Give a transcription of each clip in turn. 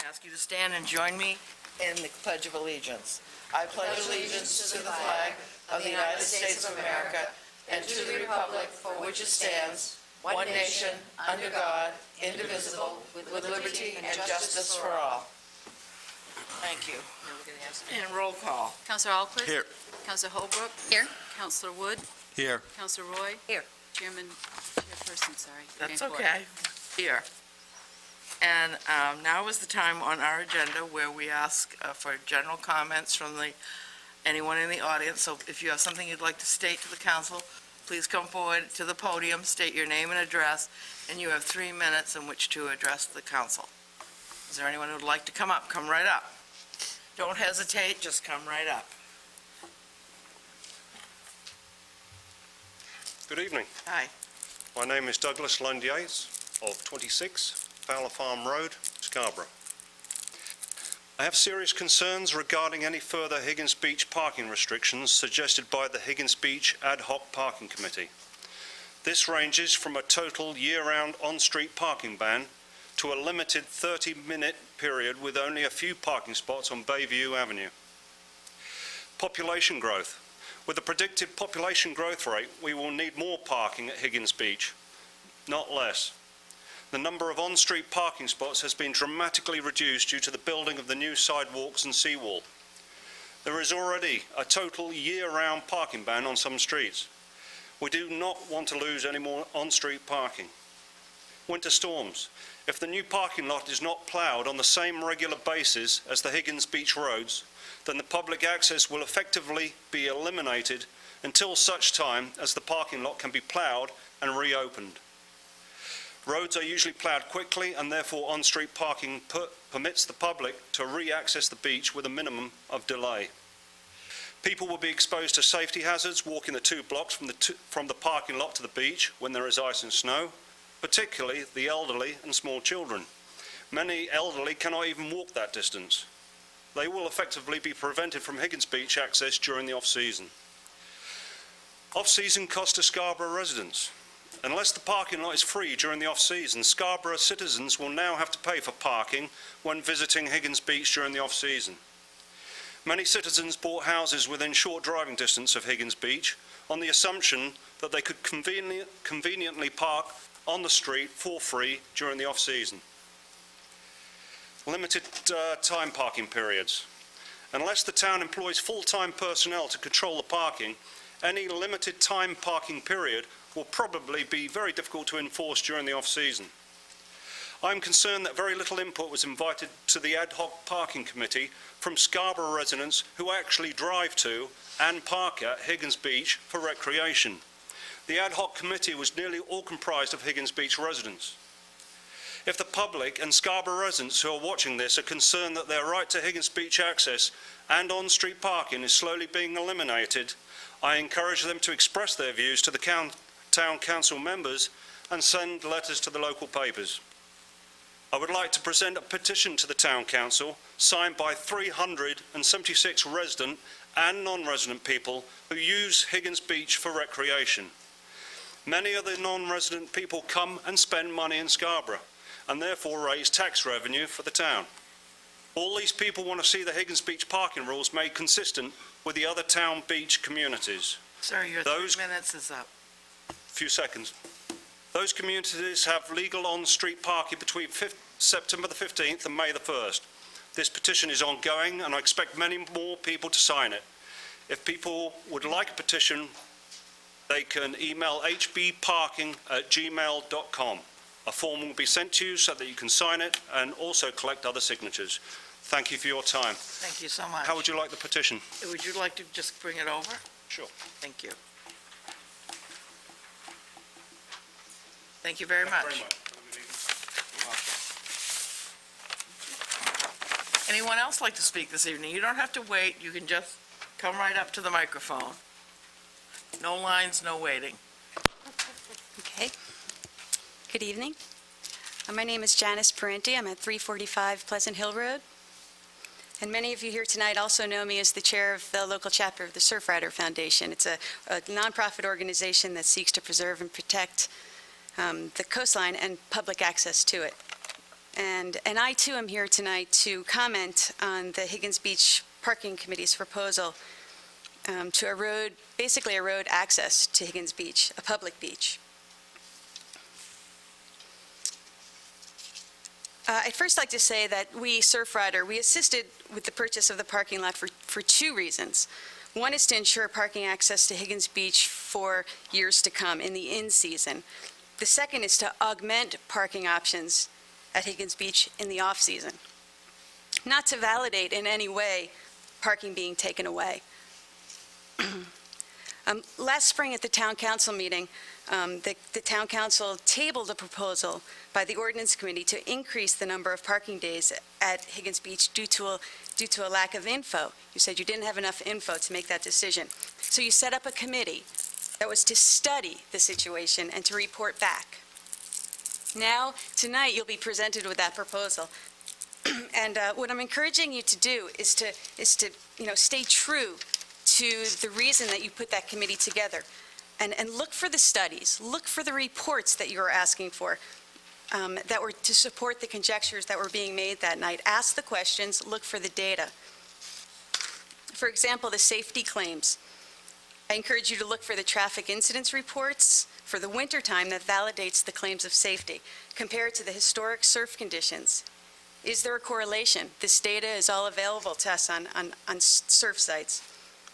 ask you to stand and join me in the Pledge of Allegiance. I pledge allegiance to the flag of the United States of America and to the republic for which it stands, one nation, under God, indivisible, with liberty and justice for all. Thank you. And roll call. Councilor Alquist? Here. Councilor Holbrook? Here. Councilor Wood? Here. Councilor Roy? Here. Chairperson, sorry. That's Grant Ford. okay. Here. And now is the time on our agenda where we ask for general comments from anyone in the audience. So if you have something you'd like to state to the council, please come forward to the podium, state your name and address, and you have 3 minutes in which to address the council. Is there anyone who would like to come up? Come right up. Don't hesitate, just come right up. Good evening. Hi. My name is Douglas Lund Yates of 26 Fowler Farm Road, Scarborough. I have serious concerns regarding any further Higgins Beach parking restrictions suggested by the Higgins Beach Ad Hoc Parking Committee. This ranges from a total year-round on-street parking ban to a limited 30-minute period with only a few parking spots on Bayview Avenue. Population growth. With the predicted population growth rate, we will need more parking at Higgins Beach, not less. The number of on-street parking spots has been dramatically reduced due to the building of the new sidewalks and seawall. There is already a total year-round parking ban on some streets. We do not want to lose any more on-street parking. Winter storms. If the new parking lot is not ploughed on the same regular basis as the Higgins Beach roads, then the public access will effectively be eliminated until such time as the parking lot can be ploughed and reopened. Roads are usually ploughed quickly, and therefore on-street parking permits the public to re-access the beach with a minimum of delay. People will be exposed to safety hazards walking the 2 blocks from the parking lot to the beach when there is ice and snow, particularly the elderly and small children. Many elderly cannot even walk that distance. They will effectively be prevented from Higgins Beach access during the off-season. Off-season cost to Scarborough residents. Unless the parking lot is free during the off-season, Scarborough citizens will now have to pay for parking when visiting Higgins Beach during the off-season. Many citizens bought houses within short driving distance of Higgins Beach on the assumption that they could conveniently park on the street for free during the off-season. Limited time parking periods. Unless the town employs full-time personnel to control the parking, any limited time parking period will probably be very difficult to enforce during the off-season. I'm concerned that very little input was invited to the Ad Hoc Parking Committee from Scarborough residents who actually drive to and park at Higgins Beach for recreation. The Ad Hoc Committee was nearly all comprised of Higgins Beach residents. If the public and Scarborough residents who are watching this are concerned that their right to Higgins Beach access and on-street parking is slowly being eliminated, I encourage them to express their views to the Town Council members and send letters to the local papers. I would like to present a petition to the Town Council signed by 376 resident and non-resident people who use Higgins Beach for recreation. Many of the non-resident people come and spend money in Scarborough and therefore raise tax revenue for the town. All these people want to see the Higgins Beach parking rules made consistent with the other town beach communities. Sir, your 3 minutes is up. Few seconds. Those communities have legal on-street parking between September the 15th and May the 1st. This petition is ongoing and I expect many more people to sign it. If people would like a petition, they can email hbparking@gmail.com. A form will be sent to you so that you can sign it and also collect other signatures. Thank you for your time. Thank you so much. How would you like the petition? Would you like to just bring it over? Sure. Thank you. Thank you very much. You're welcome. Anyone else like to speak this evening? You don't have to wait. You can just come right up to the microphone. No lines, no waiting. Okay. Good evening. My name is Janice Parenti. I'm at 345 Pleasant Hill Road. And many of you here tonight also know me as the chair of the local chapter of the Surfrider Foundation. It's a nonprofit organization that seeks to preserve and protect the coastline and public access to it. And I too am here tonight to comment on the Higgins Beach Parking Committee's proposal to erode, basically erode access to Higgins Beach, a public beach. I'd first like to say that we, Surfrider, we assisted with the purchase of the parking lot for two reasons. One is to ensure parking access to Higgins Beach for years to come in the in-season. The second is to augment parking options at Higgins Beach in the off-season, not to validate in any way parking being taken away. Last spring at the town council meeting, the town council tabled a proposal by the ordinance committee to increase the number of parking days at Higgins Beach due to a lack of info. You said you didn't have enough info to make that decision. So you set up a committee that was to study the situation and to report back. Now, tonight, you'll be presented with that proposal. And what I'm encouraging you to do is to stay true to the reason that you put that committee together. And look for the studies, look for the reports that you are asking for, that were to support the conjectures that were being made that night. Ask the questions, look for the data. For example, the safety claims. I encourage you to look for the traffic incidents reports for the wintertime that validates the claims of safety. Compare it to the historic surf conditions. Is there a correlation? This data is all available to us on surf sites.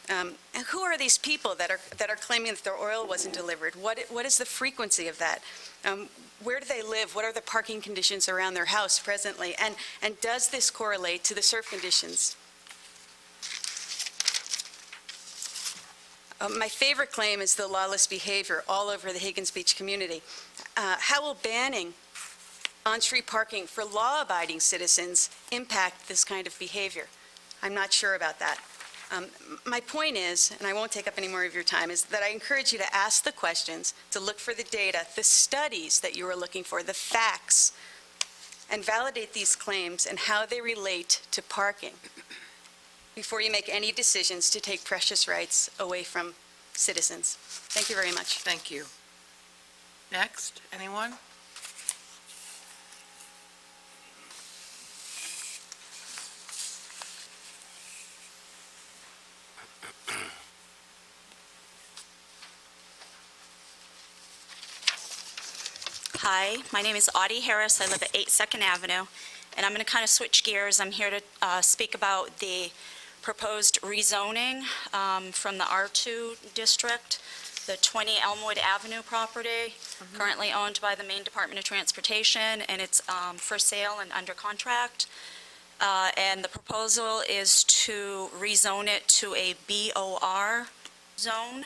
And who are these people that are claiming that their oil wasn't delivered? What is the frequency of that? Where do they live? What are the parking conditions around their house presently? And does this correlate to the surf conditions? My favorite claim is the lawless behavior all over the Higgins Beach community. How will banning on-street parking for law-abiding citizens impact this kind of behavior? I'm not sure about that. My point is, and I won't take up any more of your time, is that I encourage you to ask the questions, to look for the data, the studies that you are looking for, the facts, and validate these claims and how they relate to parking before you make any decisions to take precious rights away from citizens. Thank you very much. Thank you. Next, anyone? Hi, my name is Audie Harris. I live at 8 2nd Avenue, and I'm going to kind of switch gears. I'm here to speak about the proposed rezoning from the R2 district, the 20 Elmwood Avenue property, currently owned by the Maine Department of Transportation, and it's for sale and under contract. And the proposal is to rezone it to a BOR zone.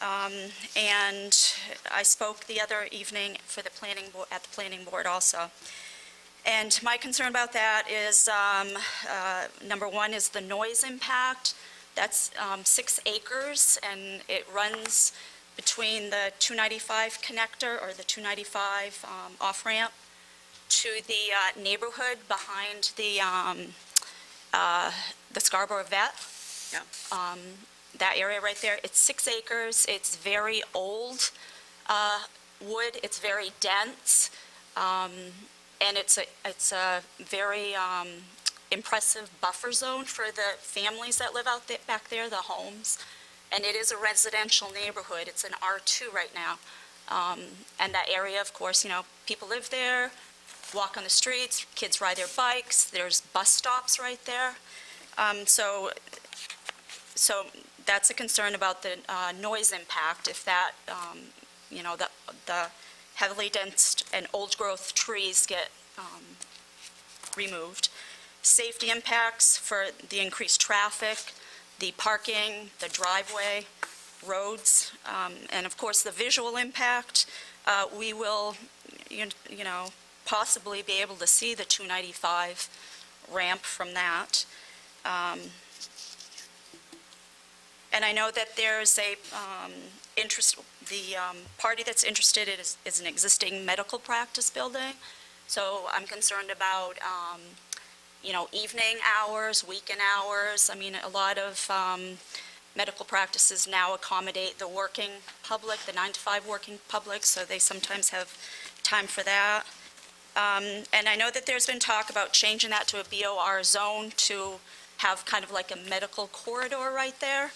And I spoke the other evening for the at the planning board also. And my concern about that is, number one is the noise impact. That's 6 acres, and it runs between the 295 connector, or the 295 off-ramp, to the neighborhood behind the Scarborough vet. Yeah. That area right there, it's 6 acres, it's very old wood, it's very dense, and it's a very impressive buffer zone for the families that live out there, back there, the homes, and it is a residential neighborhood. It's an R2 right now, and that area, of course, people live there, walk on the streets, kids ride their bikes, there's bus stops right there, so that's a concern about the noise impact if that, the heavily dense and old-growth trees get removed. Safety impacts for the increased traffic, the parking, the driveway, roads, and of course the visual impact. We will, possibly be able to see the 295 ramp from that. And I know that there's a interest, the party that's interested is an existing medical practice building. So I'm concerned about, evening hours, weekend hours. I mean, a lot of medical practices now accommodate the working public, the 9 to 5 working public, so they sometimes have time for that. And I know that there's been talk about changing that to a BOR zone to have kind of like a medical corridor right there.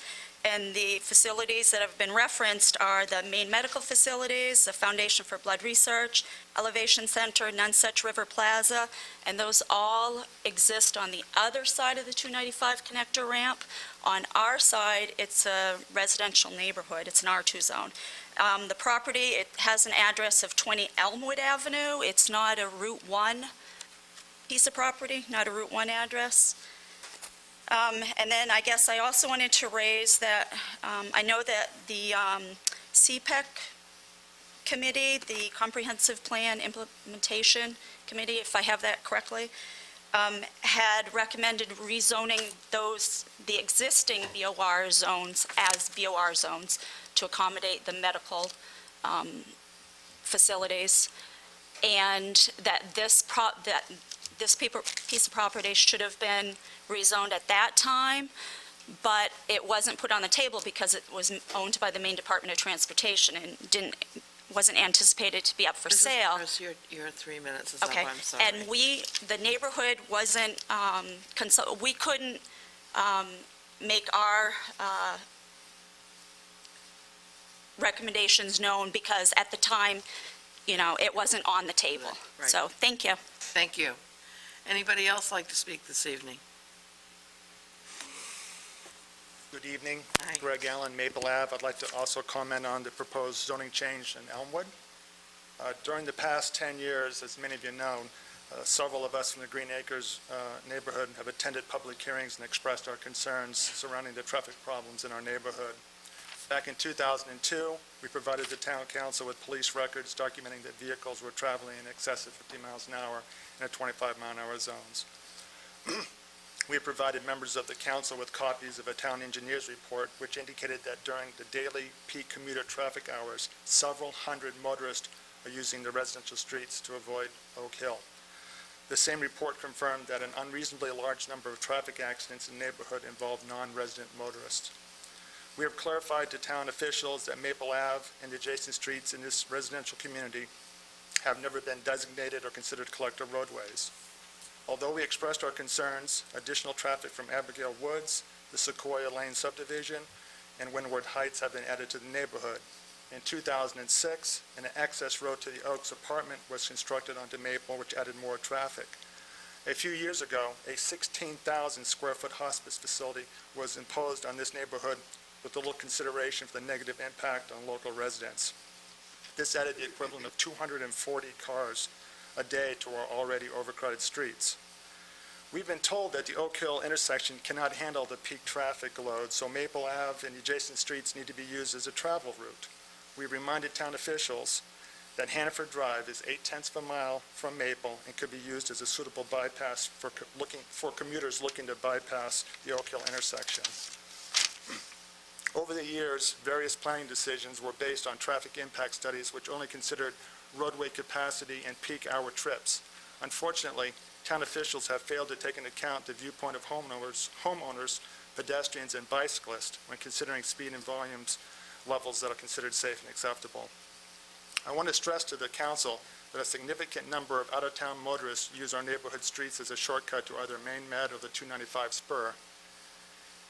And the facilities that have been referenced are the main medical facilities, the Foundation for Blood Research, Elevation Center, Nonsuch River Plaza, and those all exist on the other side of the 295 connector ramp. On our side, it's a residential neighborhood. It's an R2 zone. The property, it has an address of 20 Elmwood Avenue. It's not a Route 1 piece of property, not a Route 1 address. And then I guess I also wanted to raise that I know that the CPEC committee, the Comprehensive Plan Implementation Committee, if I have that correctly, had recommended rezoning the existing BOR zones as BOR zones to accommodate the medical facilities, and that this piece of property should have been rezoned at that time, but it wasn't put on the table because it was owned by the Maine Department of Transportation and wasn't anticipated to be up for sale. Chris, your 3 minutes is up, Okay, I'm sorry. and the neighborhood wasn't, we couldn't make our recommendations known because at the time, it wasn't on the table. Right. So, thank you. Thank you. Anybody else like to speak this evening? Good evening. Hi. Greg Allen, Maple Ave. I'd like to also comment on the proposed zoning change in Elmwood. During the past 10 years, as many of you know, several of us from the Green Acres neighborhood have attended public hearings and expressed our concerns surrounding the traffic problems in our neighborhood. Back in 2002, we provided the town council with police records documenting that vehicles were traveling in excess of 50 miles an hour in a 25-mile-an-hour zones. We have provided members of the council with copies of a town engineer's report which indicated that during the daily peak commuter traffic hours, several hundred motorists are using the residential streets to avoid Oak Hill. The same report confirmed that an unreasonably large number of traffic accidents in the neighborhood involve non-resident motorists. We have clarified to town officials that Maple Ave and the adjacent streets in this residential community have never been designated or considered collector roadways. Although we expressed our concerns, additional traffic from Abigail Woods, the Sequoia Lane subdivision, and Windward Heights have been added to the neighborhood. In 2006, an access road to the Oaks apartment was constructed onto Maple, which added more traffic. A few years ago, a 16,000 square foot hospice facility was imposed on this neighborhood with little consideration for the negative impact on local residents. This added the equivalent of 240 cars a day to our already overcrowded streets. We've been told that the Oak Hill intersection cannot handle the peak traffic load, so Maple Ave and the adjacent streets need to be used as a travel route. We reminded town officials that Hannaford Drive is 0.8 of a mile from Maple and could be used as a suitable bypass for commuters looking to bypass the Oak Hill intersection. Over the years, various planning decisions were based on traffic impact studies which only considered roadway capacity and peak hour trips. Unfortunately, town officials have failed to take into account the viewpoint of homeowners, pedestrians, and bicyclists when considering speed and volumes levels that are considered safe and acceptable. I want to stress to the council that a significant number of out-of-town motorists use our neighborhood streets as a shortcut to either Main Med or the 295 spur.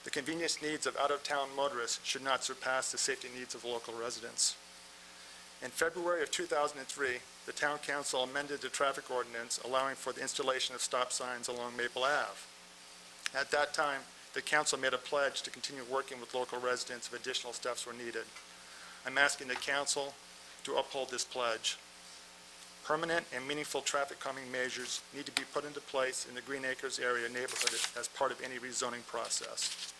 The convenience needs of out-of-town motorists should not surpass the safety needs of local residents. In February of 2003, the town council amended the traffic ordinance allowing for the installation of stop signs along Maple Ave. At that time, the council made a pledge to continue working with local residents if additional steps were needed. I'm asking the council to uphold this pledge. Permanent and meaningful traffic calming measures need to be put into place in the Green Acres area neighborhood as part of any rezoning process.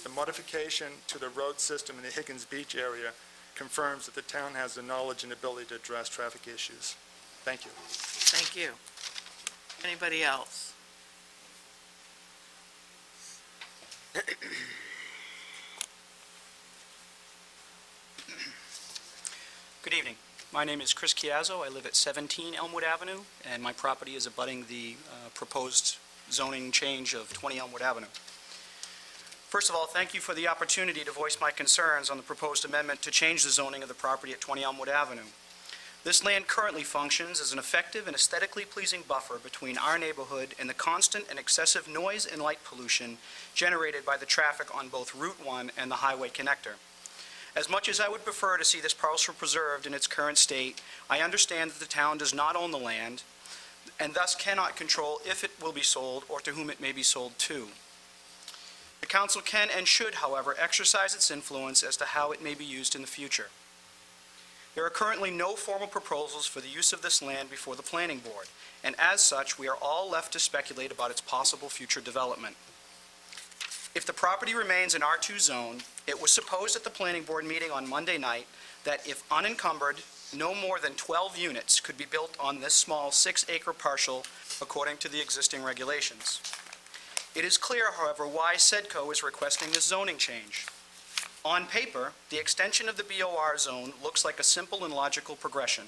The modification to the road system in the Higgins Beach area confirms that the town has the knowledge and ability to address traffic issues. Thank you. Thank you. Anybody else? Good evening. My name is Chris Chiazzo. I live at 17 Elmwood Avenue, and my property is abutting the proposed zoning change of 20 Elmwood Avenue. First of all, thank you for the opportunity to voice my concerns on the proposed amendment to change the zoning of the property at 20 Elmwood Avenue. This land currently functions as an effective and aesthetically pleasing buffer between our neighborhood and the constant and excessive noise and light pollution generated by the traffic on both Route 1 and the highway connector. As much as I would prefer to see this parcel preserved in its current state, I understand that the town does not own the land and thus cannot control if it will be sold or to whom it may be sold to. The council can and should, however, exercise its influence as to how it may be used in the future. There are currently no formal proposals for the use of this land before the planning board, and as such, we are all left to speculate about its possible future development. If the property remains an R2 zone, it was supposed at the planning board meeting on Monday night that if unencumbered, no more than 12 units could be built on this small 6-acre parcel according to the existing regulations. It is clear, however, why SEDCO is requesting this zoning change. On paper, the extension of the BOR zone looks like a simple and logical progression.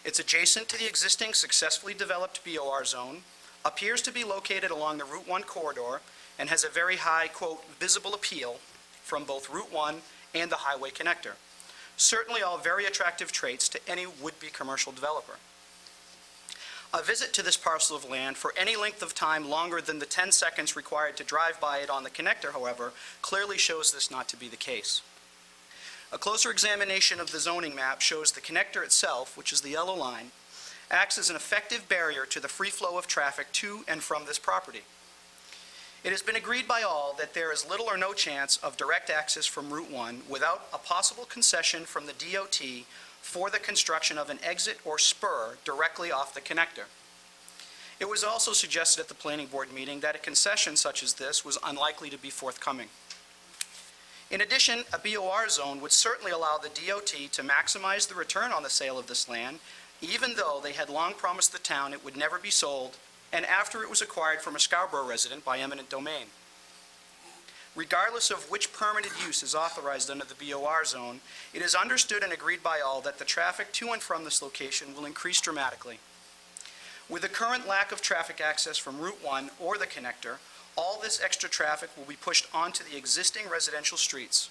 It's adjacent to the existing successfully developed BOR zone, appears to be located along the Route 1 corridor, and has a very high, quote, visible appeal from both Route 1 and the highway connector. Certainly all very attractive traits to any would-be commercial developer. A visit to this parcel of land for any length of time longer than the 10 seconds required to drive by it on the connector, however, clearly shows this not to be the case. A closer examination of the zoning map shows the connector itself, which is the yellow line, acts as an effective barrier to the free flow of traffic to and from this property. It has been agreed by all that there is little or no chance of direct access from Route 1 without a possible concession from the DOT for the construction of an exit or spur directly off the connector. It was also suggested at the planning board meeting that a concession such as this was unlikely to be forthcoming. In addition, a BOR zone would certainly allow the DOT to maximize the return on the sale of this land, even though they had long promised the town it would never be sold, and after it was acquired from a Scarborough resident by eminent domain. Regardless of which permitted use is authorized under the BOR zone, it is understood and agreed by all that the traffic to and from this location will increase dramatically. With the current lack of traffic access from Route 1 or the connector, all this extra traffic will be pushed onto the existing residential streets.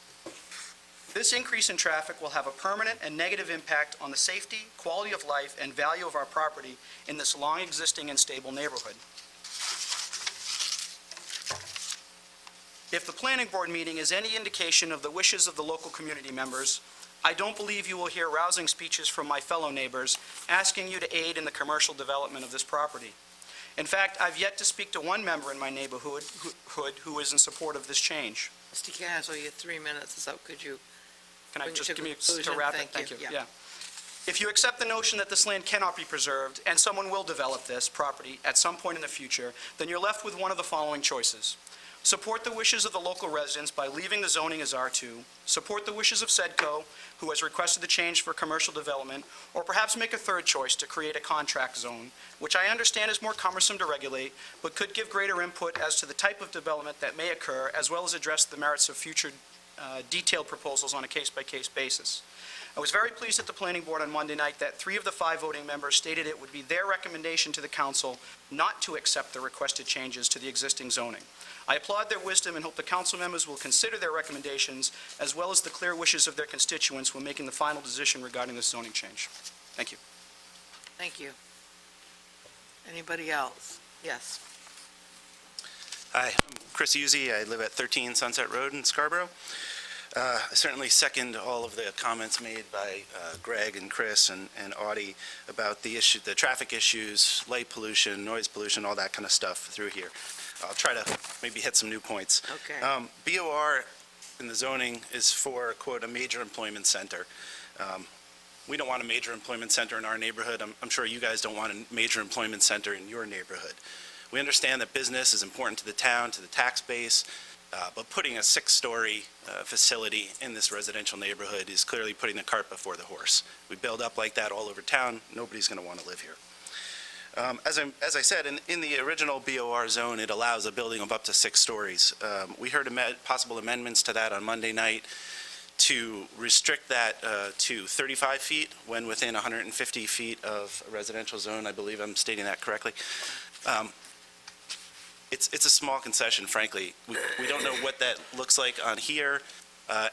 This increase in traffic will have a permanent and negative impact on the safety, quality of life, and value of our property in this long-existing and stable neighborhood. If the planning board meeting is any indication of the wishes of the local community members, I don't believe you will hear rousing speeches from my fellow neighbors asking you to aid in the commercial development of this property. In fact, I've yet to speak to one member in my neighborhood who is in support of this change. Mr. Cazzo, you have 3 minutes, so could you Can I bring it just to give me conclusion? to wrap it? Thank you. Yeah. If you accept the notion that this land cannot be preserved and someone will develop this property at some point in the future, then you're left with one of the following choices. Support the wishes of the local residents by leaving the zoning as R2, support the wishes of SEDCO, who has requested the change for commercial development, or perhaps make a third choice to create a contract zone, which I understand is more cumbersome to regulate, but could give greater input as to the type of development that may occur, as well as address the merits of future detailed proposals on a case-by-case basis. I was very pleased at the planning board on Monday night that 3 of the 5 voting members stated it would be their recommendation to the council not to accept the requested changes to the existing zoning. I applaud their wisdom and hope the council members will consider their recommendations as well as the clear wishes of their constituents when making the final decision regarding this zoning change. Thank you. Thank you. Anybody else? Yes. Hi, I'm Chris Uzzi. I live at 13 Sunset Road in Scarborough. I certainly second all of the comments made by Greg and Chris and Audie about the traffic issues, light pollution, noise pollution, all that kind of stuff through here. I'll try to maybe hit some new points. Okay. BOR in the zoning is for, quote, a major employment center. We don't want a major employment center in our neighborhood. I'm sure you guys don't want a major employment center in your neighborhood. We understand that business is important to the town, to the tax base, but putting a 6-story facility in this residential neighborhood is clearly putting the cart before the horse. We build up like that all over town. Nobody's going to want to live here. As I said, in the original BOR zone, it allows a building of up to 6 stories. We heard possible amendments to that on Monday night to restrict that to 35 feet when within 150 feet of a residential zone. I believe I'm stating that correctly. It's a small concession, frankly. We don't know what that looks like on here,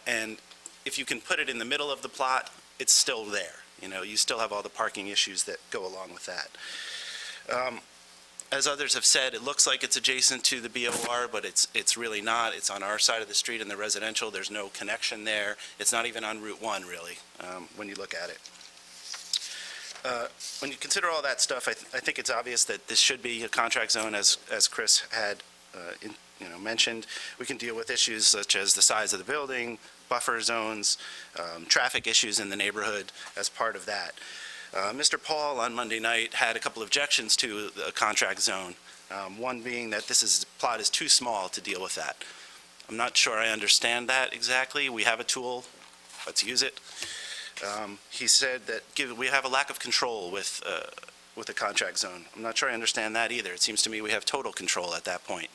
and if you can put it in the middle of the plot, it's still there. You know, you still have all the parking issues that go along with that. As others have said, it looks like it's adjacent to the BOR, but it's really not. It's on our side of the street in the residential. There's no connection there. It's not even on Route 1, really, when you look at it. When you consider all that stuff, I think it's obvious that this should be a contract zone, as Chris had mentioned. We can deal with issues such as the size of the building, buffer zones, traffic issues in the neighborhood as part of that. Mr. Paul on Monday night had a couple of objections to the contract zone, one being that plot is too small to deal with that. I'm not sure I understand that exactly. We have a tool, let's use it. He said that we have a lack of control with the contract zone. I'm not sure I understand that either. It seems to me we have total control at that point.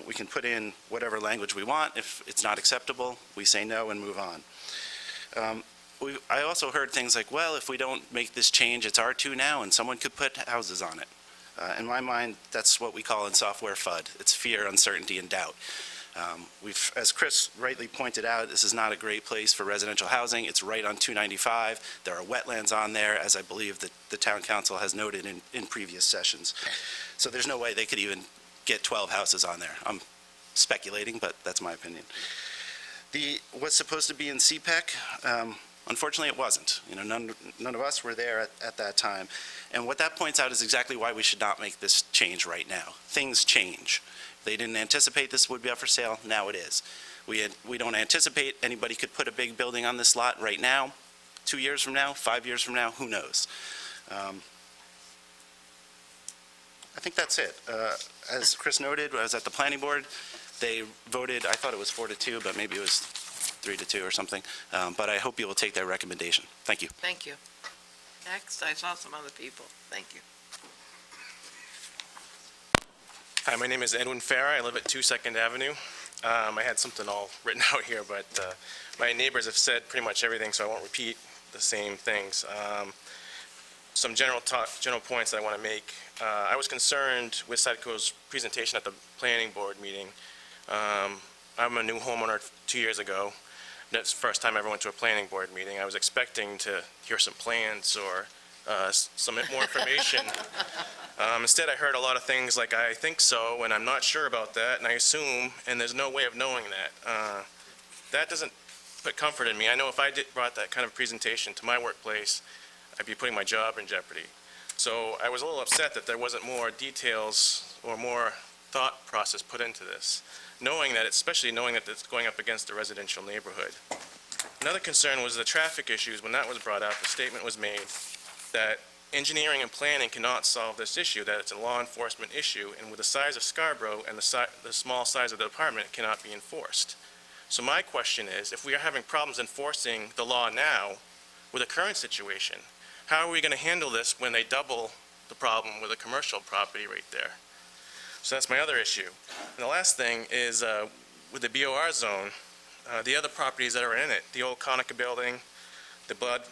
We can put in whatever language we want. If it's not acceptable, we say no and move on. I also heard things like, well, if we don't make this change, it's R2 now, and someone could put houses on it. In my mind, that's what we call in software FUD. It's fear, uncertainty, and doubt. As Chris rightly pointed out, this is not a great place for residential housing. It's right on 295. There are wetlands on there, as I believe that the town council has noted in previous sessions. So there's no way they could even get 12 houses on there. I'm speculating, but that's my opinion. What's supposed to be in CPEC, unfortunately, it wasn't. None of us were there at that time. And what that points out is exactly why we should not make this change right now. Things change. They didn't anticipate this would be up for sale. Now it is. We don't anticipate anybody could put a big building on this lot right now. 2 years from now, 5 years from now, who knows? I think that's it. As Chris noted, I was at the planning board. They voted, I thought it was 4-2, but maybe it was 3-2 or something. But I hope you will take their recommendation. Thank you. Thank you. Next, I saw some other people. Thank you. Hi, my name is Edwin Farah. I live at 2 2nd Avenue. I had something all written out here, but my neighbors have said pretty much everything, so I won't repeat the same things. Some general points that I want to make. I was concerned with Sadco's presentation at the planning board meeting. I'm a new homeowner 2 years ago. That's the first time I ever went to a planning board meeting. I was expecting to hear some plans or some more information. Instead, I heard a lot of things like, I think so, and I'm not sure about that, and I assume, and there's no way of knowing that. That doesn't put comfort in me. I know if I brought that kind of presentation to my workplace, I'd be putting my job in jeopardy. So I was a little upset that there wasn't more details or more thought process put into this, especially knowing that it's going up against a residential neighborhood. Another concern was the traffic issues. When that was brought up, the statement was made that engineering and planning cannot solve this issue, that it's a law enforcement issue, and with the size of Scarborough and the small size of the department, it cannot be enforced. So my question is, if we are having problems enforcing the law now with the current situation, how are we going to handle this when they double the problem with a commercial property right there? So that's my other issue. And the last thing is with the BOR zone, the other properties that are in it, the old Conica building, the Blood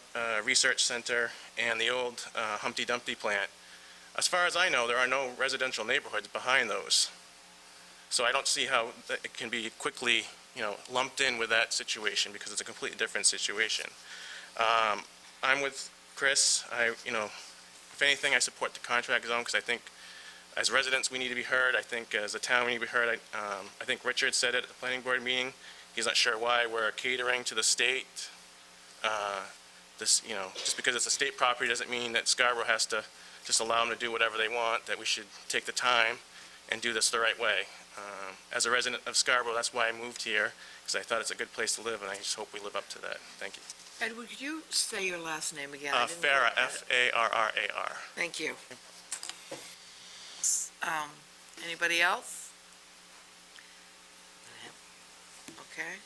Research Center, and the old Humpty Dumpty plant. As far as I know, there are no residential neighborhoods behind those. So I don't see how it can be quickly, lumped in with that situation because it's a completely different situation. I'm with Chris. If anything, I support the contract zone because I think as residents we need to be heard. I think as a town we need to be heard. I think Richard said it at the planning board meeting. He's not sure why we're catering to the state. Just because it's a state property doesn't mean that Scarborough has to just allow them to do whatever they want, that we should take the time and do this the right way. As a resident of Scarborough, that's why I moved here, because I thought it's a good place to live, and I just hope we live up to that. Thank you. Edward, could you say your last name again? Farah, F-A-R-R-A-R. Thank you. Anybody else? Okay.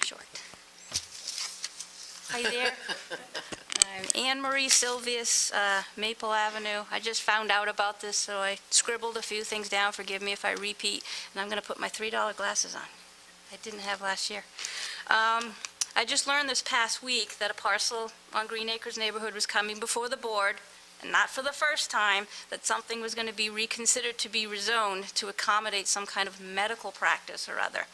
Short. Hi there. I'm Anne Marie Silvius, Maple Avenue. I just found out about this, so I scribbled a few things down. Forgive me if I repeat, and I'm going to put my $3 glasses on. I didn't have last year. I just learned this past week that a parcel on Green Acres neighborhood was coming before the board, and not for the first time, that something was going to be reconsidered to be rezoned to accommodate some kind of medical practice or other.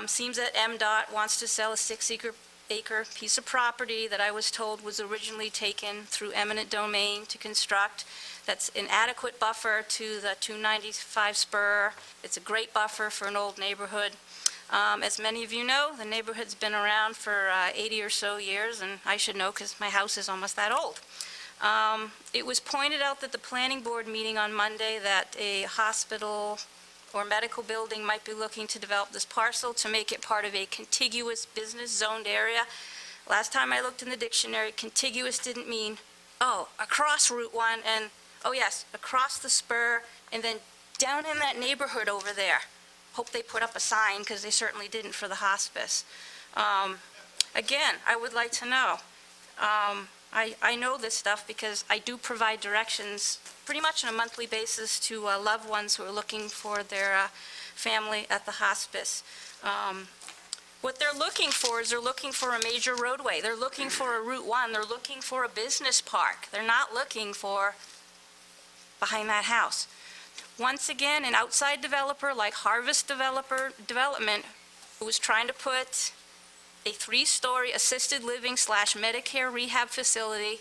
Seems that MDOT wants to sell a 6-acre piece of property that I was told was originally taken through eminent domain to construct. That's an adequate buffer to the 295 spur. It's a great buffer for an old neighborhood. As many of you know, the neighborhood's been around for 80 or so years, and I should know because my house is almost that old. It was pointed out that the planning board meeting on Monday that a hospital or medical building might be looking to develop this parcel to make it part of a contiguous business zoned area. Last time I looked in the dictionary, contiguous didn't mean, oh, across Route 1 and, oh yes, across the spur and then down in that neighborhood over there. Hope they put up a sign because they certainly didn't for the hospice. Again, I would like to know. I know this stuff because I do provide directions pretty much on a monthly basis to loved ones who are looking for their family at the hospice. What they're looking for is they're looking for a major roadway. They're looking for a Route 1. They're looking for a business park. They're not looking for behind that house. Once again, an outside developer like Harvest Development, who was trying to put a 3-story assisted living / Medicare rehab facility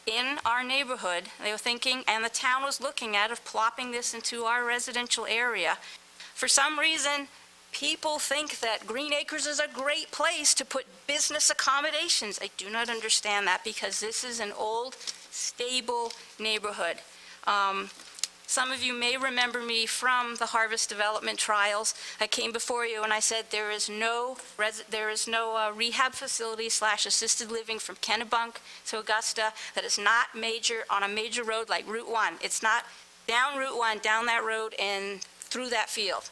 in our neighborhood. They were thinking, and the town was looking at, of plopping this into our residential area. For some reason, people think that Green Acres is a great place to put business accommodations. I do not understand that because this is an old, stable neighborhood. Some of you may remember me from the Harvest Development trials. I came before you and I said there is no rehab facility / assisted living from Kennebunk to Augusta that is not on a major road like Route 1. It's not down Route 1, down that road and through that field.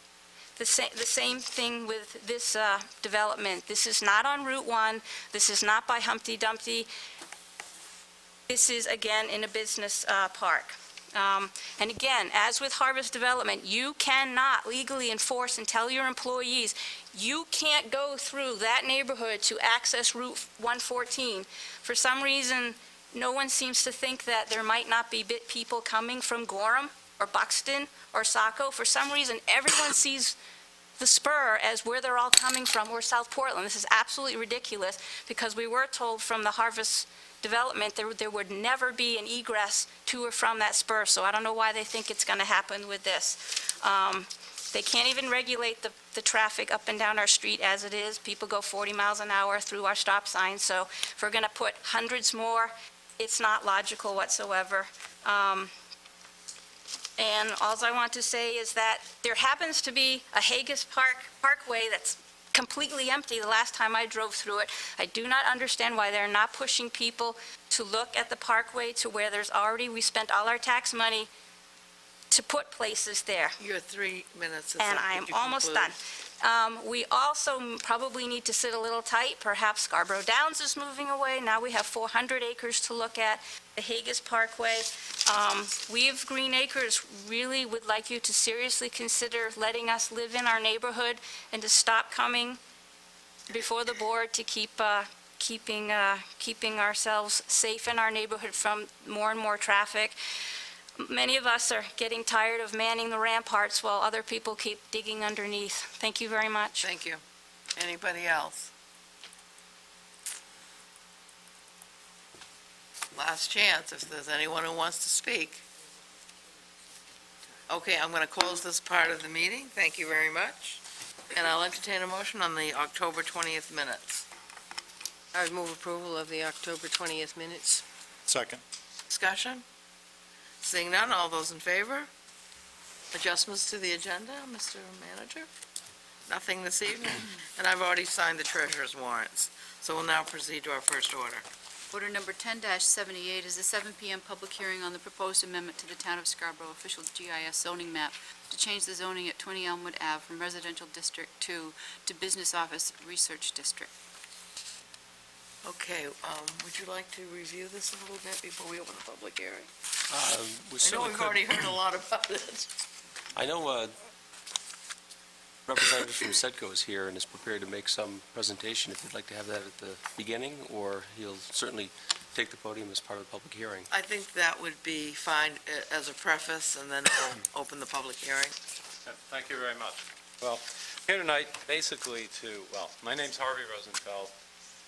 The same thing with this development. This is not on Route 1. This is not by Humpty Dumpty. This is, again, in a business park. And again, as with Harvest Development, you cannot legally enforce and tell your employees, you can't go through that neighborhood to access Route 114. For some reason, no one seems to think that there might not be people coming from Gorham or Buxton or Saco. For some reason, everyone sees the spur as where they're all coming from, or South Portland. This is absolutely ridiculous because we were told from the Harvest Development there would never be an egress to or from that spur, so I don't know why they think it's going to happen with this. They can't even regulate the traffic up and down our street as it is. People go 40 miles an hour through our stop signs, so if we're going to put hundreds more, it's not logical whatsoever. And all I want to say is that there happens to be a Haggis Parkway that's completely empty the last time I drove through it. I do not understand why they're not pushing people to look at the parkway to where we spent all our tax money to put places there. Your 3 minutes is up. And I am Could you almost conclude? done. We also probably need to sit a little tight. Perhaps Scarborough Downs is moving away. Now we have 400 acres to look at. The Haggis Parkway. We of Green Acres really would like you to seriously consider letting us live in our neighborhood and to stop coming before the board to keeping ourselves safe in our neighborhood from more and more traffic. Many of us are getting tired of manning the ramparts while other people keep digging underneath. Thank you very much. Thank you. Anybody else? Last chance, if there's anyone who wants to speak. Okay, I'm going to close this part of the meeting. Thank you very much. And I'll entertain a motion on the October 20th minutes. I would move approval of the October 20th minutes. Second. Discussion? Seeing none, all those in favor? Adjustments to the agenda, Mr. Manager? Nothing this evening? And I've already signed the treasurer's warrants. So we'll now proceed to our first order. Order number 10-78 is a 7 p.m. public hearing on the proposed amendment to the Town of Scarborough official GIS zoning map to change the zoning at 20 Elmwood Ave from Residential District 2 to Business Office Research District. Okay, would you like to review this a little bit before we open the public hearing? We I know certainly we've could. already heard a lot about it. I know Representative from SEDCO is here and is prepared to make some presentation, if you'd like to have that at the beginning, or he'll certainly take the podium as part of the public hearing. I think that would be fine as a preface, and then we'll open the public hearing. Thank you very much. Well, here tonight basically my name's Harvey Rosenfeld.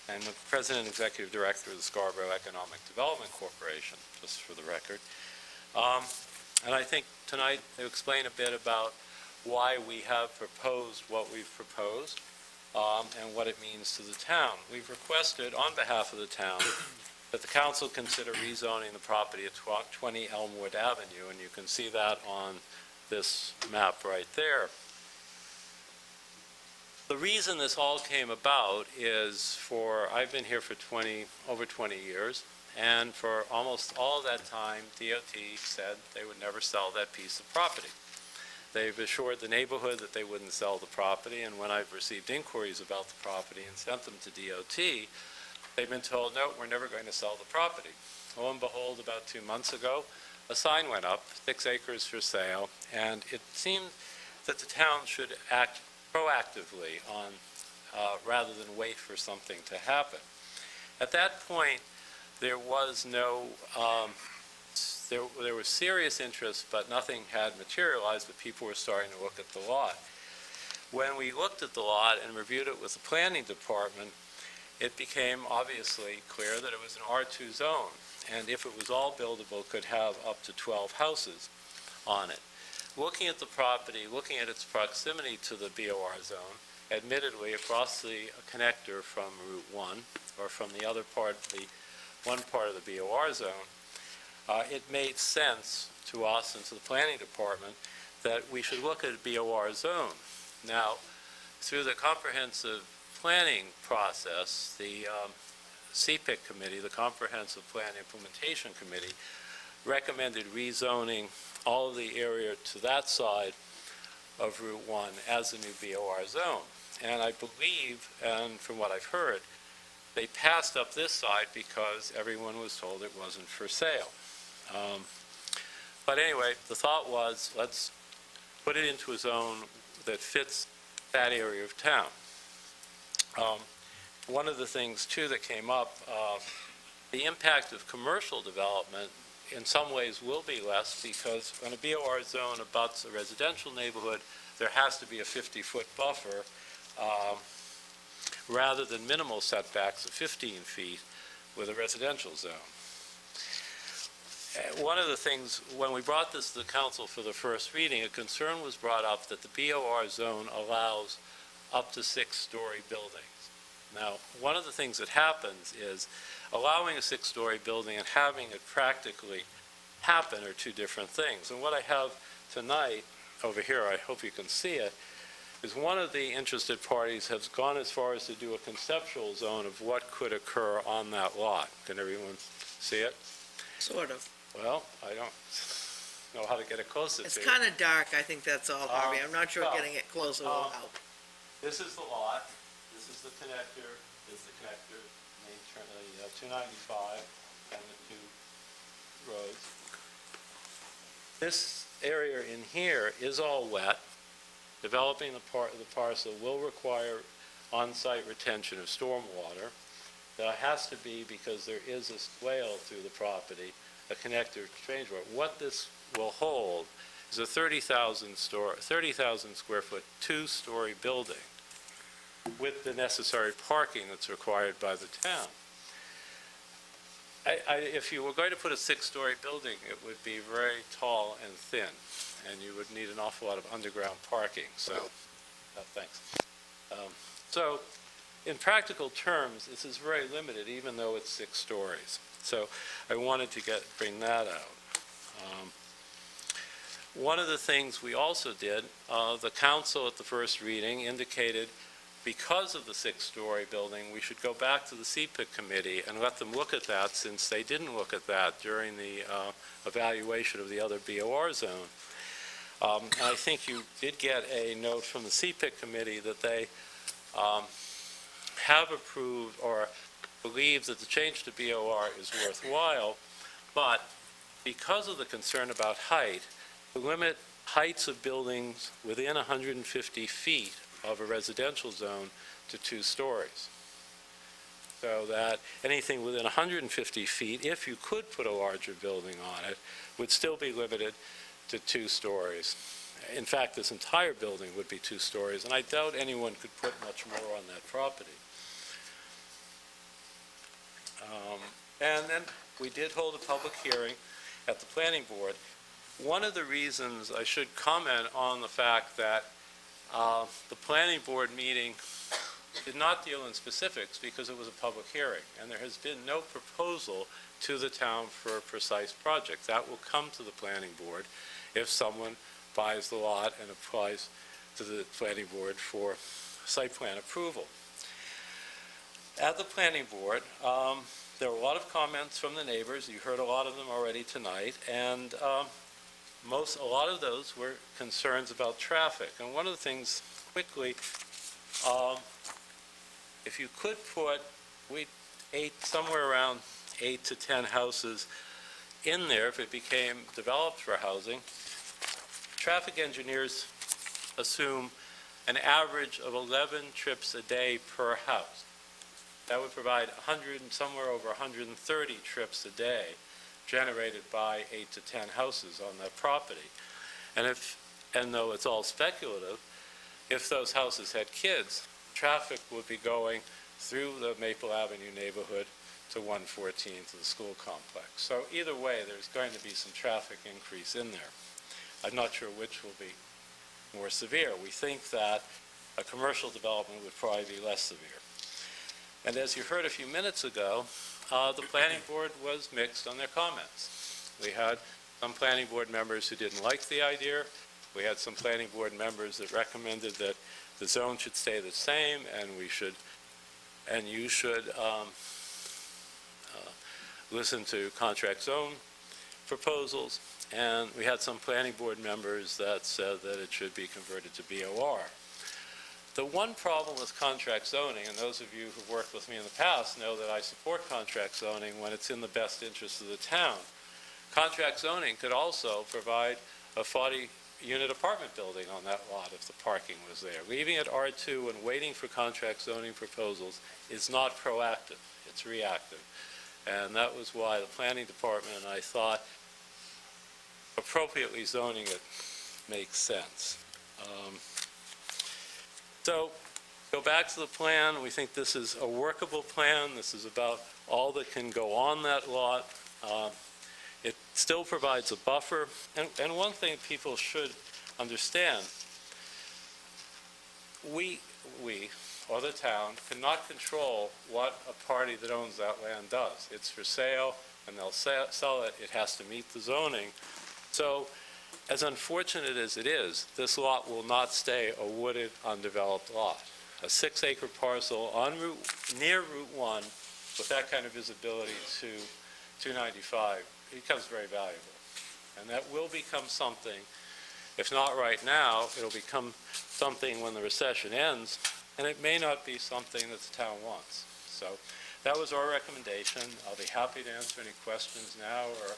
I'm the President and Executive Director of the Scarborough Economic Development Corporation, just for the record. And I think tonight to explain a bit about why we have proposed what we've proposed and what it means to the town. We've requested, on behalf of the town, that the council consider rezoning the property at 20 Elmwood Avenue, and you can see that on this map right there. The reason this all came about is I've been here for over 20 years, and for almost all that time, DOT said they would never sell that piece of property. They've assured the neighborhood that they wouldn't sell the property, and when I've received inquiries about the property and sent them to DOT, they've been told, no, we're never going to sell the property. Lo and behold, about 2 months ago, a sign went up, 6 acres for sale, and it seemed that the town should act proactively on, rather than wait for something to happen. At that point, there was there was serious interest, but nothing had materialized, but people were starting to look at the lot. When we looked at the lot and reviewed it with the planning department, it became obviously clear that it was an R2 zone, and if it was all buildable, could have up to 12 houses on it. Looking at the property, looking at its proximity to the BOR zone, admittedly across the connector from Route 1, or from the other part, one part of the BOR zone, it made sense to us and to the planning department that we should look at a BOR zone. Now, through the comprehensive planning process, the CPIC committee, the Comprehensive Plan Implementation Committee, recommended rezoning all of the area to that side of Route 1 as a new BOR zone. And I believe, and from what I've heard, they passed up this side because everyone was told it wasn't for sale. But anyway, the thought was, let's put it into a zone that fits that area of town. One of the things, too, that came up, the impact of commercial development in some ways will be less, because when a BOR zone abuts a residential neighborhood, there has to be a 50-foot buffer rather than minimal setbacks of 15 feet with a residential zone. One of the things, when we brought this to the council for the first reading, a concern was brought up that the BOR zone allows up to 6-story buildings. Now, one of the things that happens is allowing a 6-story building and having it practically happen are two different things. And what I have tonight over here, I hope you can see it, is one of the interested parties has gone as far as to do a conceptual zone of what could occur on that lot. Can everyone see it? Sort of. Well, I don't know how to get it closer to It's you. kind of dark, I think that's all, Harvey. I'm not sure well, getting it closer will help. This is the lot, this is the connector, main 295 and the 2 roads. This area in here is all wet. Developing the parcel will require on-site retention of stormwater. There has to be, because there is a swale through the property, a connector drainage water. What this will hold is a 30,000 square foot 2-story building with the necessary parking that's required by the town. If you were going to put a 6-story building, it would be very tall and thin, and you would need an awful lot of underground parking. So, thanks. So, in practical terms, this is very limited, even though it's 6 stories. So, I wanted to bring that out. One of the things we also did, the council at the first reading indicated, because of the 6-story building, we should go back to the CPIC committee and let them look at that, since they didn't look at that during the evaluation of the other BOR zone. I think you did get a note from the CPIC committee that they have approved or believe that the change to BOR is worthwhile, but because of the concern about height, to limit heights of buildings within 150 feet of a residential zone to 2 stories. So that anything within 150 feet, if you could put a larger building on it, would still be limited to 2 stories. In fact, this entire building would be 2 stories, and I doubt anyone could put much more on that property. And then we did hold a public hearing at the planning board. One of the reasons I should comment on the fact that the planning board meeting did not deal in specifics because it was a public hearing, and there has been no proposal to the town for a precise project. That will come to the planning board if someone buys the lot and applies to the planning board for site plan approval. At the planning board, there were a lot of comments from the neighbors. You heard a lot of them already tonight, and a lot of those were concerns about traffic. And one of the things, quickly, if you could put, somewhere around 8 to 10 houses in there, if it became developed for housing, traffic engineers assume an average of 11 trips a day per house. That would provide somewhere over 130 trips a day generated by 8 to 10 houses on that property. And though it's all speculative, if those houses had kids, traffic would be going through the Maple Avenue neighborhood to 114 to the school complex. So either way, there's going to be some traffic increase in there. I'm not sure which will be more severe. We think that a commercial development would probably be less severe. And as you heard a few minutes ago, the planning board was mixed on their comments. We had some planning board members who didn't like the idea. We had some planning board members that recommended that the zone should stay the same, and you should listen to contract zone proposals. And we had some planning board members that said that it should be converted to BOR. The one problem with contract zoning, and those of you who've worked with me in the past know that I support contract zoning when it's in the best interest of the town. Contract zoning could also provide a 40-unit apartment building on that lot if the parking was there. Leaving it R2 and waiting for contract zoning proposals is not proactive, it's reactive. And that was why the planning department and I thought appropriately zoning it makes sense. So, go back to the plan. We think this is a workable plan. This is about all that can go on that lot. It still provides a buffer. And one thing people should understand, we, or the town, cannot control what a party that owns that land does. It's for sale, and they'll sell it. It has to meet the zoning. So, as unfortunate as it is, this lot will not stay a wooded, undeveloped lot. A 6-acre parcel near Route 1 with that kind of visibility to 295 becomes very valuable. And that will become something, if not right now, it'll become something when the recession ends, and it may not be something that the town wants. So that was our recommendation. I'll be happy to answer any questions now or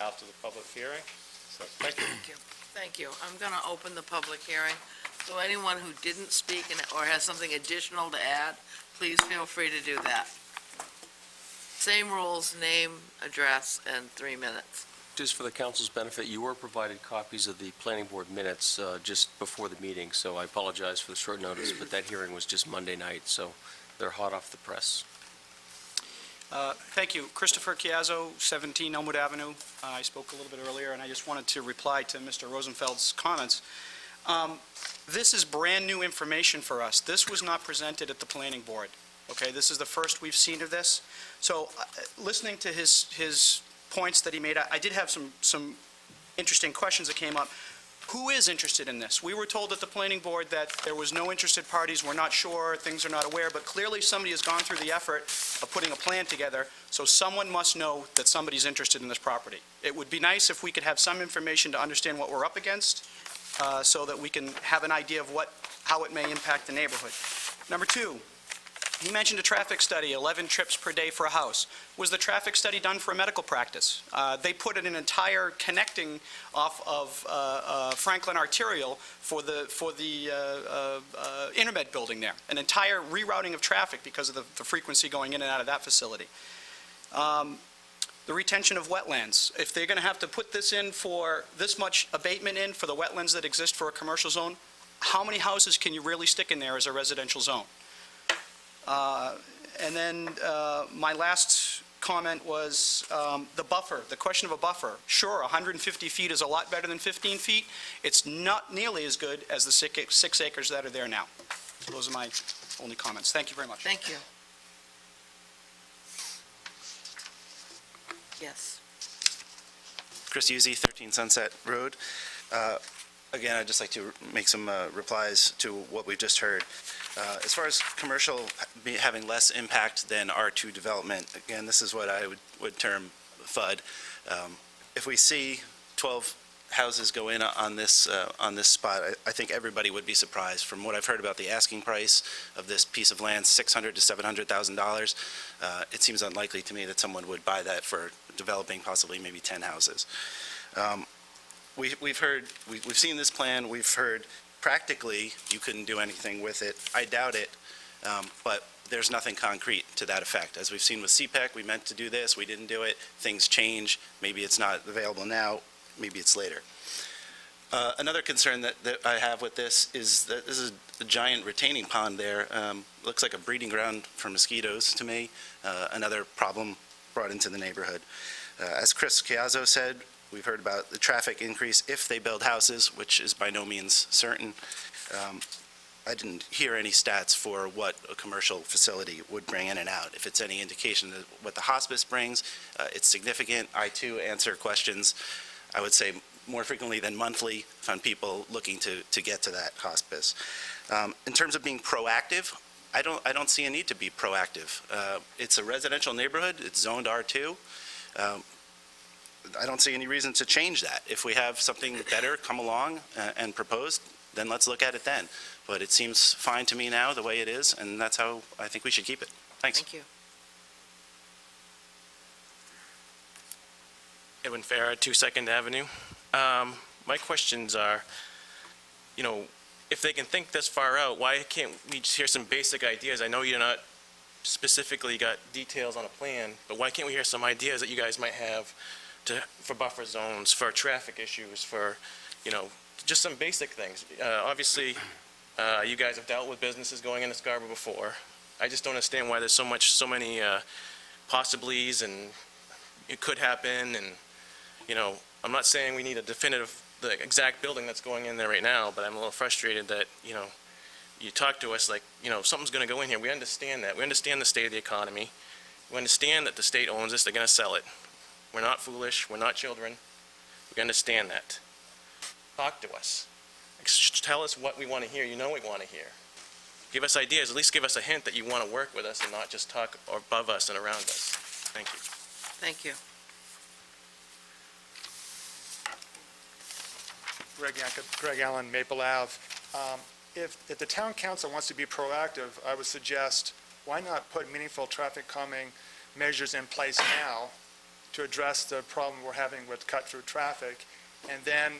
after the public hearing. So, thank you. Thank you. I'm going to open the public hearing. So anyone who didn't speak or has something additional to add, please feel free to do that. Same rules, name, address, and 3 minutes. Just for the council's benefit, you were provided copies of the planning board minutes just before the meeting, so I apologize for the short notice, but that hearing was just Monday night, so they're hot off the press. Thank you. Christopher Chiazzo, 17 Elmwood Avenue. I spoke a little bit earlier, and I just wanted to reply to Mr. Rosenfeld's comments. This is brand-new information for us. This was not presented at the planning board. Okay, this is the first we've seen of this. So, listening to his points that he made, I did have some interesting questions that came up. Who is interested in this? We were told at the planning board that there was no interested parties, we're not sure, things are not aware, but clearly somebody has gone through the effort of putting a plan together, so someone must know that somebody's interested in this property. It would be nice if we could have some information to understand what we're up against, so that we can have an idea of how it may impact the neighborhood. Number 2, he mentioned a traffic study, 11 trips per day for a house. Was the traffic study done for a medical practice? They put in an entire connecting off of Franklin Arterial for the Intermed building there, an entire rerouting of traffic because of the frequency going in and out of that facility. the retention of wetlands. If they're going to have to put this in for, this much abatement in for the wetlands that exist for a commercial zone, how many houses can you really stick in there as a residential zone? And then my last comment was the buffer, the question of a buffer. Sure, 150 feet is a lot better than 15 feet. It's not nearly as good as the 6 acres that are there now. So those are my only comments. Thank you very much. Thank you. Yes. Chris Uzzi, 13 Sunset Road. Again, I'd just like to make some replies to what we've just heard. As far as commercial having less impact than R2 development, again, this is what I would term FUD. If we see 12 houses go in on this spot, I think everybody would be surprised. From what I've heard about the asking price of this piece of land, $600,000 to $700,000, it seems unlikely to me that someone would buy that for developing possibly maybe 10 houses. We've seen this plan. We've heard practically you couldn't do anything with it. I doubt it, but there's nothing concrete to that effect. As we've seen with CPEC, we meant to do this, we didn't do it, things change, maybe it's not available now, maybe it's later. Another concern that I have with this is that this is a giant retaining pond there. Looks like a breeding ground for mosquitoes to me, another problem brought into the neighborhood. As Chris Chiazzo said, we've heard about the traffic increase if they build houses, which is by no means certain. I didn't hear any stats for what a commercial facility would bring in and out. If it's any indication of what the hospice brings, it's significant. I, too, answer questions, I would say, more frequently than monthly on people looking to get to that hospice. In terms of being proactive, I don't see a need to be proactive. It's a residential neighborhood. It's zoned R2. I don't see any reason to change that. If we have something better come along and proposed, then let's look at it then. But it seems fine to me now, the way it is, and that's how I think we should keep it. Thanks. Thank you. Edwin Farah, 2 Second Avenue. My questions are, if they can think this far out, why can't we just hear some basic ideas? I know you're not specifically got details on a plan, but why can't we hear some ideas that you guys might have for buffer zones, for traffic issues, for, just some basic things? Obviously, you guys have dealt with businesses going into Scarborough before. I just don't understand why there's so many possibilities, and it could happen, and, I'm not saying we need the exact building that's going in there right now, but I'm a little frustrated that, you talk to us like, something's going to go in here. We understand that. We understand the state of the economy. We understand that the state owns this. They're going to sell it. We're not foolish. We're not children. We understand that. Talk to us. Tell us what we want to hear. You know we want to hear. Give us ideas. At least give us a hint that you want to work with us and not just talk above us and around us. Thank you. Thank you. Greg Allen, Maple Ave. If the town council wants to be proactive, I would suggest, why not put meaningful traffic calming measures in place now to address the problem we're having with cut-through traffic, and then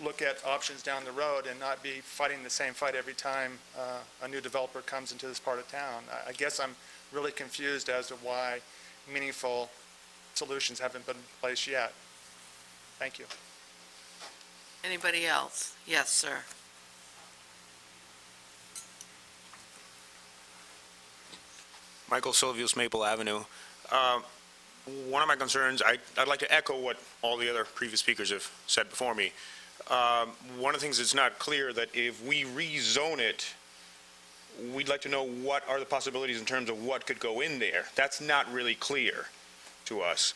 look at options down the road and not be fighting the same fight every time a new developer comes into this part of town. I guess I'm really confused as to why meaningful solutions haven't been in place yet. Thank you. Anybody else? Yes, sir. Michael Silvius, Maple Avenue. One of my concerns, I'd like to echo what all the other previous speakers have said before me. One of the things that's not clear, that if we rezone it, we'd like to know what are the possibilities in terms of what could go in there. That's not really clear to us.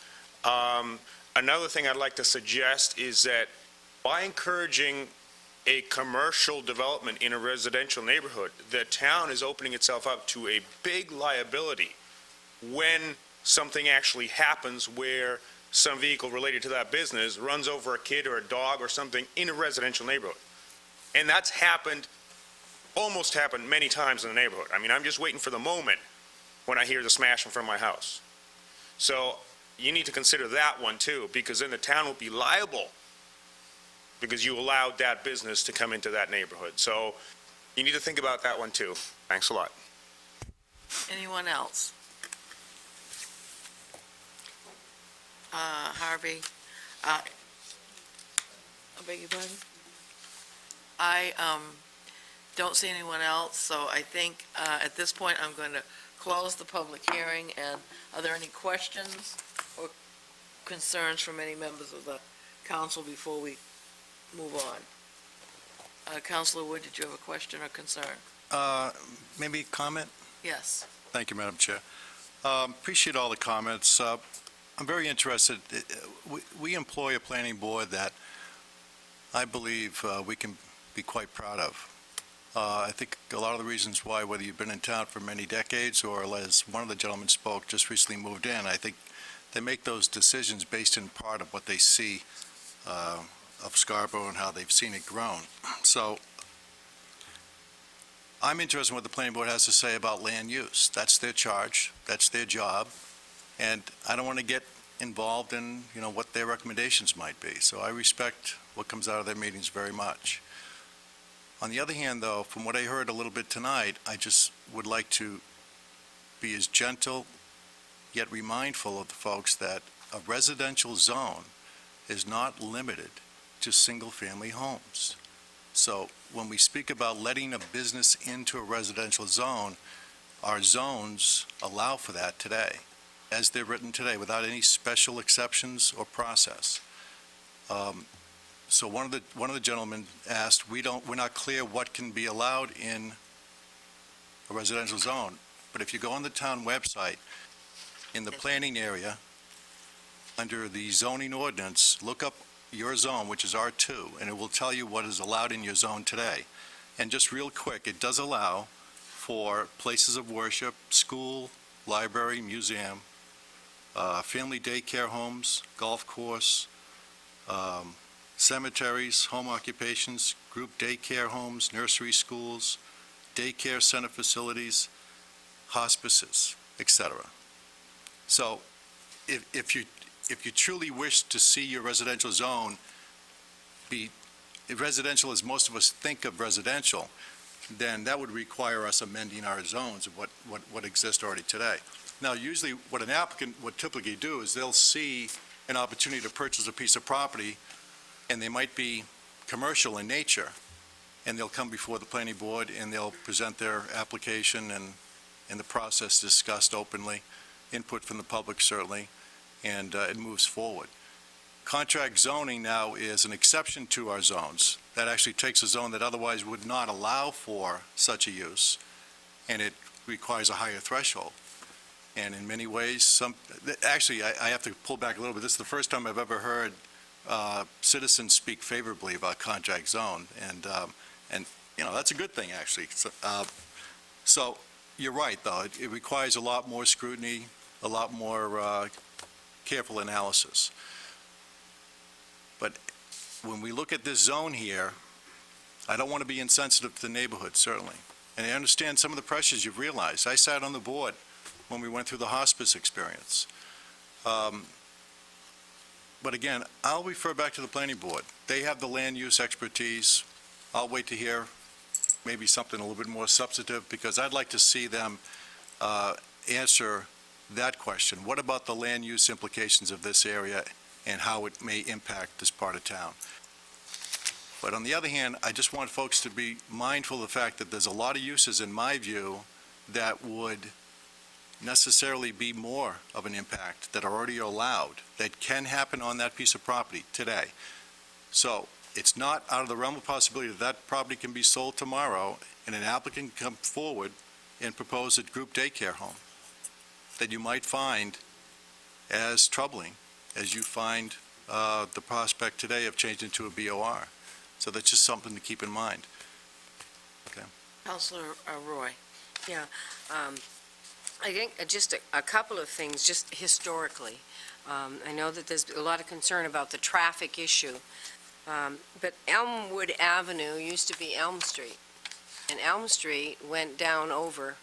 Another thing I'd like to suggest is that by encouraging a commercial development in a residential neighborhood, the town is opening itself up to a big liability when something actually happens where some vehicle related to that business runs over a kid or a dog or something in a residential neighborhood. And that's almost happened many times in the neighborhood. I mean, I'm just waiting for the moment when I hear the smashing from my house. So you need to consider that one too, because then the town will be liable because you allowed that business to come into that neighborhood. So you need to think about that one too. Thanks a lot. Anyone else? Harvey. I beg your pardon? I don't see anyone else, so I think at this point, I'm going to close the public hearing, and are there any questions or concerns from any members of the council before we move on? Councilor Wood, did you have a question or concern? Maybe comment? Yes. Thank you, Madam Chair. Appreciate all the comments. I'm very interested. We employ a planning board that I believe we can be quite proud of. I think a lot of the reasons why, whether you've been in town for many decades or, as one of the gentlemen spoke, just recently moved in, I think they make those decisions based in part of what they see of Scarborough and how they've seen it grown. So I'm interested in what the planning board has to say about land use. That's their charge, that's their job, and I don't want to get involved in, what their recommendations might be. So I respect what comes out of their meetings very much. On the other hand, though, from what I heard a little bit tonight, I just would like to be as gentle yet mindful of the folks that a residential zone is not limited to single-family homes. So when we speak about letting a business into a residential zone, our zones allow for that today, as they're written today, without any special exceptions or process. So one of the gentlemen asked, we're not clear what can be allowed in a residential zone. But if you go on the town website, in the planning area, under the zoning ordinance, look up your zone, which is R2, and it will tell you what is allowed in your zone today. And just real quick, it does allow for places of worship, school, library, museum, family daycare homes, golf course, cemeteries, home occupations, group daycare homes, nursery schools, daycare center facilities, hospices, etc. So if you truly wish to see your residential zone be residential as most of us think of residential, then that would require us amending our zones of what exists already today. Now, usually what an applicant would typically do is they'll see an opportunity to purchase a piece of property, and they might be commercial in nature, and they'll come before the planning board and they'll present their application, and the process discussed openly, input from the public certainly, and it moves forward. Contract zoning now is an exception to our zones. That actually takes a zone that otherwise would not allow for such a use, and it requires a higher threshold. And in many ways, actually, I have to pull back a little bit. This is the first time I've ever heard citizens speak favorably about contract zone, and that's a good thing, actually. So you're right, though. It requires a lot more scrutiny, a lot more careful analysis. But when we look at this zone here, I don't want to be insensitive to the neighborhood, certainly. And I understand some of the pressures you've realized. I sat on the board when we went through the hospice experience. But again, I'll refer back to the planning board. They have the land use expertise. I'll wait to hear maybe something a little bit more substantive, because I'd like to see them answer that question. What about the land use implications of this area and how it may impact this part of town? But on the other hand, I just want folks to be mindful of the fact that there's a lot of uses, in my view, that would necessarily be more of an impact, that are already allowed, that can happen on that piece of property today. So it's not out of the realm of possibility that that property can be sold tomorrow, and an applicant can come forward and propose a group daycare home that you might find as troubling as you find the prospect today of changing to a BOR. So that's just something to keep in mind. Okay. Councilor Roy. Yeah, I think just a couple of things, just historically. I know that there's a lot of concern about the traffic issue, but Elmwood Avenue used to be Elm Street, and Elm Street went down over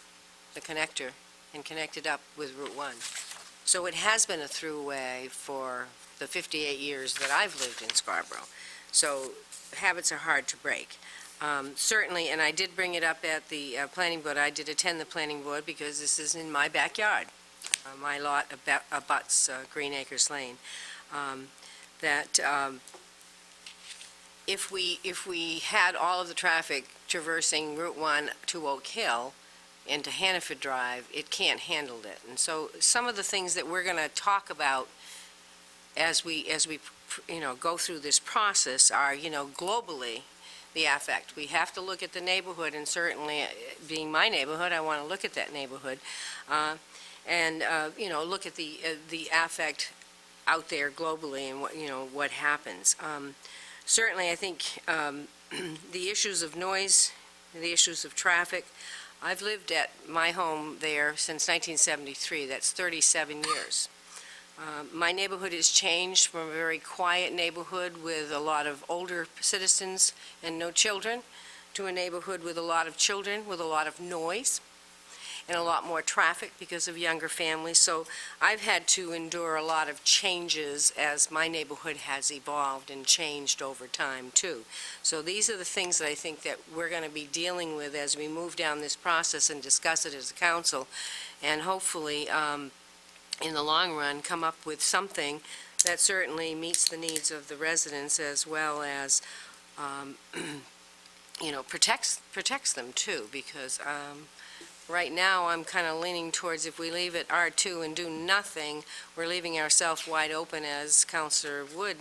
the connector and connected up with Route 1. So it has been a throughway for the 58 years that I've lived in Scarborough. So habits are hard to break. Certainly, and I did bring it up at the planning board, I did attend the planning board because this is in my backyard. my lot abuts Green Acres Lane, that if we had all of the traffic traversing Route 1 to Oak Hill into Hannaford Drive, it can't handle it. And so some of the things that we're going to talk about as we go through this process are, globally, the affect. We have to look at the neighborhood, and certainly, being my neighborhood, I want to look at that neighborhood, and look at the affect out there globally and what happens. Certainly, I think the issues of noise, the issues of traffic. I've lived at my home there since 1973. That's 37 years. My neighborhood has changed from a very quiet neighborhood with a lot of older citizens and no children to a neighborhood with a lot of children, with a lot of noise, and a lot more traffic because of younger families. So I've had to endure a lot of changes as my neighborhood has evolved and changed over time, too. So these are the things that I think that we're going to be dealing with as we move down this process and discuss it as a council, and hopefully, in the long run, come up with something that certainly meets the needs of the residents as well as, protects them, too, because right now, I'm kind of leaning towards if we leave it R2 and do nothing, we're leaving ourselves wide open, as Councilor Wood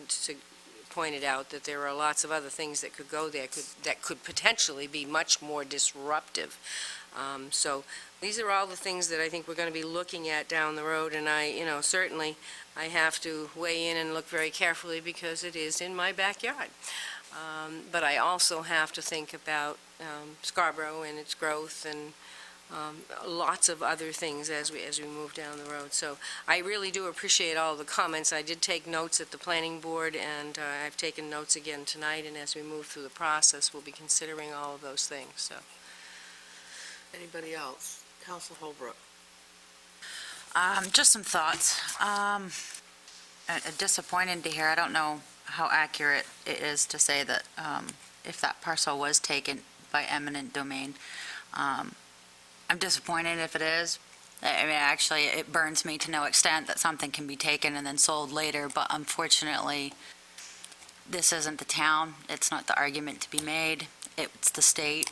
pointed out, that there are lots of other things that could go there that could potentially be much more disruptive. So these are all the things that I think we're going to be looking at down the road, and certainly I have to weigh in and look very carefully because it is in my backyard. But I also have to think about Scarborough and its growth and lots of other things as we move down the road. So I really do appreciate all the comments. I did take notes at the planning board, and I've taken notes again tonight, and as we move through the process, we'll be considering all of those things. So, Anybody else? Council Holbrook. Just some thoughts. Disappointed to hear, I don't know how accurate it is to say that if that parcel was taken by eminent domain. I'm disappointed if it is. I mean, actually, it burns me to no extent that something can be taken and then sold later, but unfortunately, this isn't the town. It's not the argument to be made. It's the state.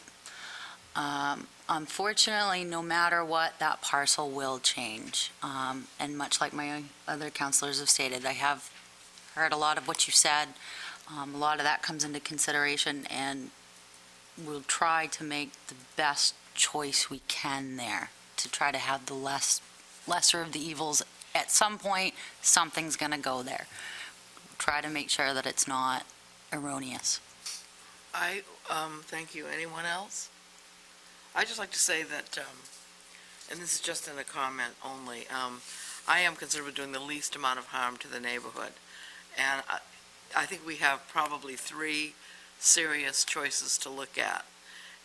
Unfortunately, no matter what, that parcel will change. And much like my other councilors have stated, I have heard a lot of what you said. A lot of that comes into consideration, and we'll try to make the best choice we can there to try to have the lesser of the evils. At some point, something's going to go there. Try to make sure that it's not erroneous. Thank you. Anyone else? I'd just like to say that, and this is just in a comment only, I am concerned doing the least amount of harm to the neighborhood. And I think we have probably 3 serious choices to look at,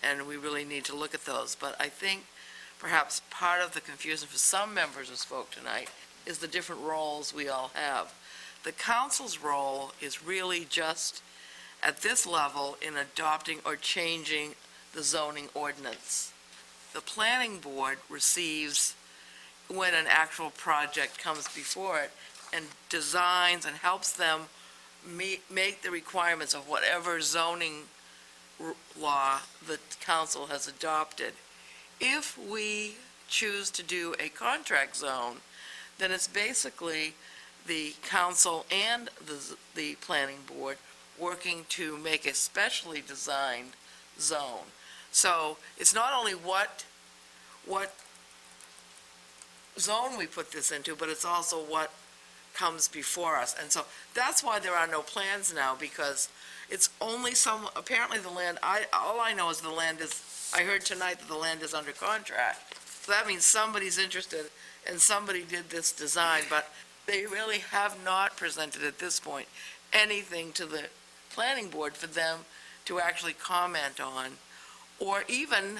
and we really need to look at those. But I think perhaps part of the confusion for some members who spoke tonight is the different roles we all have. The council's role is really just at this level in adopting or changing the zoning ordinance. The planning board receives when an actual project comes before it and designs and helps them make the requirements of whatever zoning law the council has adopted. If we choose to do a contract zone, then it's basically the council and the planning board working to make a specially designed zone. So it's not only what zone we put this into, but it's also what comes before us. And so that's why there are no plans now, because it's only apparently the land, all I know is the land is, I heard tonight that the land is under contract. So that means somebody's interested and somebody did this design, but they really have not presented at this point anything to the planning board for them to actually comment on, or even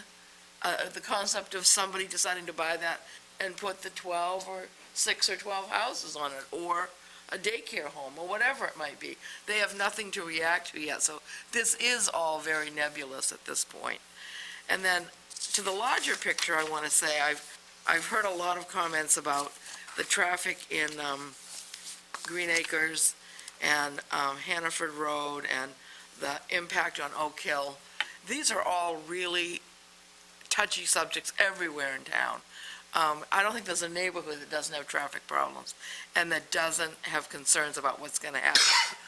the concept of somebody deciding to buy that and put the 12 or 6 or 12 houses on it, or a daycare home, or whatever it might be. They have nothing to react to yet, so this is all very nebulous at this point. And then, to the larger picture, I want to say, I've heard a lot of comments about the traffic in Green Acres and Hannaford Road and the impact on Oak Hill. These are all really touchy subjects everywhere in town. I don't think there's a neighborhood that doesn't have traffic problems and that doesn't have concerns about what's going to happen.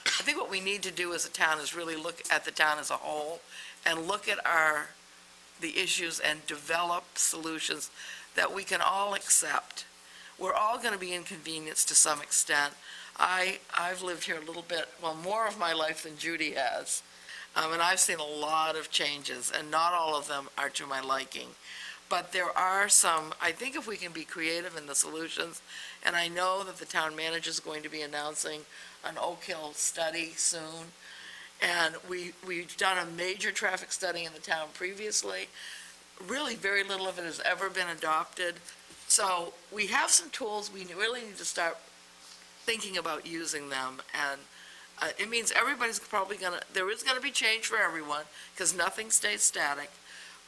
I think what we need to do as a town is really look at the town as a whole and look at the issues and develop solutions that we can all accept. We're all going to be inconvenienced to some extent. I've lived here a little bit, well, more of my life than Judy has, and I've seen a lot of changes, and not all of them are to my liking. But there are some, I think if we can be creative in the solutions, and I know that the town manager is going to be announcing an Oak Hill study soon, and we've done a major traffic study in the town previously. Really, very little of it has ever been adopted. So we have some tools, we really need to start thinking about using them, and it means everybody's probably there is gonna be change for everyone, because nothing stays static,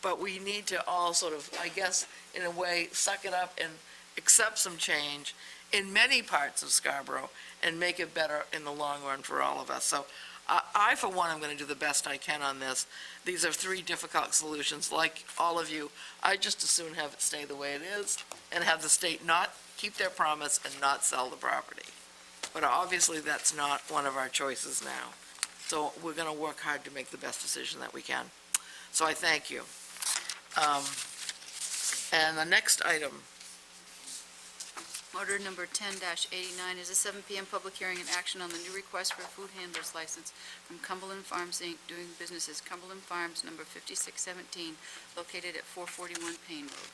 but we need to all sort of, I guess, in a way, suck it up and accept some change in many parts of Scarborough and make it better in the long run for all of us. So I, for one, am gonna do the best I can on this. These are three difficult solutions, like all of you. I just as soon have it stay the way it is and have the state not keep their promise and not sell the property. But obviously, that's not one of our choices now. So we're going to work hard to make the best decision that we can. So I thank you. And the next item, Order number 10-89 is a 7 PM public hearing and action on the new request for a food handler's license from Cumberland Farms, Inc., doing business as Cumberland Farms, number 5617, located at 441 Payne Road.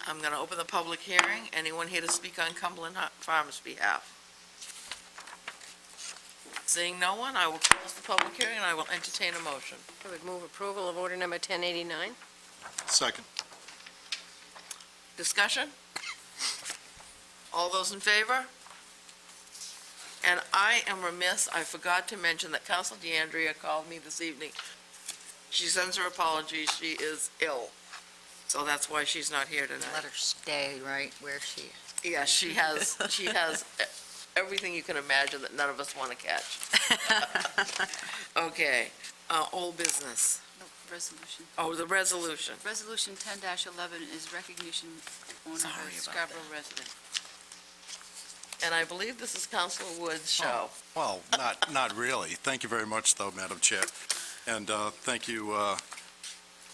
I'm going to open the public hearing. Anyone here to speak on Cumberland Farms' behalf? Seeing no one, I will close the public hearing and I will entertain a motion. I would move approval of order number 1089. Second. Discussion? All those in favor? And I am remiss, I forgot to mention that Council DeAndrea called me this evening. She sends her apologies, she is ill, so that's why she's not here tonight. Let her stay right where she is. Yeah, she has everything you can imagine that none of us want to catch. Okay, old business. No, resolution. Oh, the resolution. Resolution 10-11 is recognition owner Sorry of about Scarborough resident. And I believe this is Councilor Wood's show. Well, not really. Thank you very much, though, Madam Chair. And thank you,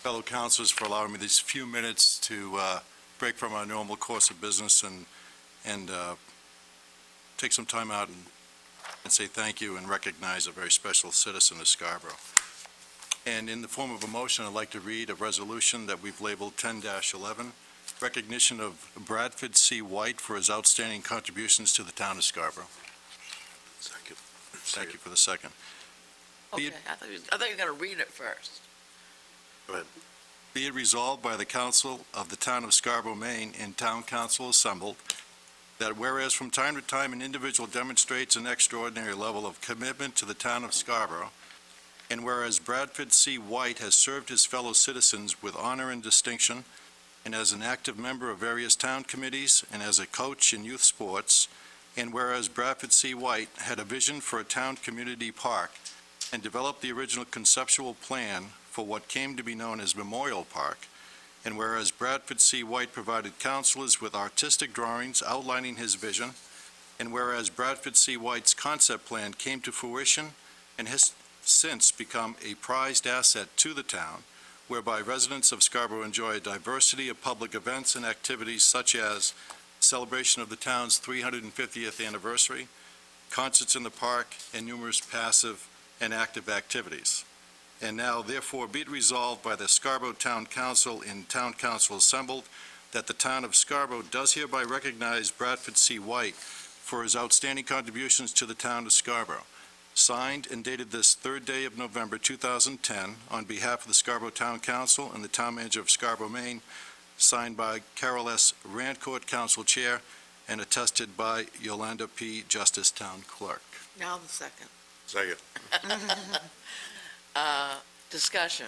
fellow councilors, for allowing me these few minutes to break from our normal course of business and take some time out and say thank you and recognize a very special citizen of Scarborough. And in the form of a motion, I'd like to read a resolution that we've labeled 10-11, recognition of Bradford C. White for his outstanding contributions to the town of Scarborough. Second. Thank you for the second. Okay, I thought you were going to read it first. Be it resolved by the council of the town of Scarborough, Maine, and town council assembled, that whereas from time to time an individual demonstrates an extraordinary level of commitment to the town of Scarborough, and whereas Bradford C. White has served his fellow citizens with honor and distinction, and as an active member of various town committees and as a coach in youth sports, and whereas Bradford C. White had a vision for a town community park and developed the original conceptual plan for what came to be known as Memorial Park, and whereas Bradford C. White provided counselors with artistic drawings outlining his vision, and whereas Bradford C. White's concept plan came to fruition and has since become a prized asset to the town, whereby residents of Scarborough enjoy a diversity of public events and activities such as celebration of the town's 350th anniversary, concerts in the park, and numerous passive and active activities. And now, therefore, be it resolved by the Scarborough Town Council and Town Council assembled that the town of Scarborough does hereby recognize Bradford C. White for his outstanding contributions to the town of Scarborough. Signed and dated this third day of November 2010 on behalf of the Scarborough Town Council and the Town Manager of Scarborough, Maine, signed by Carol S. Rancourt, Council Chair, and attested by Yolanda P. Justice, Town Clerk. Now the second. Second. Discussion.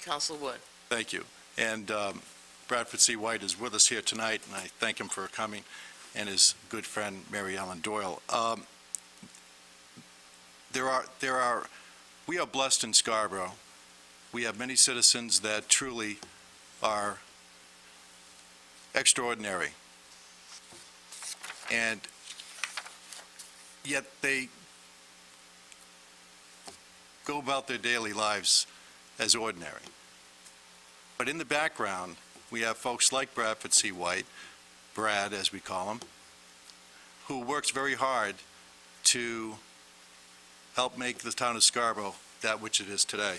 Council Wood. Thank you. And Bradford C. White is with us here tonight, and I thank him for coming, and his good friend, Mary Ellen Doyle. We are blessed in Scarborough. We have many citizens that truly are extraordinary. And yet they go about their daily lives as ordinary. But in the background, we have folks like Bradford C. White, Brad, as we call him, who works very hard to help make the town of Scarborough that which it is today.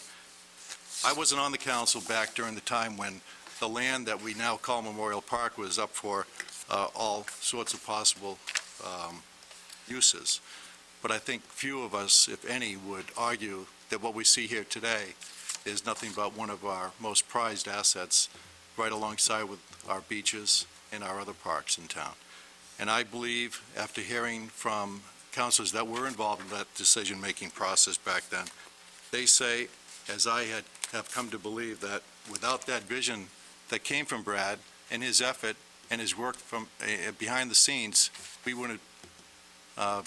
I wasn't on the council back during the time when the land that we now call Memorial Park was up for all sorts of possible uses. But I think few of us, if any, would argue that what we see here today is nothing but one of our most prized assets, right alongside with our beaches and our other parks in town. And I believe, after hearing from councilors that were involved in that decision-making process back then, they say, as I have come to believe, that without that vision that came from Brad and his effort and his work from behind the scenes, we wouldn't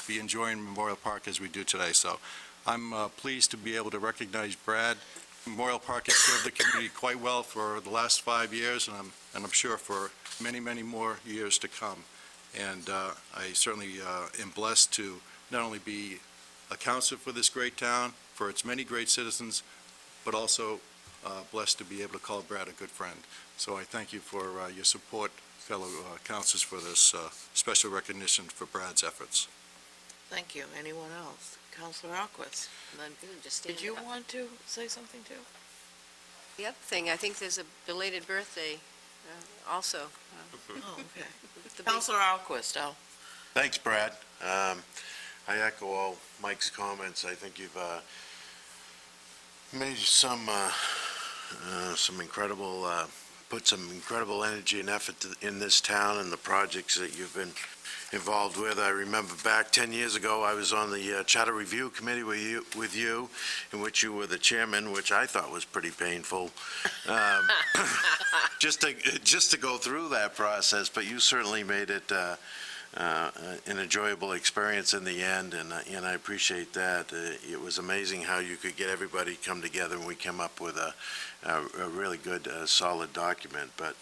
be enjoying Memorial Park as we do today. So I'm pleased to be able to recognize Brad. Memorial Park has served the community quite well for the last 5 years, and I'm sure for many, many more years to come. And I certainly am blessed to not only be a counselor for this great town, for its many great citizens, but also blessed to be able to call Brad a good friend. So I thank you for your support, fellow councilors, for this special recognition for Brad's efforts. Thank you. Anyone else? Councilor Alquist. And then, did you want to say something too? The other thing, I think there's a belated birthday also. Oh, okay. Councilor Alquist, Thanks, Brad. I echo all Mike's comments. I think you've made some incredible, put some incredible energy and effort in this town and the projects that you've been involved with. I remember back 10 years ago, I was on the Charter Review Committee with you, in which you were the chairman, which I thought was pretty painful, just to go through that process. But you certainly made it an enjoyable experience in the end, and I appreciate that. It was amazing how you could get everybody to come together, and we came up with a really good, solid document. But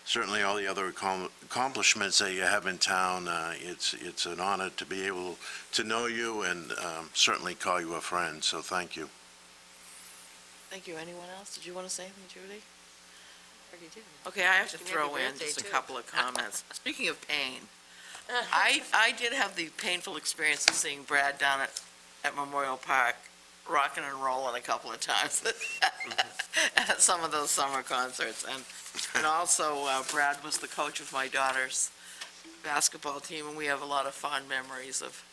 certainly all the other accomplishments that you have in town, it's an honor to be able to know you and certainly call you a friend, so thank you. Thank you. Anyone else? Did you want to say anything, Judy? Already did. Okay, I have to Happy throw in birthday, just a too. couple of comments. Speaking of pain, I did have the painful experience of seeing Brad down at Memorial Park, rocking and rolling a couple of times at some of those summer concerts. And also, Brad was the coach of my daughter's basketball team, and we have a lot of fond memories of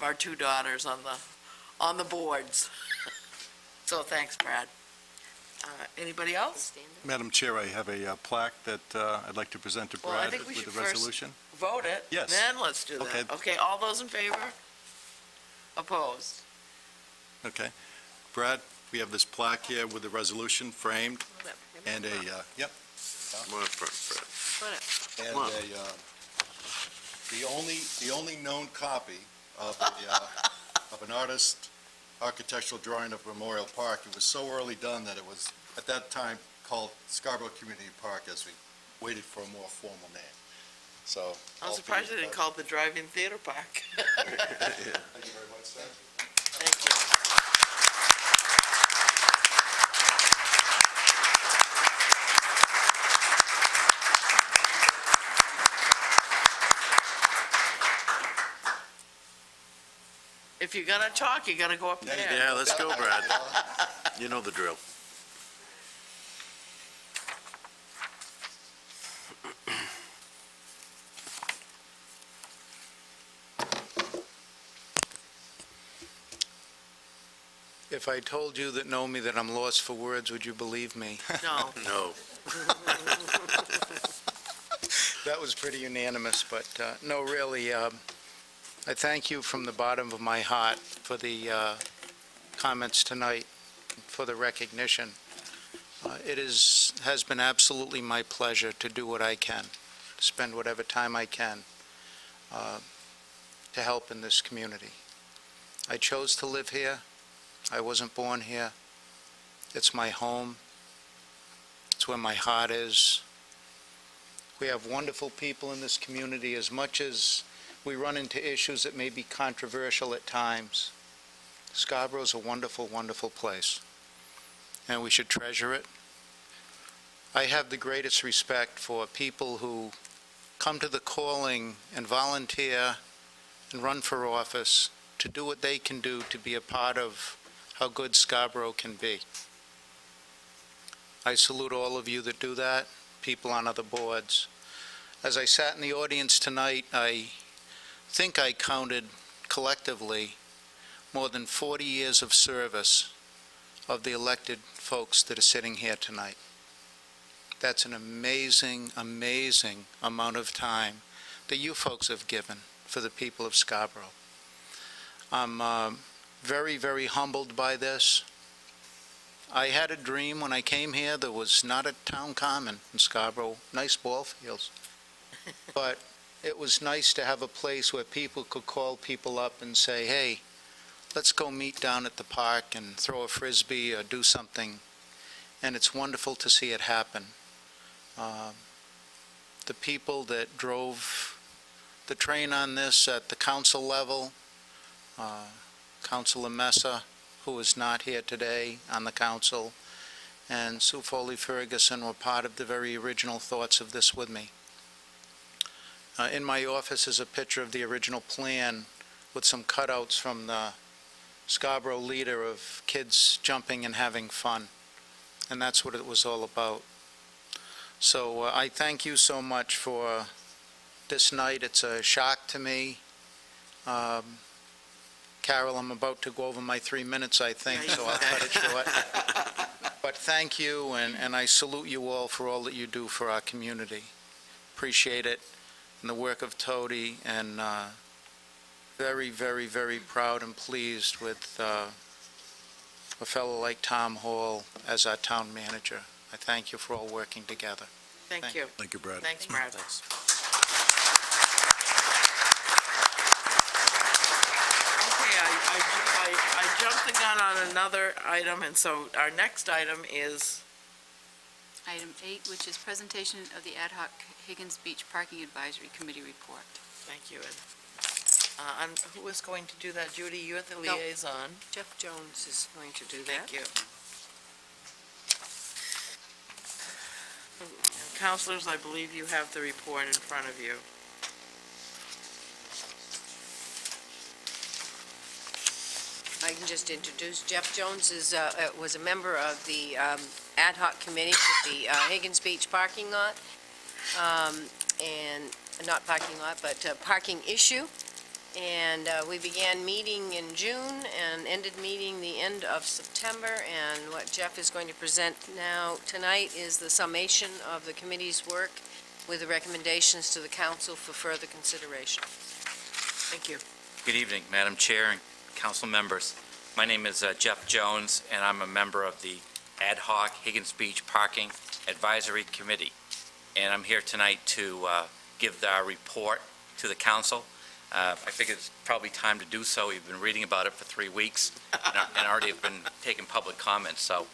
our two daughters on the boards. So thanks, Brad. Anybody else? Madam Chair, I have a plaque that I'd like to present to Well, I Brad think we with should the first resolution. vote it. Yes. Then let's do that. Okay. Okay, all those in favor? Opposed? Okay. Brad, we have this plaque here with the resolution framed and yep. Come on up front, Brad. And Come on. the only known copy of an architectural drawing of Memorial Park. It was so early done that it was, at that time, called Scarborough Community Park as we waited for a more formal name. So. I'm surprised they didn't call it the Drive-In Theater Park. Thank you very much, sir. Thank you. If you're gonna talk, you gotta go up there. Yeah, let's go, Brad. You know the drill. If I told you that know me that I'm lost for words, would you believe me? No. No. That was pretty unanimous, but no, really, I thank you from the bottom of my heart for the comments tonight, for the recognition. Has been absolutely my pleasure to do what I can, to spend whatever time I can to help in this community. I chose to live here. I wasn't born here. It's my home. It's where my heart is. We have wonderful people in this community. As much as we run into issues that may be controversial at times, Scarborough is a wonderful, wonderful place, and we should treasure it. I have the greatest respect for people who come to the calling and volunteer and run for office to do what they can do to be a part of how good Scarborough can be. I salute all of you that do that, people on other boards. As I sat in the audience tonight, I think I counted collectively more than 40 years of service of the elected folks that are sitting here tonight. That's an amazing, amazing amount of time that you folks have given for the people of Scarborough. I'm very, very humbled by this. I had a dream when I came here. There was not a town common in Scarborough, nice ball fields. But it was nice to have a place where people could call people up and say, hey, let's go meet down at the park and throw a frisbee or do something. And it's wonderful to see it happen. The people that drove the train on this at the council level, Councilor Mesa, who is not here today on the council, and Sue Foley Ferguson were part of the very original thoughts of this with me. In my office is a picture of the original plan with some cutouts from the Scarborough leader of kids jumping and having fun. And that's what it was all about. So I thank you so much for this night. It's a shock to me. Carol, I'm about to go over my 3 minutes, I think, so I'll cut it short. But thank you, and I salute you all for all that you do for our community. Appreciate it, and the work of Tody, and very, very, very proud and pleased with a fellow like Tom Hall as our town manager. I thank you for all working together. Thank you. Thank you, Brad. Thanks, Brad. Okay, I jumped the gun on another item, and so our next item is, Item 8, which is presentation of the ad hoc Higgins Beach Parking Advisory Committee report. thank you, Ed. And who is going to do that? Judy, you're the No. liaison. Jeff Jones is going to do that. Thank you. And Counselors, I believe you have the report in front of you. I can just introduce, Jeff Jones was a member of the ad hoc committee for the Higgins Beach parking lot, and, not parking lot, but parking issue. And we began meeting in June and ended meeting the end of September. And what Jeff is going to present now, tonight, is the summation of the committee's work with the recommendations to the council for further consideration. Thank you. Good evening, Madam Chair and council members. My name is Jeff Jones, and I'm a member of the Ad hoc Higgins Beach Parking Advisory Committee. And I'm here tonight to give our report to the council. I figure it's probably time to do so. We've been reading about it for 3 weeks and already have been taking public comments. So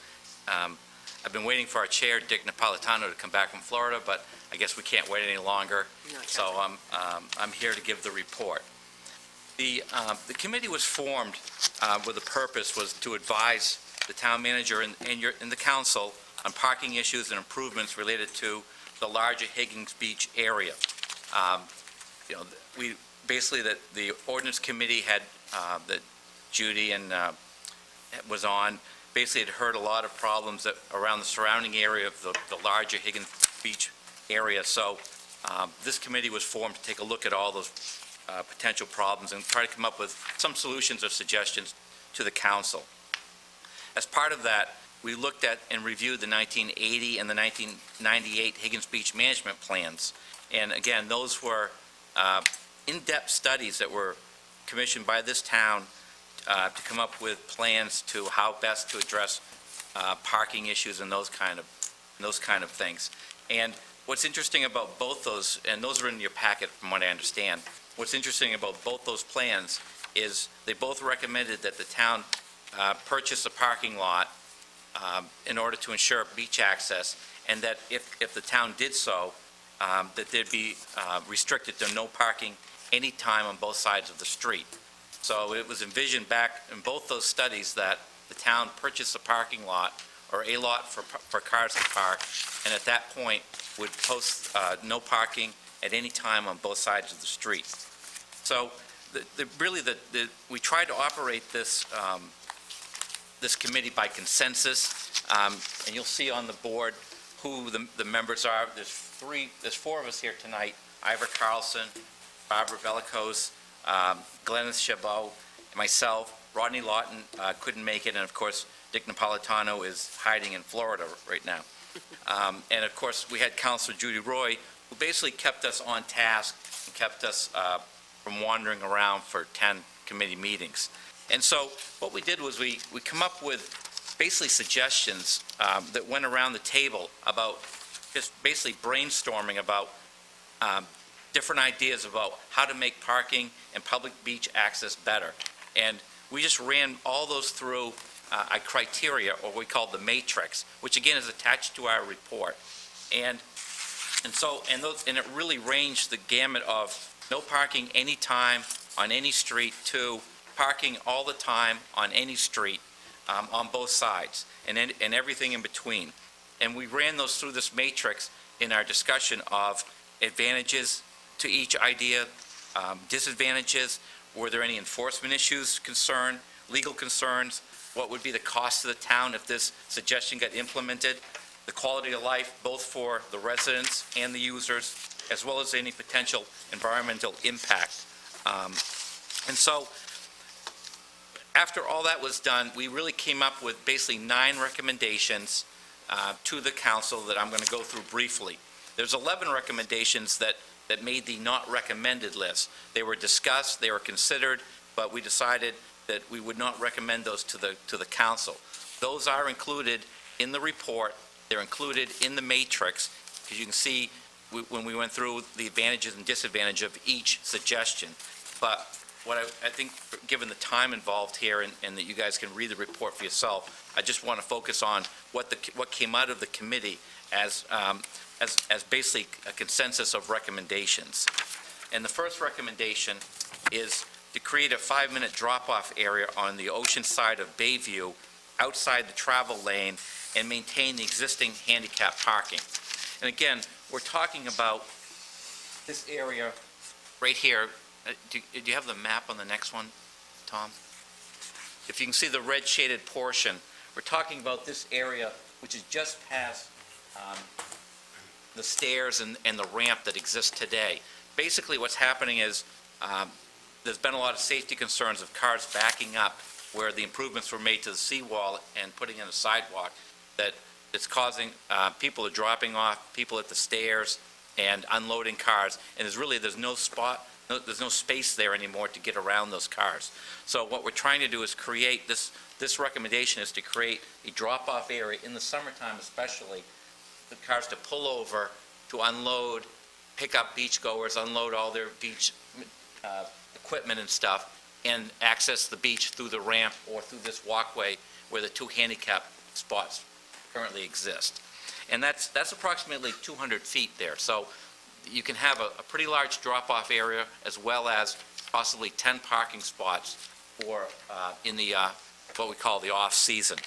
I've been waiting for our chair, Dick Napolitano, to come back from Florida, but I guess we can't wait any longer. So I'm here to give the report. The committee was formed with a purpose was to advise the town manager and the council on parking issues and improvements related to the larger Higgins Beach area. We basically that the ordinance committee had that Judy and was on basically had heard a lot of problems around the surrounding area of the larger Higgins Beach area. So this committee was formed to take a look at all those potential problems and try to come up with some solutions or suggestions to the council. As part of that, we looked at and reviewed the 1980 and the 1998 Higgins Beach management plans. And again, those were in-depth studies that were commissioned by this town to come up with plans to how best to address parking issues and those kind of things. And what's interesting about both those, and those are in your packet from what I understand, what's interesting about both those plans is they both recommended that the town purchase a parking lot in order to ensure beach access, and that if the town did so, that there'd be restricted to no parking any time on both sides of the street. So it was envisioned back in both those studies that the town purchase a parking lot or a lot for cars to park, and at that point would post no parking at any time on both sides of the street. So we tried to operate this committee by consensus, and you'll see on the board who the members are. There's four of us here tonight: Ivor Carlson, Barbara Bellicose, Glennis Chabot, myself. Rodney Lawton couldn't make it, and of course, Dick Napolitano is hiding in Florida right now. And of course, we had Councilor Judy Roy, who basically kept us on task and kept us from wandering around for 10 committee meetings. And so what we did was we come up with basically suggestions that went around the table about just basically brainstorming about different ideas about how to make parking and public beach access better. And we just ran all those through a criteria, or what we call the matrix, which again is attached to our report. And it really ranged the gamut of no parking anytime on any street to parking all the time on any street on both sides, and everything in between. And we ran those through this matrix in our discussion of advantages to each idea, disadvantages, were there any enforcement issues concerned, legal concerns, what would be the cost to the town if this suggestion got implemented, the quality of life both for the residents and the users, as well as any potential environmental impact. And so after all that was done, we really came up with basically 9 recommendations to the council that I'm going to go through briefly. There's 11 recommendations that made the not recommended list. They were discussed, they were considered, but we decided that we would not recommend those to the council. Those are included in the report. They're included in the matrix, because you can see when we went through the advantages and disadvantages of each suggestion. But what I think, given the time involved here and that you guys can read the report for yourself, I just want to focus on what came out of the committee as basically a consensus of recommendations. And the first recommendation is to create a 5-minute drop-off area on the ocean side of Bayview, outside the travel lane, and maintain the existing handicap parking. And again, we're talking about this area right here. Do you have the map on the next one, Tom? If you can see the red shaded portion, we're talking about this area, which is just past the stairs and the ramp that exists today. Basically, what's happening is there's been a lot of safety concerns of cars backing up where the improvements were made to the seawall and putting in a sidewalk, that it's causing people are dropping off people at the stairs and unloading cars, and there's no space there anymore to get around those cars. So what we're trying to do is create this recommendation is to create a drop-off area in the summertime, especially the cars to pull over, to unload, pick up beachgoers, unload all their beach equipment and stuff, and access the beach through the ramp or through this walkway where the 2 handicap spots currently exist. And that's approximately 200 feet there. So you can have a pretty large drop-off area, as well as possibly 10 parking spots for in the what we call the off-season.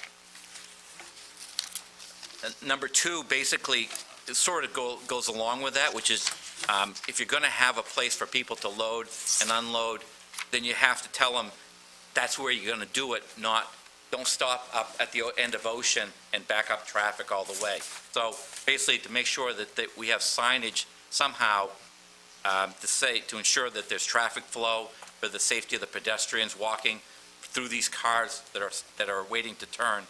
Number 2, basically, it sort of goes along with that, which is if you're going to have a place for people to load and unload, then you have to tell them that's where you're going to do it, don't stop up at the end of Ocean and back up traffic all the way. So basically, to make sure that we have signage somehow to ensure that there's traffic flow for the safety of the pedestrians walking through these cars that are waiting to turn,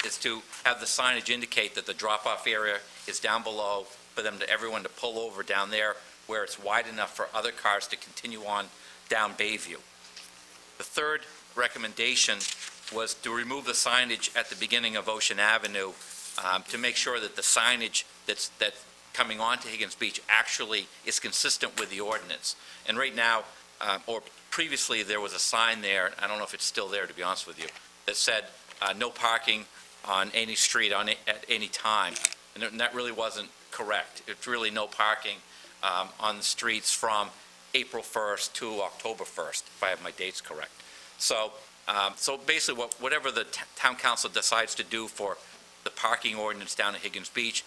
is to have the signage indicate that the drop-off area is down below for everyone to pull over down there where it's wide enough for other cars to continue on down Bayview. The third recommendation was to remove the signage at the beginning of Ocean Avenue to make sure that the signage that's coming onto Higgins Beach actually is consistent with the ordinance. And right now, or previously, there was a sign there, I don't know if it's still there, to be honest with you, that said, no parking on any street at any time. And that really wasn't correct. It's really no parking on the streets from April 1st to October 1st, if I have my dates correct. So basically, whatever the town council decides to do for the parking ordinance down at Higgins Beach,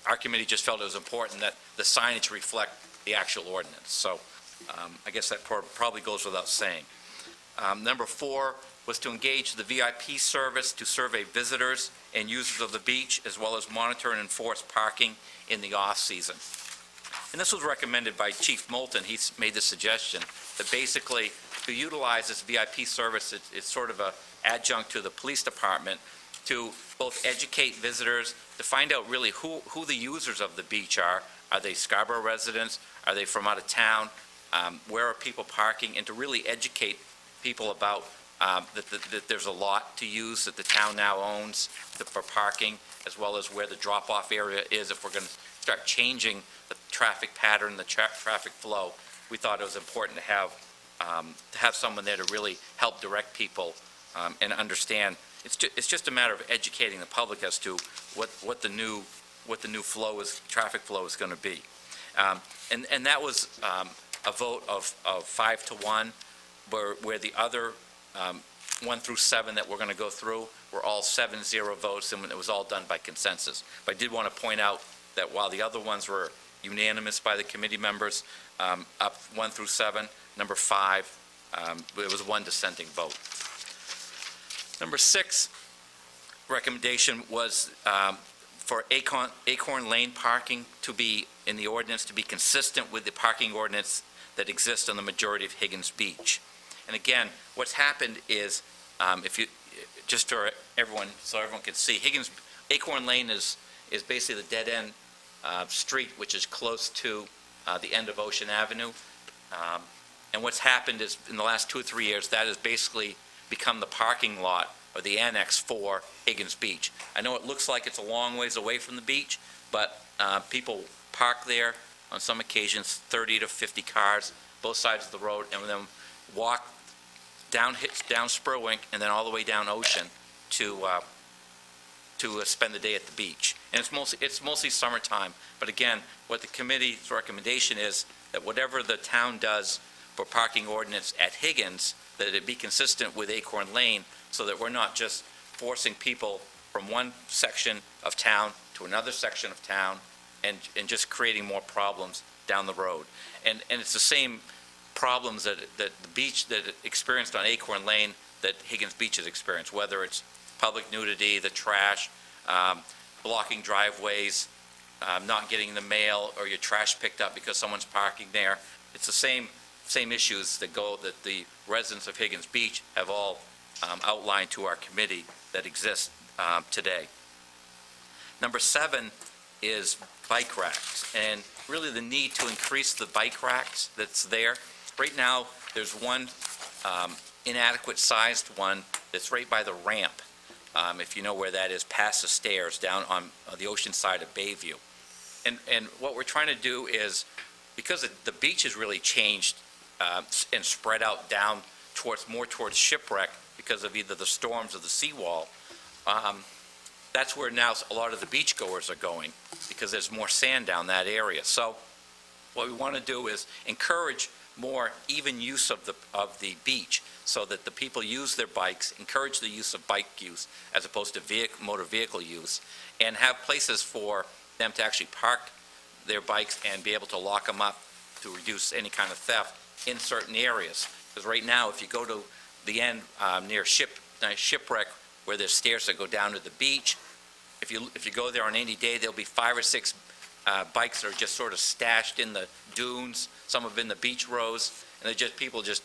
our committee just felt it was important that the signage reflect the actual ordinance. So I guess that probably goes without saying. Number 4 was to engage the VIP service to survey visitors and users of the beach, as well as monitor and enforce parking in the off-season. And this was recommended by Chief Moulton. He made the suggestion that basically to utilize this VIP service, it's sort of an adjunct to the police department to both educate visitors, to find out really who the users of the beach are. Are they Scarborough residents? Are they from out of town? Where are people parking? And to really educate people about that there's a lot to use that the town now owns for parking, as well as where the drop-off area is. If we're going to start changing the traffic pattern, the traffic flow, we thought it was important to have someone there to really help direct people and understand. It's just a matter of educating the public as to what the new traffic flow is going to be. And that was a vote of 5-1, where the other 1 through 7 that we're going to go through were all 7-0 votes, and it was all done by consensus. But I did want to point out that while the other ones were unanimous by the committee members, up 1 through 7, number 5, there was 1 dissenting vote. Number 6 recommendation was for Acorn Lane parking to be in the ordinance, to be consistent with the parking ordinance that exists on the majority of Higgins Beach. And again, what's happened is, just for everyone, so everyone can see, Acorn Lane is basically the dead-end street, which is close to the end of Ocean Avenue. And what's happened is, in the last 2 or 3 years, that has basically become the parking lot or the annex for Higgins Beach. I know it looks like it's a long ways away from the beach, but people park there on some occasions, 30 to 50 cars, both sides of the road, and then walk down Spurwink and then all the way down Ocean to spend the day at the beach. And it's mostly summertime. But again, what the committee's recommendation is that whatever the town does for parking ordinance at Higgins, that it be consistent with Acorn Lane, so that we're not just forcing people from one section of town to another section of town and just creating more problems down the road. And it's the same problems that the beach that it experienced on Acorn Lane that Higgins Beach has experienced, whether it's public nudity, the trash, blocking driveways, not getting the mail or your trash picked up because someone's parking there. It's the same issues that the residents of Higgins Beach have all outlined to our committee that exist today. Number 7 is bike racks, and really the need to increase the bike racks that's there. Right now, there's one inadequate sized one that's right by the ramp, if you know where that is, past the stairs down on the ocean side of Bayview. And what we're trying to do is, because the beach has really changed and spread out down more towards Shipwreck because of either the storms or the seawall, that's where now a lot of the beachgoers are going, because there's more sand down that area. So what we want to do is encourage more even use of the beach, so that the people use their bikes, encourage the use of bike use as opposed to motor vehicle use, and have places for them to actually park their bikes and be able to lock them up to reduce any kind of theft in certain areas. Because right now, if you go to the end near Shipwreck, where there's stairs that go down to the beach, if you go there on any day, there'll be 5 or 6 bikes that are just sort of stashed in the dunes. Some have been the beach rows, and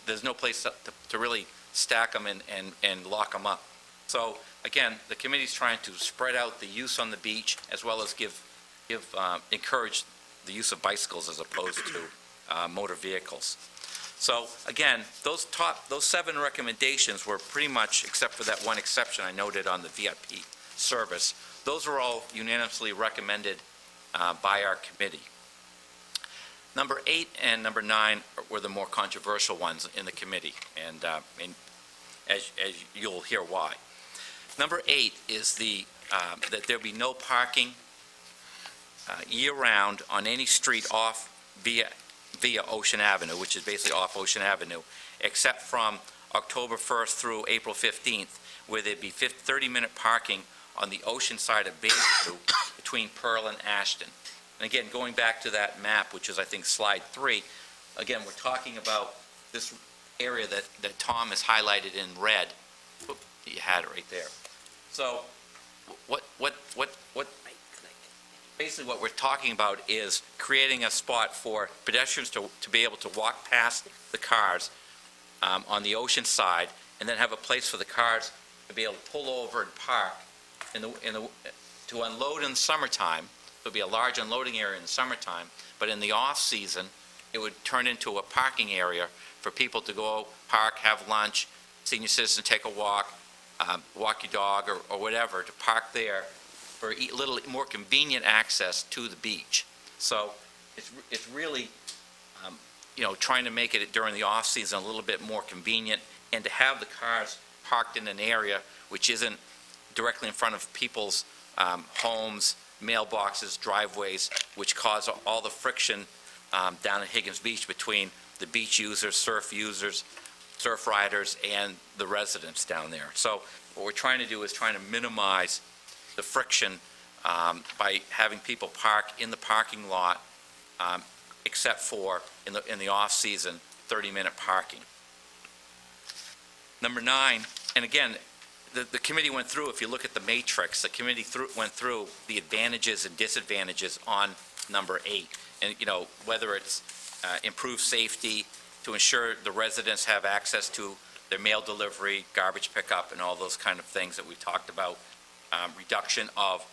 there's no place to really stack them and lock them up. So again, the committee's trying to spread out the use on the beach, as well as encourage the use of bicycles as opposed to motor vehicles. So again, those 7 recommendations were pretty much, except for that one exception I noted on the VIP service, those were all unanimously recommended by our committee. Number 8 and number 9 were the more controversial ones in the committee, and as you'll hear why. Number 8 is that there be no parking year-round on any street off via Ocean Avenue, which is basically off Ocean Avenue, except from October 1st through April 15th, where there'd be 30-minute parking on the ocean side of Bayview between Pearl and Ashton. And again, going back to that map, which is, I think, slide 3, again, we're talking about this area that Tom has highlighted in red. Oop, you had it right there. So basically what we're talking about is creating a spot for pedestrians to be able to walk past the cars on the ocean side, and then have a place for the cars to be able to pull over and park to unload in the summertime. There'll be a large unloading area in the summertime, but in the off-season, it would turn into a parking area for people to go park, have lunch, senior citizen take a walk, walk your dog or whatever, to park there for a little more convenient access to the beach. So it's really, trying to make it during the off-season a little bit more convenient, and to have the cars parked in an area which isn't directly in front of people's homes, mailboxes, driveways, which cause all the friction down at Higgins Beach between the beach users, surf riders, and the residents down there. So what we're trying to do is trying to minimize the friction by having people park in the parking lot, except for in the off-season 30-minute parking. Number 9, and again, the committee went through, if you look at the matrix, the committee went through the advantages and disadvantages on number 8. And, whether it's improved safety to ensure the residents have access to their mail delivery, garbage pickup, and all those kind of things that we talked about, reduction of,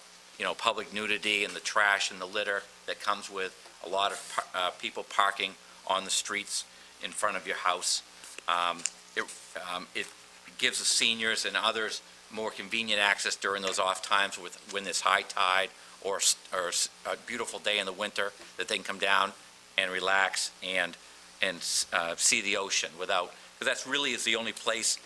public nudity and the trash and the litter that comes with a lot of people parking on the streets in front of your house. It gives the seniors and others more convenient access during those off times when there's high tide or a beautiful day in the winter, that they can come down and relax and see the ocean because that's really is the only place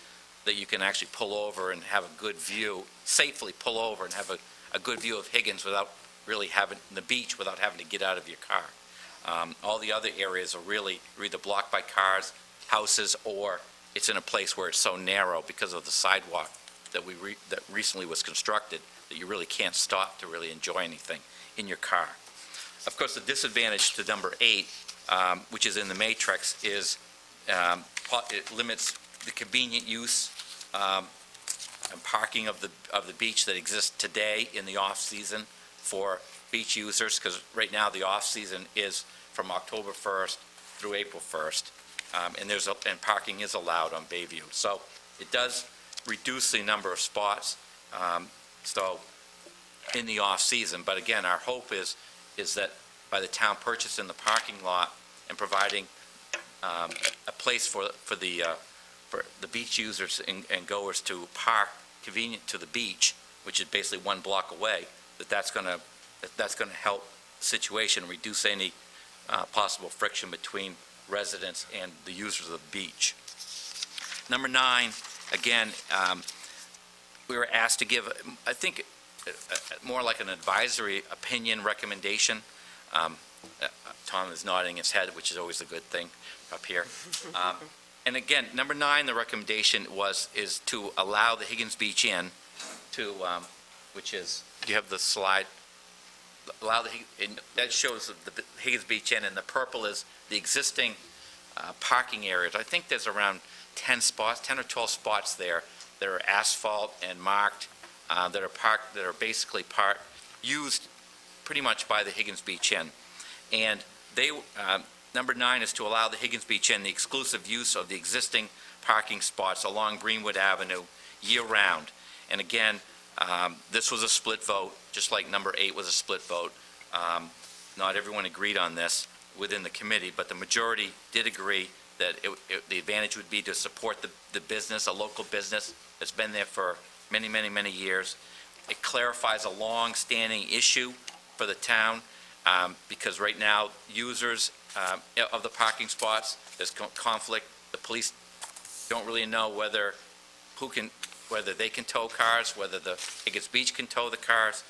that you can actually pull over and have a good view, safely pull over and have a good view of Higgins without really having the beach, without having to get out of your car. All the other areas are really either blocked by cars, houses, or it's in a place where it's so narrow because of the sidewalk that recently was constructed that you really can't stop to really enjoy anything in your car. Of course, the disadvantage to number 8, which is in the matrix, is it limits the convenient use and parking of the beach that exists today in the off-season for beach users, because right now the off-season is from October 1st through April 1st. And parking is allowed on Bayview. So it does reduce the number of spots in the off-season. But again, our hope is that by the town purchasing the parking lot and providing a place for the beach users and goers to park convenient to the beach, which is basically 1 block away, that's going to help the situation, reduce any possible friction between residents and the users of the beach. Number 9, again, we were asked to give, I think, more like an advisory opinion recommendation. Tom is nodding his head, which is always a good thing up here. And again, number 9, the recommendation is to allow the Higgins Beach Inn to, which is, do you have the slide? That shows the Higgins Beach Inn, and the purple is the existing parking areas. I think there's around 10 or 12 spots there that are asphalt and marked, that are basically used pretty much by the Higgins Beach Inn. And number 9 is to allow the Higgins Beach Inn the exclusive use of the existing parking spots along Greenwood Avenue year-round. And again, this was a split vote, just like number 8 was a split vote. Not everyone agreed on this within the committee, but the majority did agree that the advantage would be to support the business, a local business that's been there for many, many, many years. It clarifies a long-standing issue for the town, because right now, users of the parking spots, there's conflict. The police don't really know whether they can tow cars, whether the Higgins Beach can tow the cars,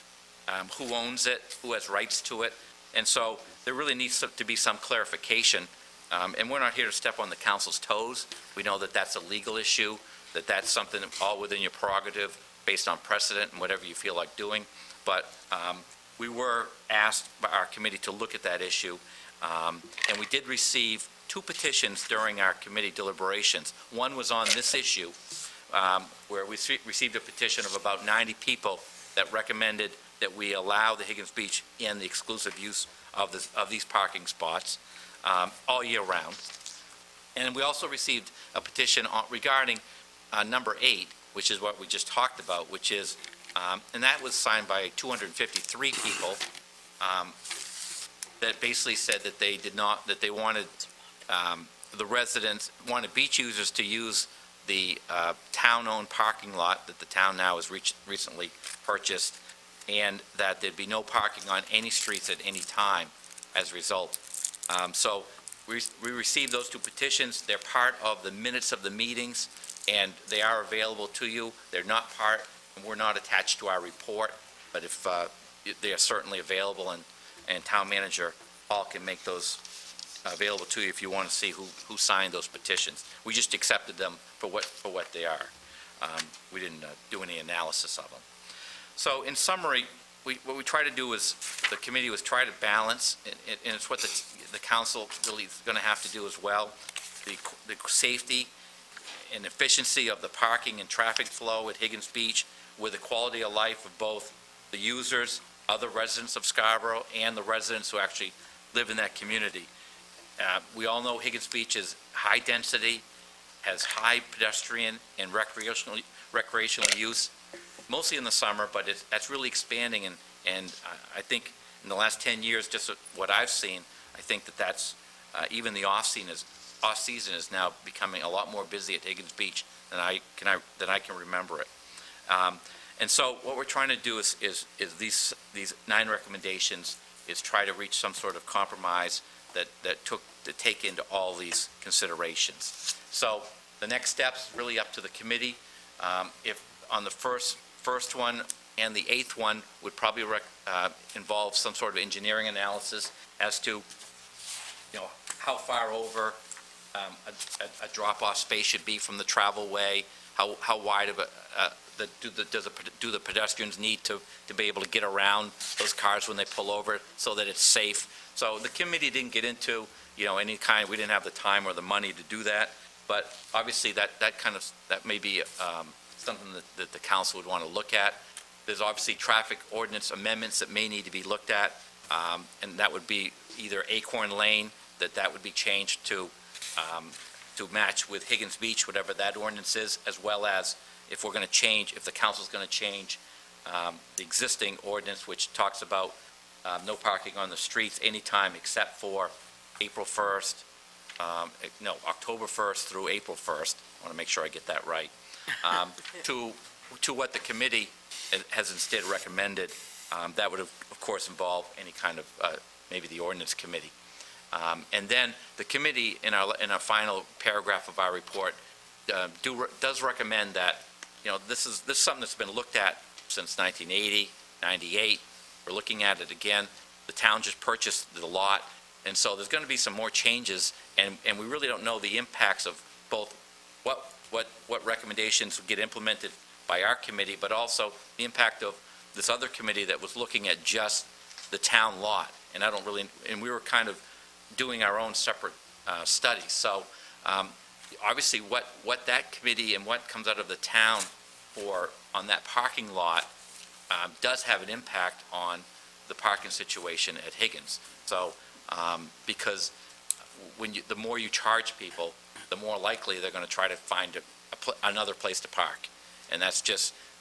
who owns it, who has rights to it. And so there really needs to be some clarification. And we're not here to step on the council's toes. We know that that's a legal issue, that that's something all within your prerogative based on precedent and whatever you feel like doing. But we were asked by our committee to look at that issue. And we did receive 2 petitions during our committee deliberations. One was on this issue, where we received a petition of about 90 people that recommended that we allow the Higgins Beach in the exclusive use of these parking spots all year round. And we also received a petition regarding number 8, which is what we just talked about, which is, and that was signed by 253 people, that basically said that they wanted the residents, wanted beach users to use the town-owned parking lot that the town now has recently purchased, and that there'd be no parking on any streets at any time as a result. So we received those 2 petitions. They're part of the minutes of the meetings, and they are available to you. They're not part, and we're not attached to our report, but if they are certainly available, and town manager Paul can make those available to you if you want to see who signed those petitions. We just accepted them for what they are. We didn't do any analysis of them. So in summary, what we try to do is, the committee was try to balance, and it's what the council really is going to have to do as well, the safety and efficiency of the parking and traffic flow at Higgins Beach with the quality of life of both the users, other residents of Scarborough, and the residents who actually live in that community. We all know Higgins Beach is high density, has high pedestrian and recreational use, mostly in the summer, but that's really expanding, and I think in the last 10 years, just what I've seen, I think that's even the off-season is now becoming a lot more busy at Higgins Beach than I can remember it. And so what we're trying to do is these 9 recommendations is try to reach some sort of compromise that take into all these considerations. So the next step's really up to the committee. If on the first one and the 8th one would probably involve some sort of engineering analysis as to, how far over a drop-off space should be from the travel way, how wide of do the pedestrians need to be able to get around those cars when they pull over so that it's safe. So the committee didn't get into, any kind, we didn't have the time or the money to do that, but obviously that may be something that the council would want to look at. There's obviously traffic ordinance amendments that may need to be looked at, and that would be either Acorn Lane, that would be changed to match with Higgins Beach, whatever that ordinance is, as well as if the council's going to change the existing ordinance, which talks about no parking on the streets anytime except for October 1st through April 1st. I want to make sure I get that right. To what the committee has instead recommended, that would of course involve any kind of, maybe the ordinance committee. And then the committee, in our final paragraph of our report, does recommend that, this is something that's been looked at since 1980, 98. We're looking at it again. The town just purchased the lot, and so there's going to be some more changes, and we really don't know the impacts of both what recommendations get implemented by our committee, but also the impact of this other committee that was looking at just the town lot. And we were kind of doing our own separate studies. So obviously what that committee and what comes out of the town on that parking lot does have an impact on the parking situation at Higgins. So because the more you charge people, the more likely they're going to try to find another place to park. And that's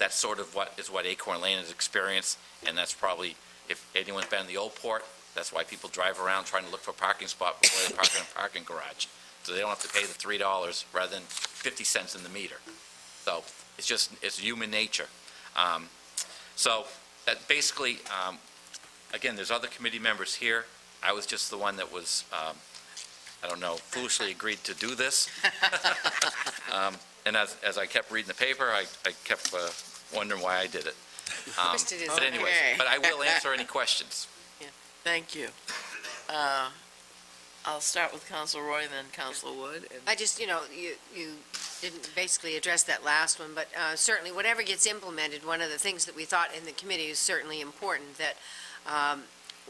sort of what Acorn Lane has experienced, and that's probably, if anyone's been in the old port, that's why people drive around trying to look for a parking spot before they park in a parking garage. So they don't have to pay the $3 rather than 50 cents in the meter. So it's human nature. So that basically, again, there's other committee members here. I was just the one that was, I don't know, foolishly agreed to do this. And as I kept reading the paper, I kept wondering why I did it. Krista did But anyways, Okay. but I will answer any questions. Thank you. I'll start with Council Roy, then Council Wood. And I just, you didn't basically address that last one, but certainly whatever gets implemented, one of the things that we thought in the committee is certainly important, that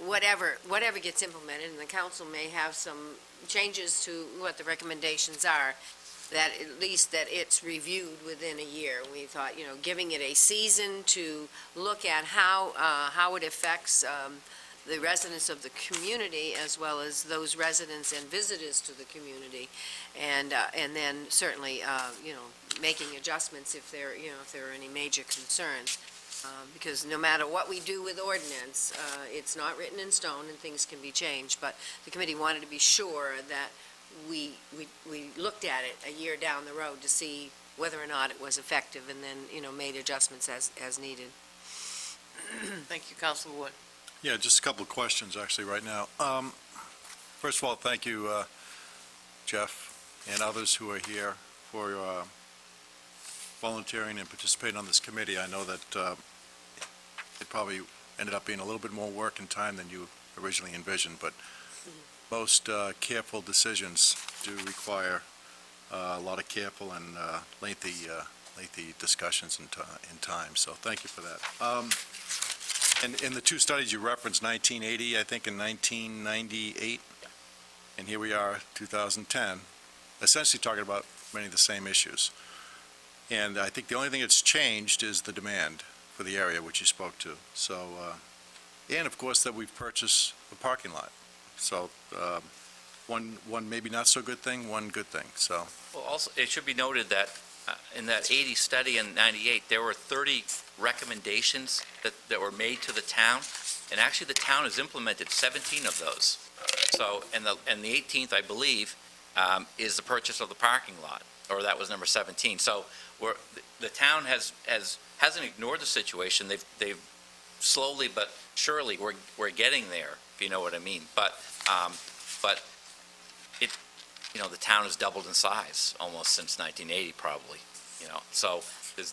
whatever gets implemented, and the council may have some changes to what the recommendations are, that at least that it's reviewed within a year. We thought, giving it a season to look at how it affects the residents of the community as well as those residents and visitors to the community, and then certainly, making adjustments if there are any major concerns. Because no matter what we do with ordinance, it's not written in stone and things can be changed, but the committee wanted to be sure that we looked at it a year down the road to see whether or not it was effective, and then, made adjustments as needed. Thank you, Council Wood. Yeah, just a couple of questions, actually, right now. First of all, thank you, Jeff, and others who are here for volunteering and participating on this committee. I know that it probably ended up being a little bit more work and time than you originally envisioned, but most careful decisions do require a lot of careful and lengthy discussions in time, so thank you for that. And in the two studies you referenced, 1980, I think, and 1998, and here we are, 2010, essentially talking about many of the same issues. And I think the only thing that's changed is the demand for the area, which you spoke to. So, and of course, that we've purchased a parking lot. So, one maybe not so good thing, one good thing, so. Well, also, it should be noted that in that 80 study in 98, there were 30 recommendations that were made to the town, and actually the town has implemented 17 of those. So, and the 18th, I believe, is the purchase of the parking lot, or that was number 17. So the town hasn't ignored the situation. They've slowly but surely, we're getting there, if you know what I mean. But it, the town has doubled in size almost since 1980, probably, So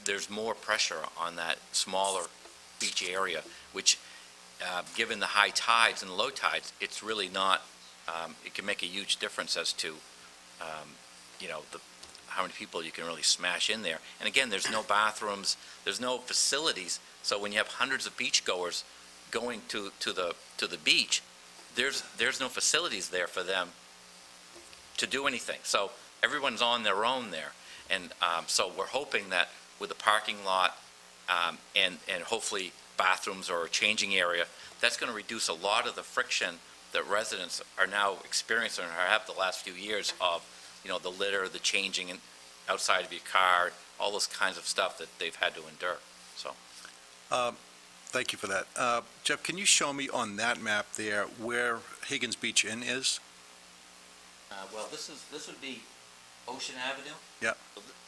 there's more pressure on that smaller beach area, which, given the high tides and low tides, it's really not, it can make a huge difference as to, how many people you can really smash in there. And again, there's no bathrooms, there's no facilities, so when you have hundreds of beachgoers going to the beach, there's no facilities there for them to do anything. So everyone's on their own there. And so we're hoping that with the parking lot and hopefully bathrooms or a changing area, that's going to reduce a lot of the friction that residents are now experiencing or have the last few years of, the litter, the changing outside of your car, all those kinds of stuff that they've had to endure. So. Thank you for that. Jeff, can you show me on that map there where Higgins Beach Inn is? Well, this would be Ocean Avenue. Yeah.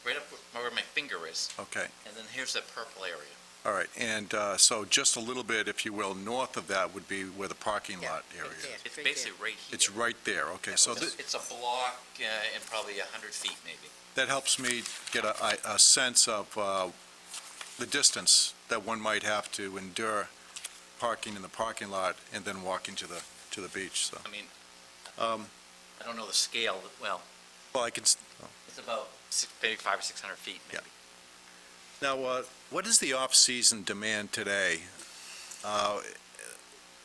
Right up where my finger is. Okay. And then here's that purple area. All right, and so just a little bit, if you will, north of that would be where the parking lot area is. It's basically right here. It's right there, okay. So It's a block and probably 100 feet maybe. that helps me get a sense of the distance that one might have to endure parking in the parking lot and then walking to the beach, so. I mean, I don't know the scale, well, I can, it's about maybe 500 or 600 feet maybe. now, what is the off-season demand today?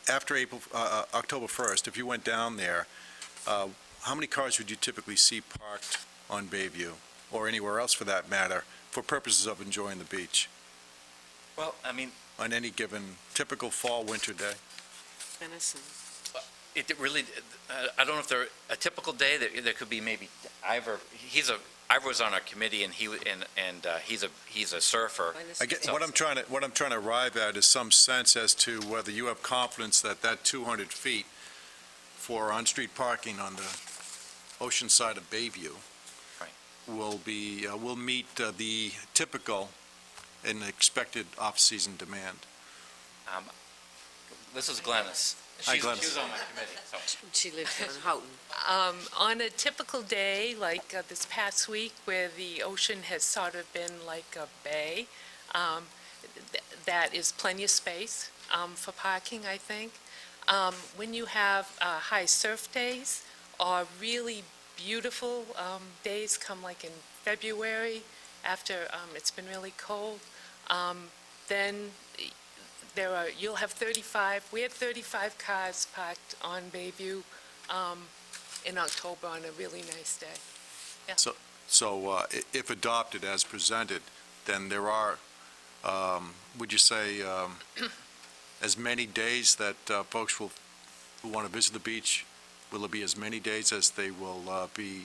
After October 1st, if you went down there, how many cars would you typically see parked on Bayview, or anywhere else for that matter, for purposes of enjoying the beach? Well, I mean, on any given typical fall, winter day? it really, I don't know if there, a typical day, there could be maybe Ivor, Ivor was on our committee and he's a surfer. I get, what I'm trying to arrive at is some sense as to whether you have confidence that 200 feet for on-street parking on ocean side of Bayview Right. will meet the typical and expected off-season demand? This is Glennis. Hi, She's Glennis. on my committee, so. She lives on Houghton. On a typical day, like this past week, where the ocean has sort of been like a bay, that is plenty of space for parking, I think. When you have high surf days or really beautiful days come like in February, after it's been really cold, then you'll have 35, we had 35 cars parked on Bayview in October on a really nice day. Yeah. So if adopted as presented, then there are, would you say, as many days that folks who want to visit the beach, will it be as many days as they will be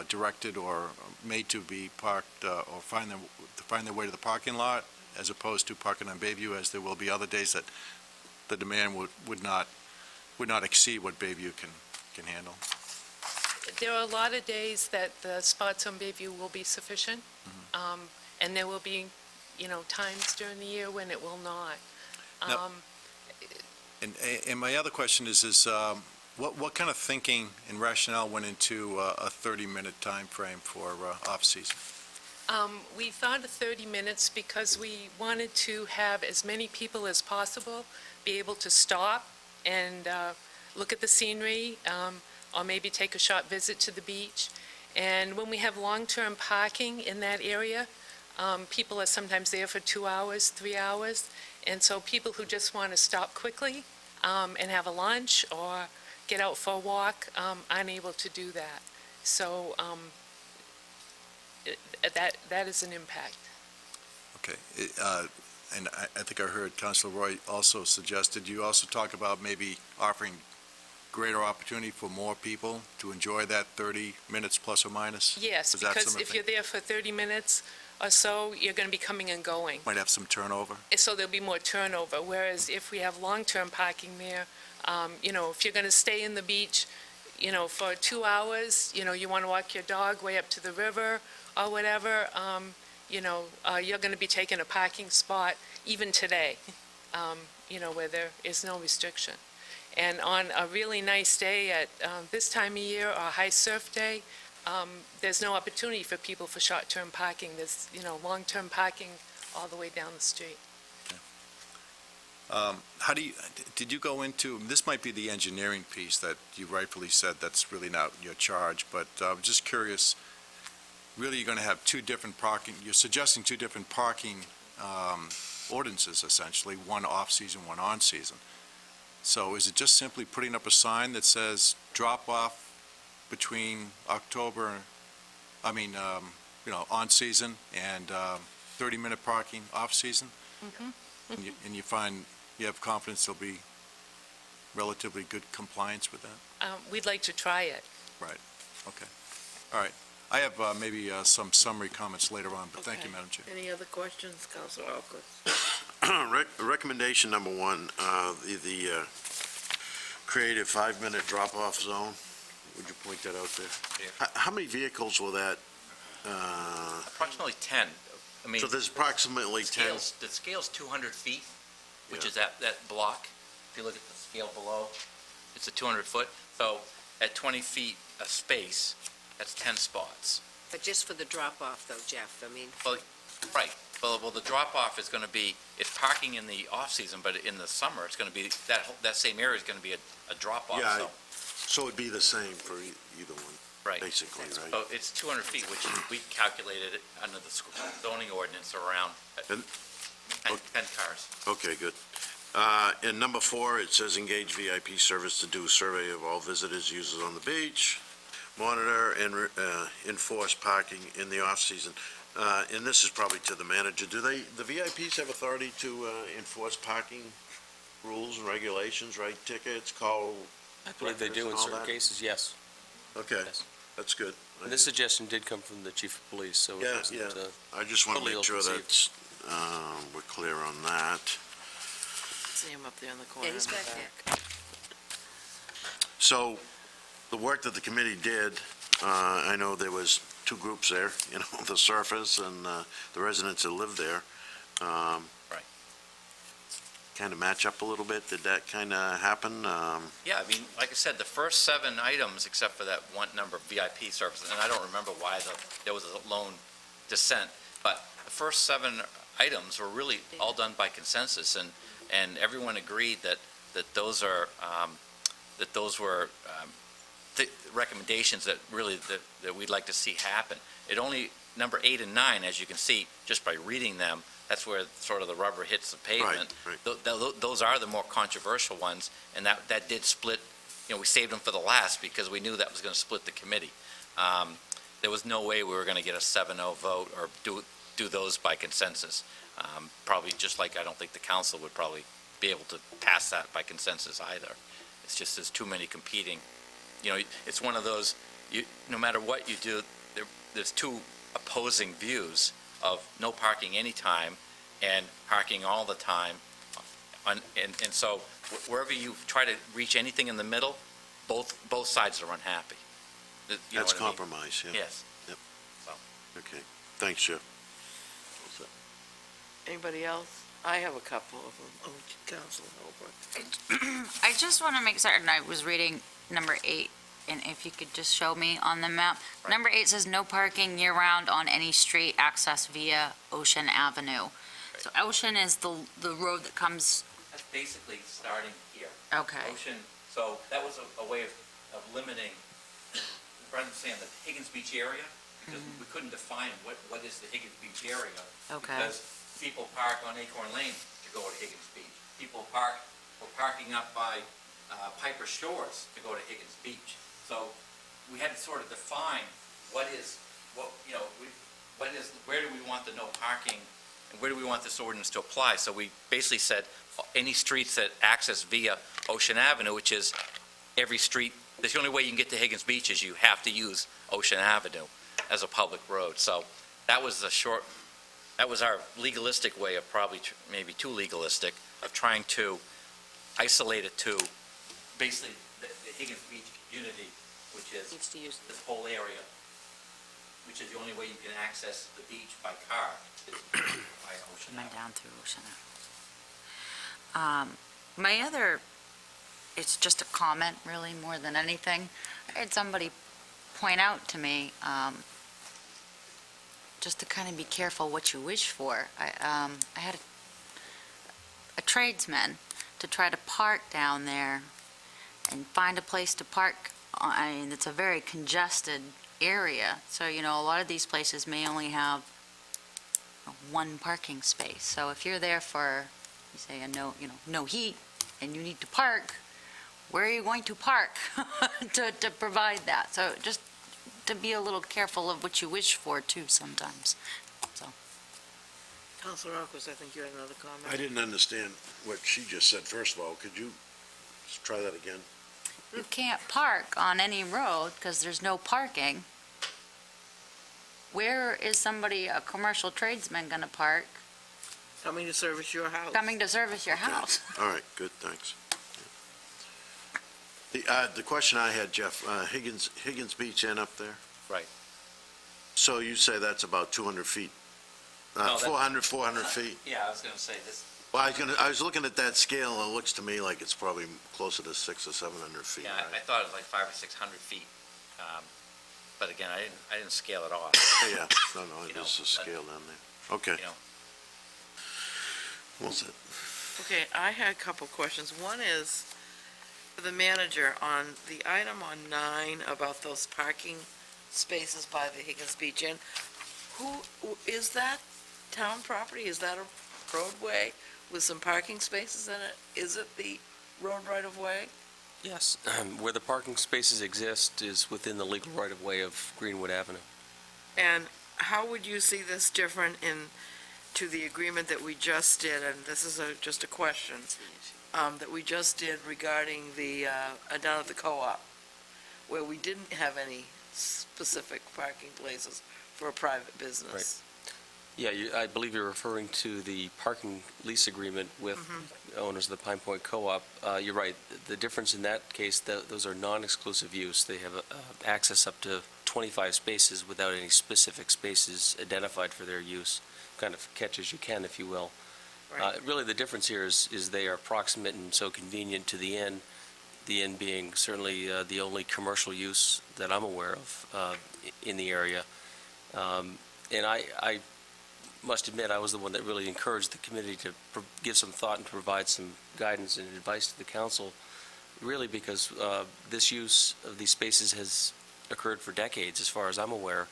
directed or made to be parked or find their way to the parking lot, as opposed to parking on Bayview, as there will be other days that the demand would not exceed what Bayview can handle? There are a lot of days that the spots on Bayview will be sufficient, and there will be, times during the year when it will not. Now- And my other question is what kind of thinking and rationale went into a 30-minute time frame for off-season? We thought of 30 minutes because we wanted to have as many people as possible be able to stop and look at the scenery, or maybe take a short visit to the beach. And when we have long-term parking in that area, people are sometimes there for 2 hours, 3 hours, and so people who just want to stop quickly and have a lunch or get out for a walk aren't able to do that. So that is an impact. Okay. And I think I heard Councilor Roy also suggested, you also talk about maybe offering greater opportunity for more people to enjoy that 30 minutes plus or minus? Yes, Is that because some of if the you're there for 30 minutes or so, you're going to be coming and going. Might have some turnover? So there'll be more turnover, whereas if we have long-term parking there, if you're going to stay in the beach, for 2 hours, you want to walk your dog way up to the river or whatever, you're going to be taking a parking spot even today, where there is no restriction. And on a really nice day at this time of year, or a high surf day, there's no opportunity for people for short-term parking. There's, long-term parking all the way down the street. Did you go into, this might be the engineering piece that you rightfully said that's really not your charge, but I'm just curious, really you're going to have two different parking, you're suggesting two different parking ordinances essentially, one off-season, one on-season. So is it just simply putting up a sign that says drop off between on-season and 30-minute parking off-season? And you find, you have confidence there'll be relatively good compliance with that? We'd like to try it. Right, okay. All right. I have maybe some summary comments later on, but thank you, Madam Chair. Any other questions, Councilor Alquist? Recommendation number one, the creative 5-minute drop-off zone, would you point that out there? Yeah. How many vehicles will that, Approximately 10. I mean, so there's approximately 10? the scale's 200 feet, which is that block. If you look at the scale below, it's a 200-foot. So at 20 feet of space, that's 10 spots. But just for the drop-off though, Jeff, I mean, Well, right. Well, the drop-off is going to be, it's parking in the off-season, but in the summer, it's going to be, that same area is going to be a drop-off Yeah, zone. so it'd be the same for either one, Right. basically, right? So it's 200 feet, which we calculated it under the zoning ordinance around 10 cars. Okay, good. In number 4, it says engage VIP service to do a survey of all visitors, users on the beach, monitor and enforce parking in the off-season. And this is probably to the manager. Do the VIPs have authority to enforce parking rules and regulations, write tickets, call? I believe they do in certain cases, yes. Okay, Yes. that's good. And this suggestion did come from the chief of police, so it Yeah, wasn't yeah. I just want to totally make sure ill-conceived. that we're clear on that. See him up there in the corner. yeah, he's in the back back. there. So, the work that the committee did, I know there was two groups there, you know, the surface and the residents that live there. Right. Kind of match up a little bit. Did that kind of happen? Yeah, I mean, like I said, the first 7 items, except for that one number, VIP services, and I don't remember why there was a lone dissent, but the first 7 items were really all done by consensus, and everyone agreed that those were the recommendations that really that we'd like to see happen. It only, number 8 and 9, as you can see, just by reading them, that's where sort of the rubber hits the pavement. Right. Those are the more controversial ones, and that did split, we saved them for the last because we knew that was going to split the committee. There was no way we were going to get a 7-0 vote or do those by consensus. Probably just like I don't think the council would probably be able to pass that by consensus either. It's just there's too many competing. It's one of those, no matter what you do, there's two opposing views of no parking anytime and parking all the time. And so wherever you try to reach anything in the middle, both sides are unhappy. That's compromise, yeah. Yes. Yep. So. Okay. Thanks, Jeff. Anybody else? I have a couple of them. Oh, Councilor Holbrook. I just want to make certain, I was reading number 8, and if you could just show me on the map. Right. Number 8 says no parking year-round on any street access via Ocean Avenue. So Ocean is the road that comes, That's basically starting here. okay. Ocean, so that was a way of limiting, rather than saying the Higgins Beach area, because we couldn't define what is the Higgins Beach area. Okay. Because people park on Acorn Lane to go to Higgins Beach. People were parking up by Piper Shores to go to Higgins Beach. So we had to sort of define where do we want the no parking and where do we want this ordinance to apply? So we basically said any streets that access via Ocean Avenue, which is every street, that's the only way you can get to Higgins Beach is you have to use Ocean Avenue as a public road. So that was our legalistic way of probably, maybe too legalistic, of trying to isolate it to basically the Higgins Beach community, which is Needs to use this whole area, which is the only way you can access the beach by car, is by Ocean Went Avenue. down through Ocean Avenue. My other, it's just a comment really more than anything. I had somebody point out to me, just to kind of be careful what you wish for. I had a tradesman to try to park down there and find a place to park. I mean, it's a very congested area, so, a lot of these places may only have one parking space. So if you're there for, you say, no heat, and you need to park, where are you going to park to provide that? So just to be a little careful of what you wish for, too, sometimes. So. Councilor Rockwas, I think you had another comment. I didn't understand what she just said, first of all. Could you just try that again? You can't park on any road because there's no parking. Where is a commercial tradesman going to park? Coming to service your house. Coming to service your house. All right, good, thanks. The question I had, Jeff, Higgins Beach Inn up there? Right. So you say that's about 200 feet? No, 400 feet? Yeah, I was going to say this. Well, I was looking at that scale, and it looks to me like it's probably closer to 600 or 700 feet. Yeah, right? I thought it was like 500 or 600 feet. But again, I didn't scale it off. Yeah, no, it is a scale down there. Okay. What's it? Okay, I had a couple questions. One is, for the manager, on the item on 9 about those parking spaces by the Higgins Beach Inn, is that town property? Is that a roadway with some parking spaces in it? Is it the road right-of-way? Yes. Where the parking spaces exist is within the legal right-of-way of Greenwood Avenue. And how would you see this different to the agreement that we just did, and this is just a question, that we just did regarding the, down at the co-op, where we didn't have any specific parking places for a private business? Yeah, I believe you're referring to the parking lease agreement with owners of the Pine Point Co-op. You're right. The difference in that case, those are non-exclusive use. They have access up to 25 spaces without any specific spaces identified for their use, kind of catch as you can, if you will. Really, the difference here is they are proximate and so convenient to the inn being certainly the only commercial use that I'm aware of in the area. And I must admit, I was the one that really encouraged the committee to give some thought and to provide some guidance and advice to the council, really because this use of these spaces has occurred for decades, as far as I'm aware,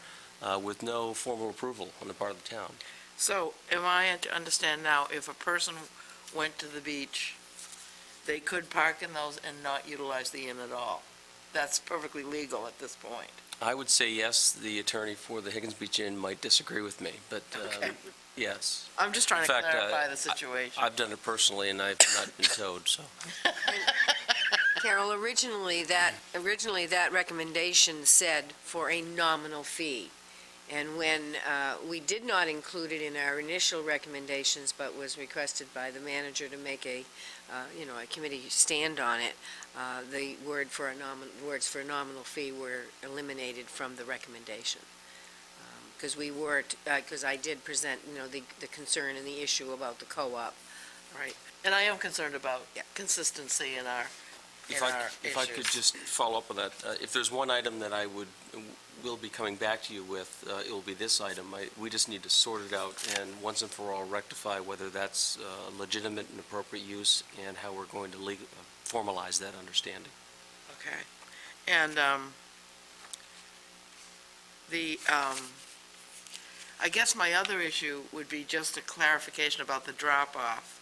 with no formal approval on the part of the town. So am I to understand now, if a person went to the beach, they could park in those and not utilize the inn at all? That's perfectly legal at this point. I would say yes. The attorney for the Higgins Beach Inn might disagree with me, but Okay. yes. I'm just trying to In fact, clarify the situation. I've done it personally, and I've not been towed, so. Carol, originally that recommendation said for a nominal fee. And when we did not include it in our initial recommendations, but was requested by the manager to make a committee stand on it, the words for a nominal fee were eliminated from the recommendation. Because I did present, the concern and the issue about the co-op. Right. And I am concerned about consistency in our If I could just follow up on that, if there's one item that I will be coming back to you with, it will be this item. We just need to sort it out and once and for all rectify whether that's legitimate and appropriate use and how we're going to formalize that understanding. Okay. And I guess my other issue would be just a clarification about the drop-off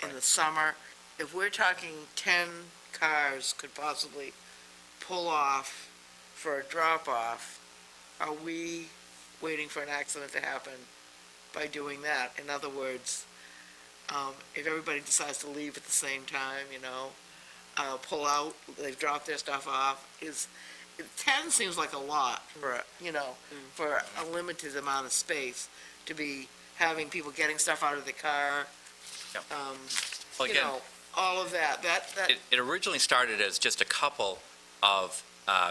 in the summer. If we're talking 10 cars could possibly pull off for a drop-off, are we waiting for an accident to happen by doing that? In other words, if everybody decides to leave at the same time, pull out, they've dropped their stuff off, 10 seems like a lot for, for a limited amount of space to be having people getting stuff out of the car. Well, again, all of that. It originally started as just a couple of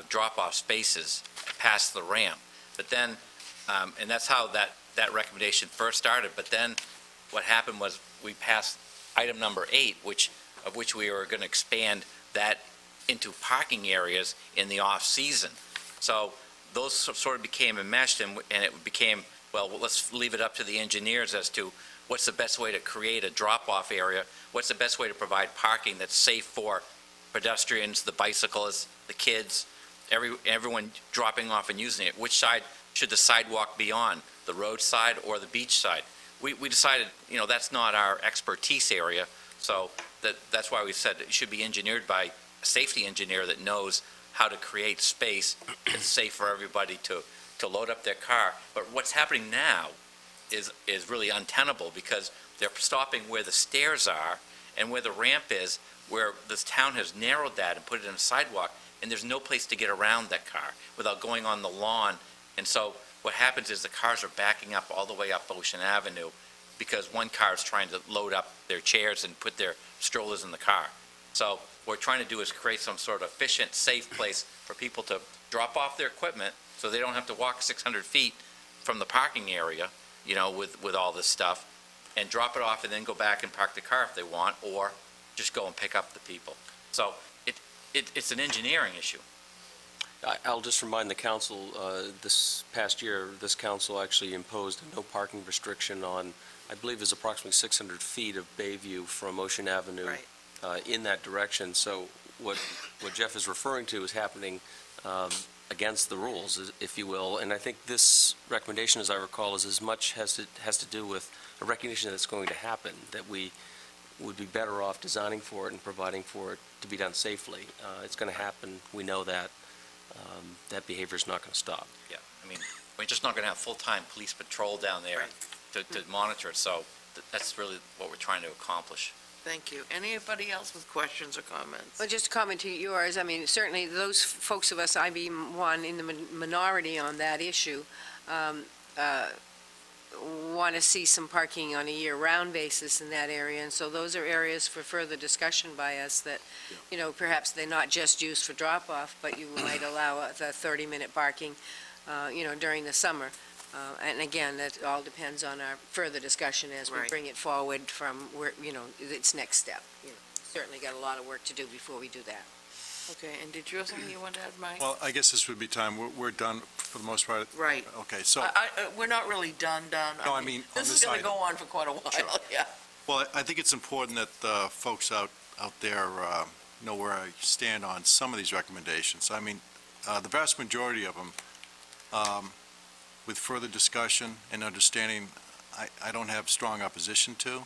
drop-off spaces past the ramp, but then, and that's how that recommendation first started, but then what happened was we passed item number 8, of which we were going to expand that into parking areas in the off-season. So those sort of became enmeshed, and it became, well, let's leave it up to the engineers as to what's the best way to create a drop-off area, what's the best way to provide parking that's safe for pedestrians, the bicyclists, the kids, everyone dropping off and using it. Which side should the sidewalk be on, the road side or the beach side? We decided, that's not our expertise area, so that's why we said it should be engineered by a safety engineer that knows how to create space that's safe for everybody to load up their car. But what's happening now is really untenable, because they're stopping where the stairs are and where the ramp is, where this town has narrowed that and put it in a sidewalk, and there's no place to get around that car without going on the lawn. And so what happens is the cars are backing up all the way up Ocean Avenue because one car is trying to load up their chairs and put their strollers in the car. So what we're trying to do is create some sort of efficient, safe place for people to drop off their equipment so they don't have to walk 600 feet from the parking area, with all this stuff, and drop it off and then go back and park the car if they want, or just go and pick up the people. So it's an engineering issue. I'll just remind the council, this past year, this council actually imposed a no parking restriction on, I believe is approximately 600 feet of Bayview from Ocean Avenue. Right. In that direction. So what Jeff is referring to is happening against the rules, if you will. And I think this recommendation, as I recall, is as much has to do with a recognition that it's going to happen, that we would be better off designing for it and providing for it to be done safely. It's going to happen. We know that. That behavior is not going to stop. Yeah, we're just not going to have full-time police patrol down there to monitor it. So that's really what we're trying to accomplish. Thank you. Anybody else with questions or comments? Well, just to comment to yours, certainly those folks of us, I being one, in the minority on that issue, want to see some parking on a year-round basis in that area, and so those are areas for further discussion by us that, perhaps they're not just used for drop-off, but you might allow the 30-minute parking, during the summer. And again, that all depends on our further discussion as we Right. bring it forward from where, its next step. Certainly got a lot of work to do before we do that. Okay, and did you have something you wanted to add, Mike? Well, I guess this would be time, we're done for the most part. Right. Okay, so, We're not really done. no, I mean, on This is this going to item. go on for quite a while, Sure. yeah. Well, I think it's important that folks out there know where I stand on some of these recommendations. I mean, the vast majority of them, with further discussion and understanding, I don't have strong opposition to.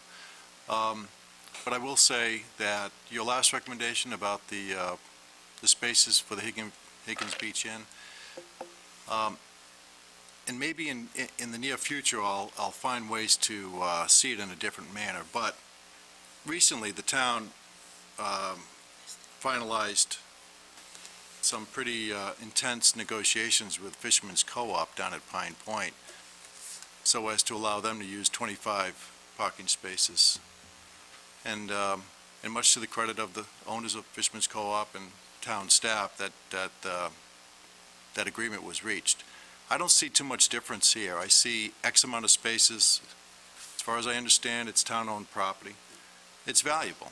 But I will say that your last recommendation about the spaces for the Higgins Beach Inn, and maybe in the near future, I'll find ways to see it in a different manner. But recently, the town finalized some pretty intense negotiations with Fisherman's Co-op down at Pine Point, so as to allow them to use 25 parking spaces. And much to the credit of the owners of Fisherman's Co-op and town staff, that agreement was reached. I don't see too much difference here. I see X amount of spaces. As far as I understand, it's town-owned property. It's valuable.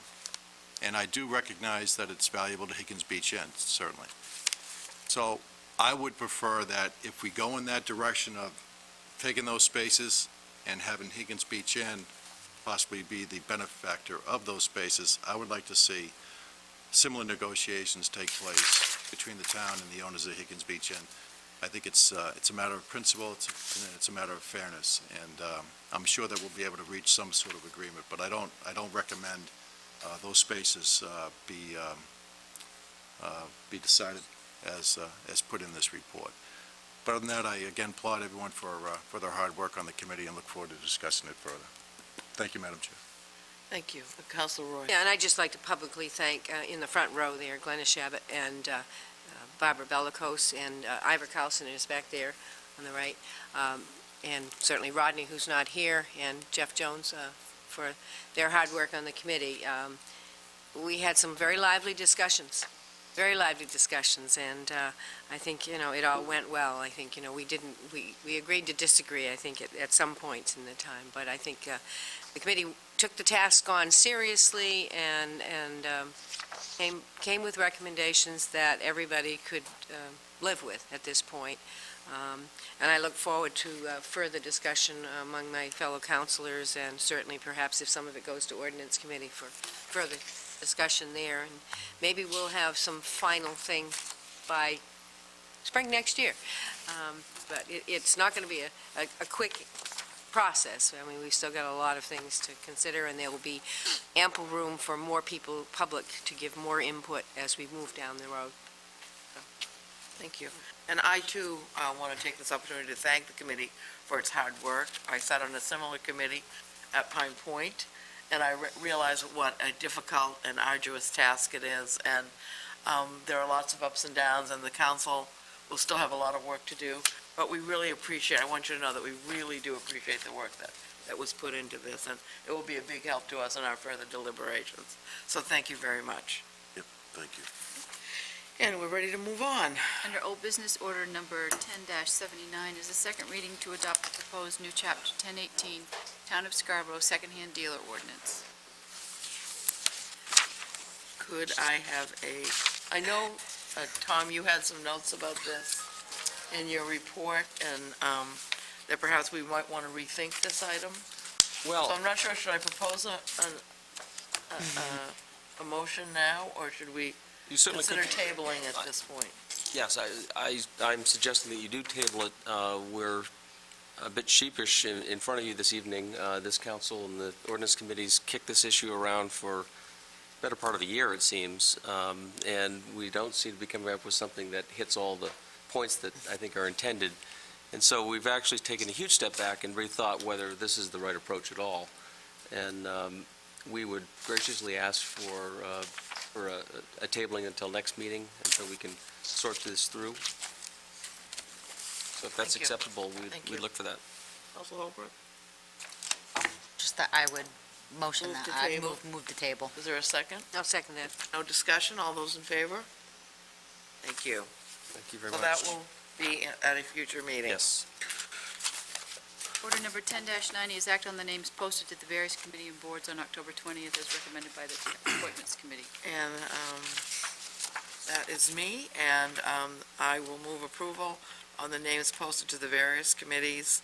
And I do recognize that it's valuable to Higgins Beach Inn, certainly. So I would prefer that if we go in that direction of taking those spaces and having Higgins Beach Inn possibly be the benefactor of those spaces, I would like to see similar negotiations take place between the town and the owners of Higgins Beach Inn. I think it's a matter of principle, it's a matter of fairness, and I'm sure that we'll be able to reach some sort of agreement, but I don't recommend those spaces be decided as put in this report. But other than that, I again applaud everyone for their hard work on the committee and look forward to discussing it further. Thank you, Madam Chair. Thank you. Councilor Roy. Yeah, and I'd just like to publicly thank, in the front row there, Glennis Shabbat and Barbara Bellicose, and Ivor Carlson is back there on the right, and certainly Rodney, who's not here, and Jeff Jones for their hard work on the committee. We had some very lively discussions, and I think, it all went well. I think, we agreed to disagree, I think, at some points in the time, but I think the committee took the task on seriously and came with recommendations that everybody could live with at this point. And I look forward to further discussion among my fellow councilors, and certainly perhaps if some of it goes to ordinance committee for further discussion there. And maybe we'll have some final thing by spring next year. But it's not going to be a quick process. I mean, we've still got a lot of things to consider, and there will be ample room for more people, public, to give more input as we move down the road. Thank you. And I, too, want to take this opportunity to thank the committee for its hard work. I sat on a similar committee at Pine Point, and I realize what a difficult and arduous task it is. And there are lots of ups and downs, and the council will still have a lot of work to do. But we really appreciate, I want you to know that we really do appreciate the work that was put into this, and it will be a big help to us in our further deliberations. So thank you very much. Yep, thank you. And we're ready to move on. Under old business order number 10-79 is a second reading to adopt the proposed new chapter 1018, Town of Scarborough Secondhand Dealer Ordinance. Could I have I know, Tom, you had some notes about this in your report, and that perhaps we might want to rethink this item. Well, So I'm not sure, should I propose a motion now, or should we You certainly consider could. tabling at this point? Yes, I'm suggesting that you do table it. We're a bit sheepish in front of you this evening. This council and the ordinance committees kicked this issue around for the better part of a year, it seems, and we don't seem to be coming up with something that hits all the points that I think are intended. And so we've actually taken a huge step back and rethought whether this is the right approach at all. And we would graciously ask for a tabling until next meeting, until we can sort this through. So if that's Thank you. acceptable, Thank you. we'd look for that. Council Holbrook? that I would motion Move that. to I'd table. move the table. Is there a second? I'll second that. No discussion, all those in favor? Thank you. Thank you very So much. that will be at a future meeting. Yes. Order number 10-90 is act on the names posted to the various committee and boards on October 20th as recommended by the Appointments Committee. And that is me, and I will move approval on the names posted to the various committees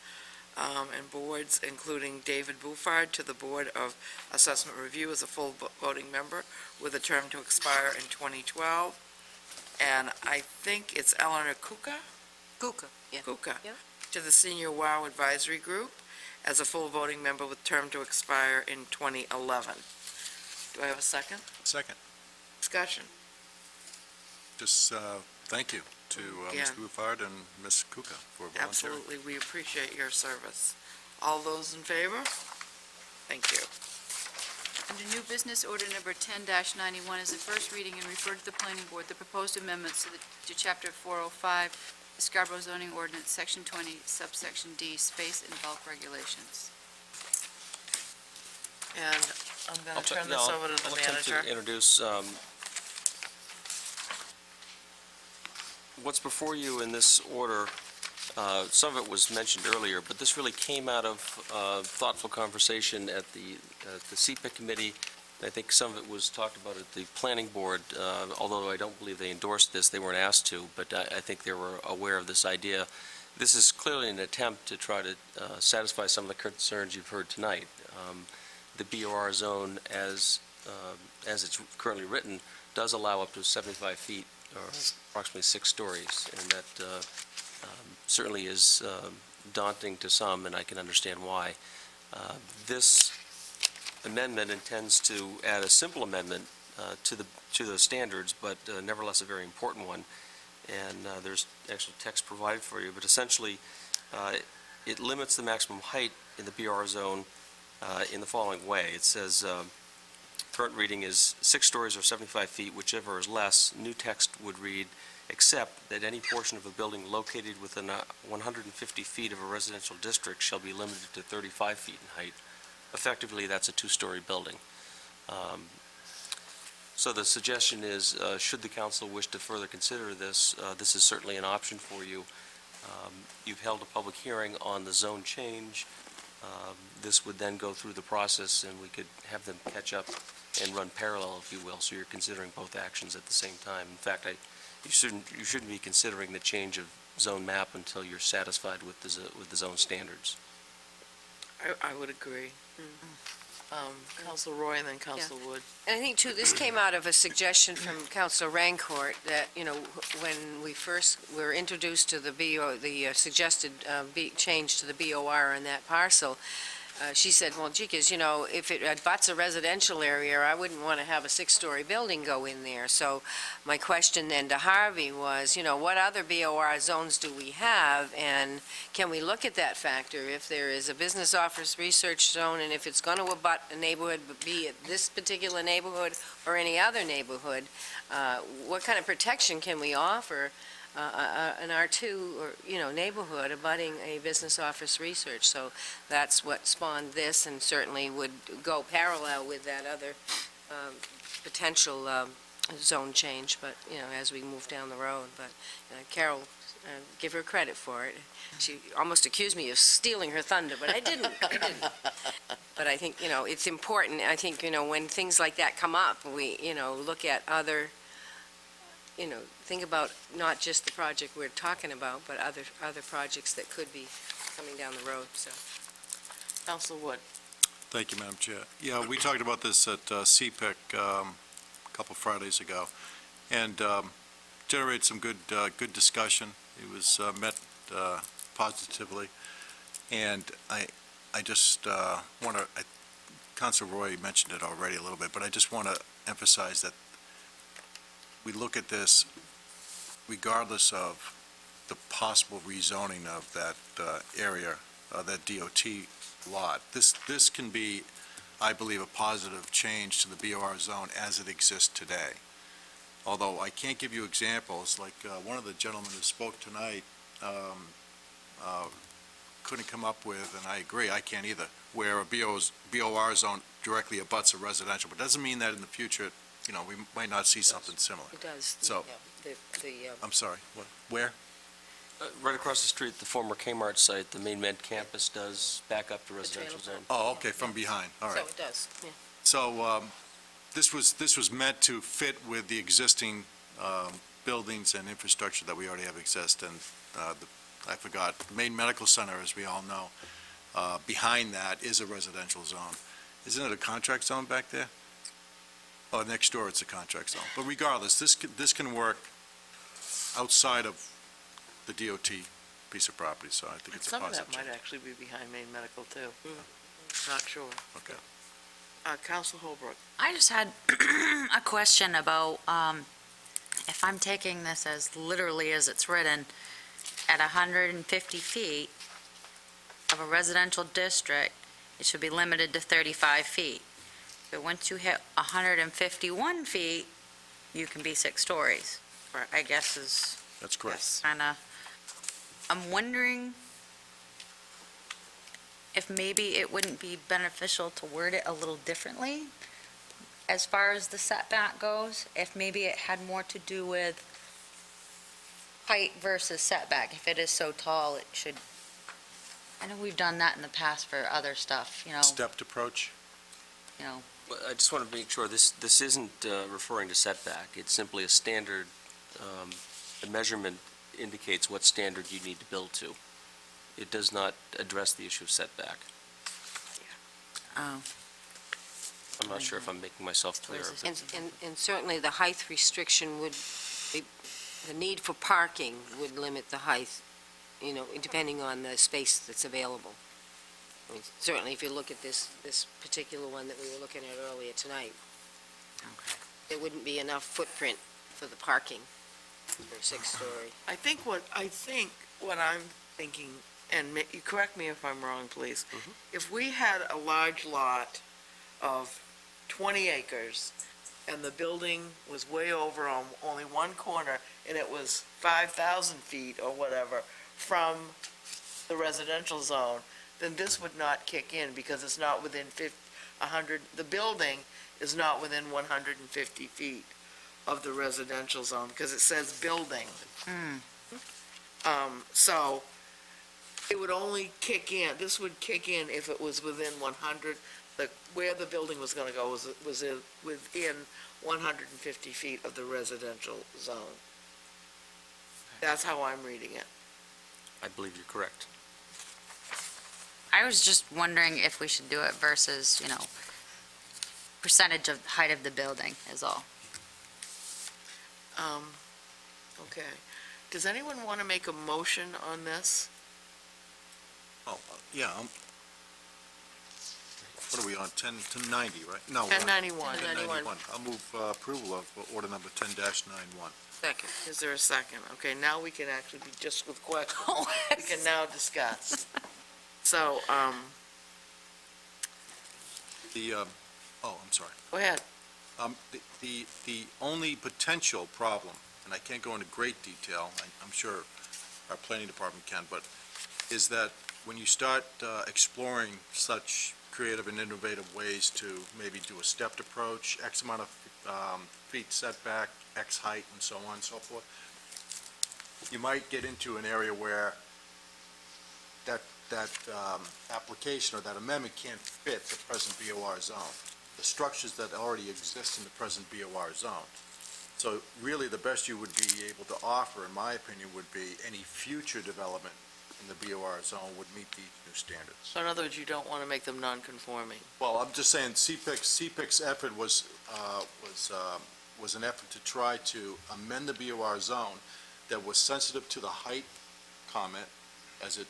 and boards, including David Bouffard to the Board of Assessment Review as a full voting member with a term to expire in 2012. And I think it's Eleanor Kuka? Kuka, yeah. Kuka. Yeah. To the Senior WOW Advisory Group as a full voting member with term to expire in 2011. Do I have a second? Second. Discussion. Just thank you to Ms. Again. Bouffard and Ms. Kuka for volunteering. Absolutely, we appreciate your service. All those in favor? Thank you. Under new business, order number 10-91 is the first reading and refer to the planning board the proposed amendments to Chapter 405, the Scarborough zoning ordinance, Section 20, subsection D, space and bulk regulations. And I'm going to turn this over to the I'll attempt manager. to introduce what's before you in this order. Some of it was mentioned earlier, but this really came out of thoughtful conversation at the CPIC committee. I think some of it was talked about at the planning board, although I don't believe they endorsed this. They weren't asked to, but I think they were aware of this idea. This is clearly an attempt to try to satisfy some of the concerns you've heard tonight. The BOR zone, as it's currently written, does allow up to 75 feet, or approximately 6 stories, and that certainly is daunting to some, and I can understand why. This amendment intends to add a simple amendment to the standards, but nevertheless a very important one. And there's actual text provided for you, but essentially it limits the maximum height in the BR zone in the following way. It says, current reading is 6 stories or 75 feet, whichever is less. New text would read, except that any portion of a building located within 150 feet of a residential district shall be limited to 35 feet in height. Effectively, that's a 2-story building. So the suggestion is, should the council wish to further consider this, this is certainly an option for you. You've held a public hearing on the zone change. This would then go through the process, and we could have them catch up and run parallel, if you will, so you're considering both actions at the same time. In fact, you shouldn't be considering the change of zone map until you're satisfied with the zone standards. I would agree. Council Roy and then Council Wood. And I think, too, this came out of a suggestion from Councilor Rancourt that, when we first were introduced to the suggested change to the BOR in that parcel, she said, well, geez, if it abuts a residential area, I wouldn't want to have a 6-story building go in there. So my question then to Harvey was, what other BOR zones do we have? And can we look at that factor? If there is a business office research zone, and if it's going to abut a neighborhood, be it this particular neighborhood or any other neighborhood, what kind of protection can we offer an R2 or, neighborhood abutting a business office research? So that's what spawned this, and certainly would go parallel with that other potential zone change, but, as we move down the road. But Carol, give her credit for it. She almost accused me of stealing her thunder, but I didn't. But I think, it's important. I think, when things like that come up, we, look at other, think about not just the project we're talking about, but other projects that could be coming down the road, so. Council Wood. Thank you, Madam Chair. Yeah, we talked about this at CPIC a couple Fridays ago, and generated some good discussion. It was met positively, and I just want to, Councilor Roy mentioned it already a little bit, but I just want to emphasize that we look at this regardless of the possible rezoning of that area, that DOT lot. This can be, I believe, a positive change to the BOR zone as it exists today. Although I can't give you examples, like one of the gentlemen who spoke tonight couldn't come up with, and I agree, I can't either, where a BOR zone directly abuts a residential, but doesn't mean that in the future, we might not see something similar. It does. So- Yeah, I'm sorry, what, where? Right across the street, the former Kmart site, the main med campus does back up to residential zone. Oh, okay, from behind, all So right. it does, yeah. So this was meant to fit with the existing buildings and infrastructure that we already have exist, and I forgot, the main medical center, as we all know, behind that is a residential zone. Isn't it a contract zone back there? Oh, next door it's a contract zone. But regardless, this can work outside of the DOT piece of property, so I think it's a Some of positive that might change. actually be behind Maine Medical, too. Not sure. Okay. Counsel Holbrook. I just had a question about, if I'm taking this as literally as it's written, at 150 feet of a residential district, it should be limited to 35 feet. But once you hit 151 feet, you can be 6 stories. Right. I guess is That's correct. kind of, I'm wondering if maybe it wouldn't be beneficial to word it a little differently as far as the setback goes, if maybe it had more to do with height versus setback. If it is so tall, it should, I know we've done that in the past for other stuff, Stepped approach? Well, I just want to make sure, this isn't referring to setback. It's simply a standard, the measurement indicates what standard you need to build to. It does not address the issue of setback. Oh. I'm not sure if I'm making myself clear. And certainly the height restriction would, the need for parking would limit the height, depending on the space that's available. I mean, certainly if you look at this particular one that we were looking at earlier tonight, there wouldn't be enough footprint for the parking for a 6-story. I think what I'm thinking, and you correct me if I'm wrong, please. If we had a large lot of 20 acres, and the building was way over on only one corner, and it was 5,000 feet or whatever from the residential zone, then this would not kick in, because it's not within 100, the building is not within 150 feet of the residential zone, because it says building. So it would only kick in, this would kick in if it was within 100, where the building was going to go was within 150 feet of the residential zone. That's how I'm reading it. I believe you're correct. I was just wondering if we should do it versus, percentage of height of the building is all. Okay. Does anyone want to make a motion on this? Oh, yeah. What are we on, 10-90, right? No. 1091. 1091. I'll move approval of order number 10-91. Second. Is there a second? Okay, now we can actually be just with questions. We can now discuss. So, I'm sorry. go ahead. The only potential problem, and I can't go into great detail, I'm sure our planning department can, but is that when you start exploring such creative and innovative ways to maybe do a stepped approach, X amount of feet setback, X height, and so on and so forth, you might get into an area where that application or that amendment can't fit the present BOR zone, the structures that already exist in the present BOR zone. So really, the best you would be able to offer, in my opinion, would be any future development in the BOR zone would meet the new standards. So in other words, you don't want to make them non-conforming. Well, I'm just saying, CPIC's effort was an effort to try to amend the BOR zone that was sensitive to the height comment as it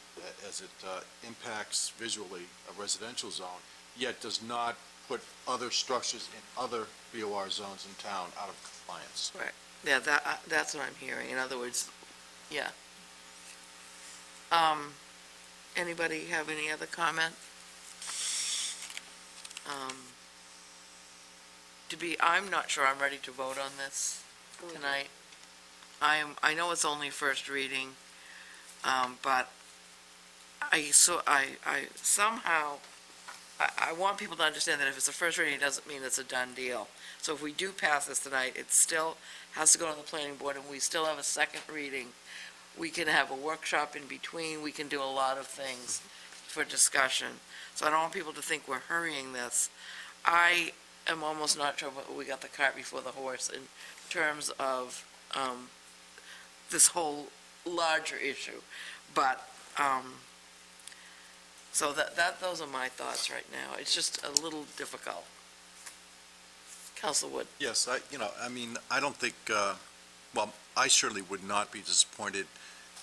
impacts visually a residential zone, yet does not put other structures in other BOR zones in town out of compliance. Right. Yeah, that's what I'm hearing. In other words, yeah. Anybody have any other comment? I'm not sure I'm ready to vote on this tonight. I know it's only first reading, but I somehow I want people to understand that if it's a first reading, it doesn't mean it's a done deal. So if we do pass this tonight, it still has to go to the planning board, and we still have a second reading. We can have a workshop in between, we can do a lot of things for discussion. So I don't want people to think we're hurrying this. I am almost not sure, but we got the cart before the horse in terms of this whole larger issue. But, so those are my thoughts right now. It's just a little difficult. Council Wood? Yes, I don't think, well, I certainly would not be disappointed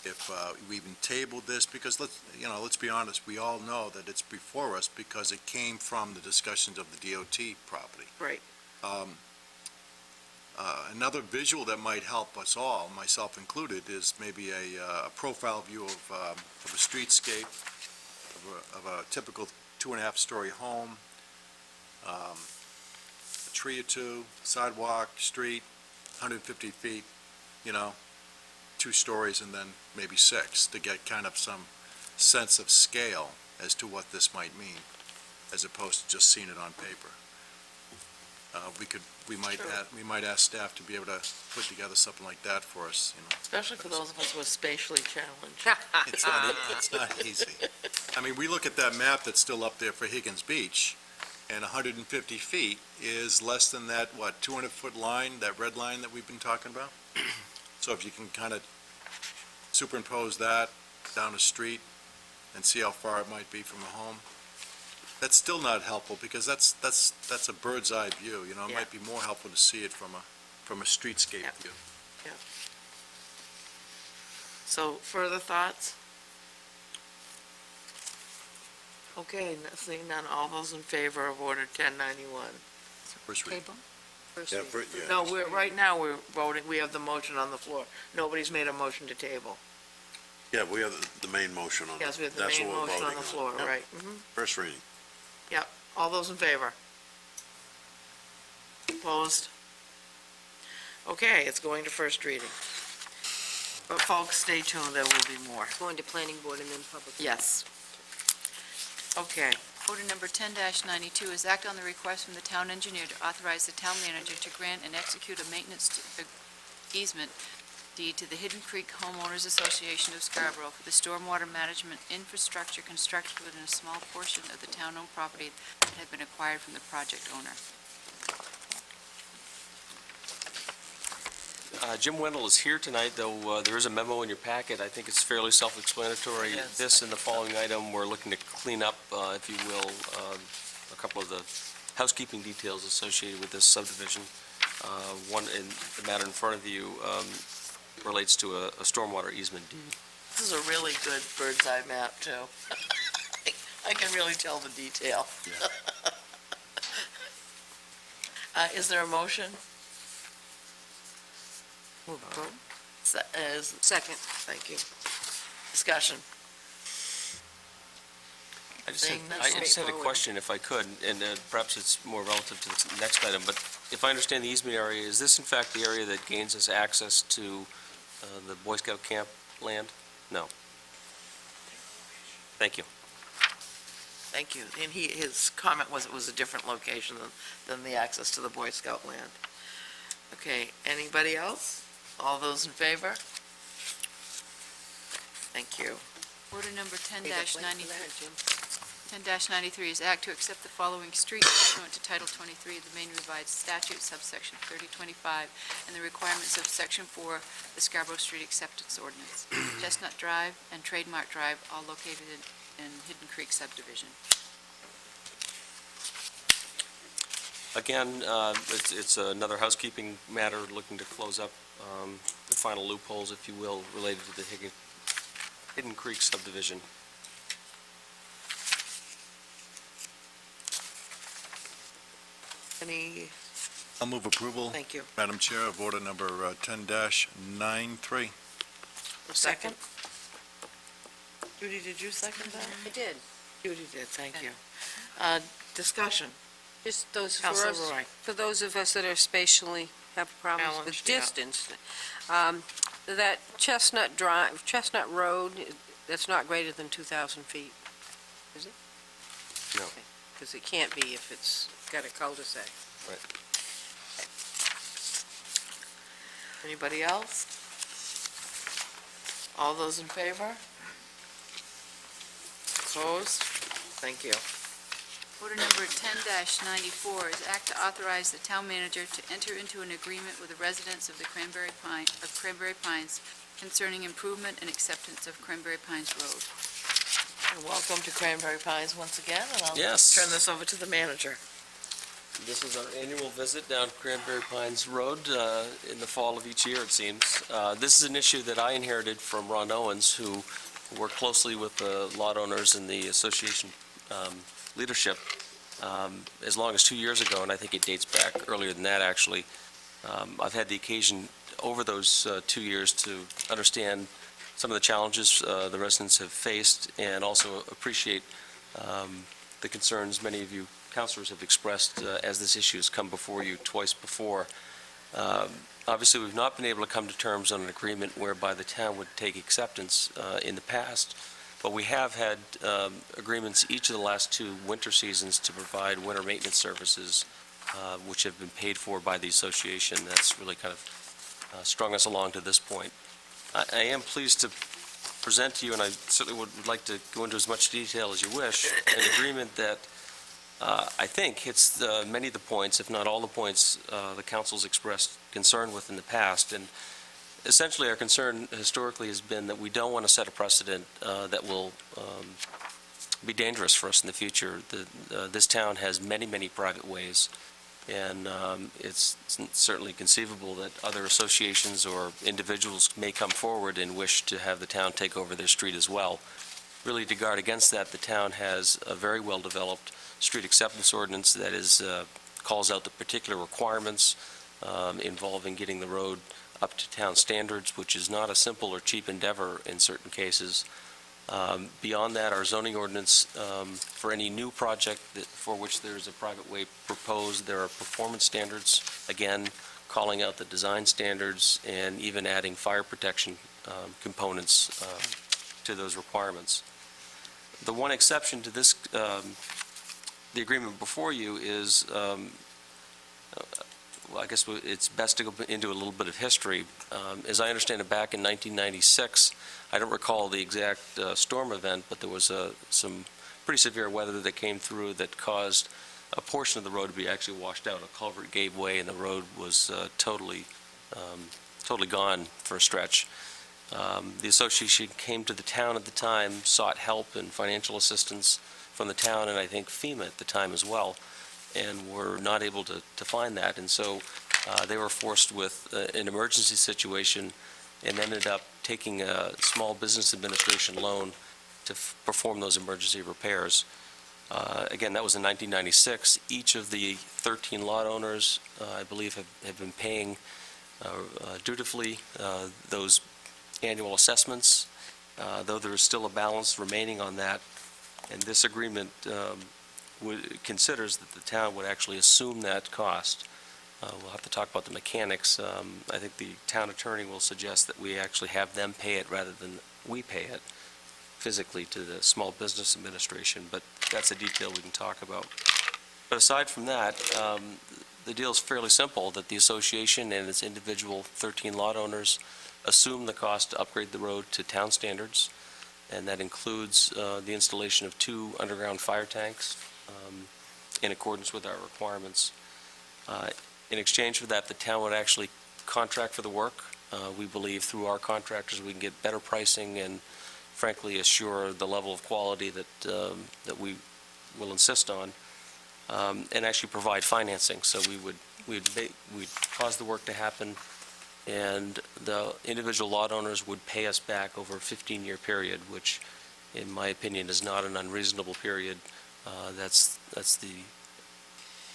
if we even tabled this, because let's be honest, we all know that it's before us because it came from the discussions of the DOT property. Right. Another visual that might help us all, myself included, is maybe a profile view of a streetscape, of a typical 2.5-story home, a tree or two, sidewalk, street, 150 feet, 2 stories and then maybe 6, to get kind of some sense of scale as to what this might mean, as opposed to just seeing it on paper. We might ask staff to be able to put together something like that for us, Especially for those of us who are spatially challenged. It's not easy. I mean, we look at that map that's still up there for Higgins Beach, and 150 feet is less than that, 200-foot line, that red line that we've been talking about? So if you can kind of superimpose that down a street and see how far it might be from a home, that's still not helpful, because that's a bird's eye view, It Yeah. might be more helpful to see it from a streetscape Yeah. view. So, further thoughts? Okay, seeing none, all those in favor of Order 1091? First reading. No, right now, we're voting, we have the motion on the floor. Nobody's made a motion to table. Yeah, we have the main motion on. Yes, we have the That's main what we're motion on voting the floor, Yep. right. First reading. Yep, all those in favor? Opposed? Okay, it's going to first reading. But folks, stay tuned, there will be more. Going to planning board and then public. Yes. Okay, Order number 10-92 is act on the request from the town engineer to authorize the town manager to grant and execute a maintenance easement deed to the Hidden Creek Homeowners Association of Scarborough for the stormwater management infrastructure constructed within a small portion of the town-owned property that had been acquired from the project owner. Jim Wendell is here tonight, though there is a memo in your packet. I think it's fairly self-explanatory. Yes. This and the following item, we're looking to clean up, if you will, a couple of the housekeeping details associated with this subdivision. One, in the matter in front of you, relates to a stormwater easement deed. this is a really good bird's eye map, too. I can really tell the detail. Is there a motion? Move approve. Second. Thank you. Discussion. I just Seeing none, had a straightforward. question, if I could, and perhaps it's more relative to the next item, but if I understand the easement area, is this in fact the area that gains us access to the Boy Scout camp land? No. Thank you. Thank you. And his comment was it was a different location than the access to the Boy Scout land. Okay, anybody else? All those in favor? Thank you. Order number Hey, that's late for 10-93 that, Jim. 10-93 is act to accept the following streets pursuant to Title 23 of the Maine Revised Statute, subsection 3025, and the requirements of Section 4, the Scarborough Street Acceptance Ordinance. Chestnut Drive and Trademark Drive, all located in Hidden Creek subdivision. Again, it's another housekeeping matter, looking to close up the final loopholes, if you will, related to the Hidden Creek subdivision. Any, I'll move approval. thank you. Madam Chair, of order number 10-93. Second? Judy, did you second that? I did. Judy did, thank you. Discussion. Just those, Counselor Roy. for those of us that are spatially, have problems with Challenged, yeah. distance, that Chestnut Drive, Chestnut Road, that's not greater than 2,000 feet, is it? No. because it can't be if it's got a cul-de-sac. Right. Anybody else? All those in favor? Opposed? Thank you. Order number 10-94 is act to authorize the town manager to enter into an agreement with the residents of the Cranberry Pines concerning improvement and acceptance of Cranberry Pines Road. And welcome to Cranberry Pines once again, and I'll Yes. turn this over to the manager. This is our annual visit down Cranberry Pines Road in the fall of each year, it seems. This is an issue that I inherited from Ron Owens, who worked closely with the lot owners and the association leadership as long as 2 years ago, and I think it dates back earlier than that, actually. I've had the occasion over those 2 years to understand some of the challenges the residents have faced, and also appreciate the concerns many of you councilors have expressed as this issue has come before you twice before. Obviously, we've not been able to come to terms on an agreement whereby the town would take acceptance in the past, but we have had agreements each of the last 2 winter seasons to provide winter maintenance services, which have been paid for by the association. That's really kind of strung us along to this point. I am pleased to present to you, and I certainly would like to go into as much detail as you wish, an agreement that I think hits many of the points, if not all the points, the council's expressed concern with in the past. And essentially, our concern historically has been that we don't want to set a precedent that will be dangerous for us in the future. This town has many, many private ways, and it's certainly conceivable that other associations or individuals may come forward and wish to have the town take over their street as well. Really, to guard against that, the town has a very well-developed street acceptance ordinance that calls out the particular requirements involving getting the road up to town standards, which is not a simple or cheap endeavor in certain cases. Beyond that, our zoning ordinance, for any new project for which there is a private way proposed, there are performance standards, again, calling out the design standards and even adding fire protection components to those requirements. The one exception to this, the agreement before you is, well, I guess it's best to go into a little bit of history. As I understand it, back in 1996, I don't recall the exact storm event, but there was some pretty severe weather that came through that caused a portion of the road to be actually washed out. A culvert gave way, and the road was totally gone for a stretch. The association came to the town at the time, sought help and financial assistance from the town, and I think FEMA at the time as well, and were not able to find that. And so they were forced with an emergency situation and ended up taking a small business administration loan to perform those emergency repairs. Again, that was in 1996. Each of the 13 lot owners, I believe, have been paying dutifully those annual assessments, though there is still a balance remaining on that. And this agreement considers that the town would actually assume that cost. We'll have to talk about the mechanics. I think the town attorney will suggest that we actually have them pay it rather than we pay it physically to the Small Business Administration, but that's a detail we can talk about. But aside from that, the deal is fairly simple, that the association and its individual 13 lot owners assume the cost to upgrade the road to town standards, and that includes the installation of 2 underground fire tanks in accordance with our requirements. In exchange for that, the town would actually contract for the work. We believe through our contractors we can get better pricing and frankly assure the level of quality that we will insist on, and actually provide financing. So we'd cause the work to happen, and the individual lot owners would pay us back over a 15-year period, which, in my opinion, is not an unreasonable period. That's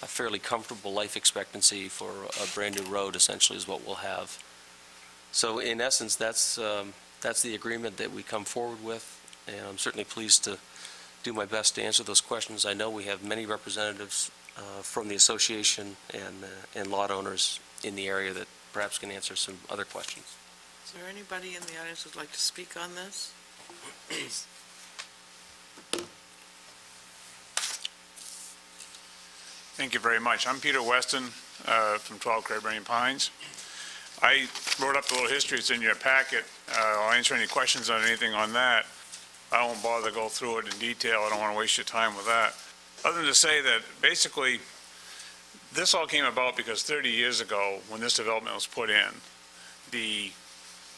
a fairly comfortable life expectancy for a brand-new road, essentially, is what we'll have. So, in essence, that's the agreement that we come forward with, and I'm certainly pleased to do my best to answer those questions. I know we have many representatives from the association and lot owners in the area that perhaps can answer some other questions. Is there anybody in the audience who'd like to speak on this? Thank you very much. I'm Peter Weston from 12 Cranberry Pines. I wrote up a little history. It's in your packet. I'll answer any questions on anything on that. I won't bother to go through it in detail. I don't want to waste your time with that. Other than to say that basically this all came about because 30 years ago, when this development was put in, the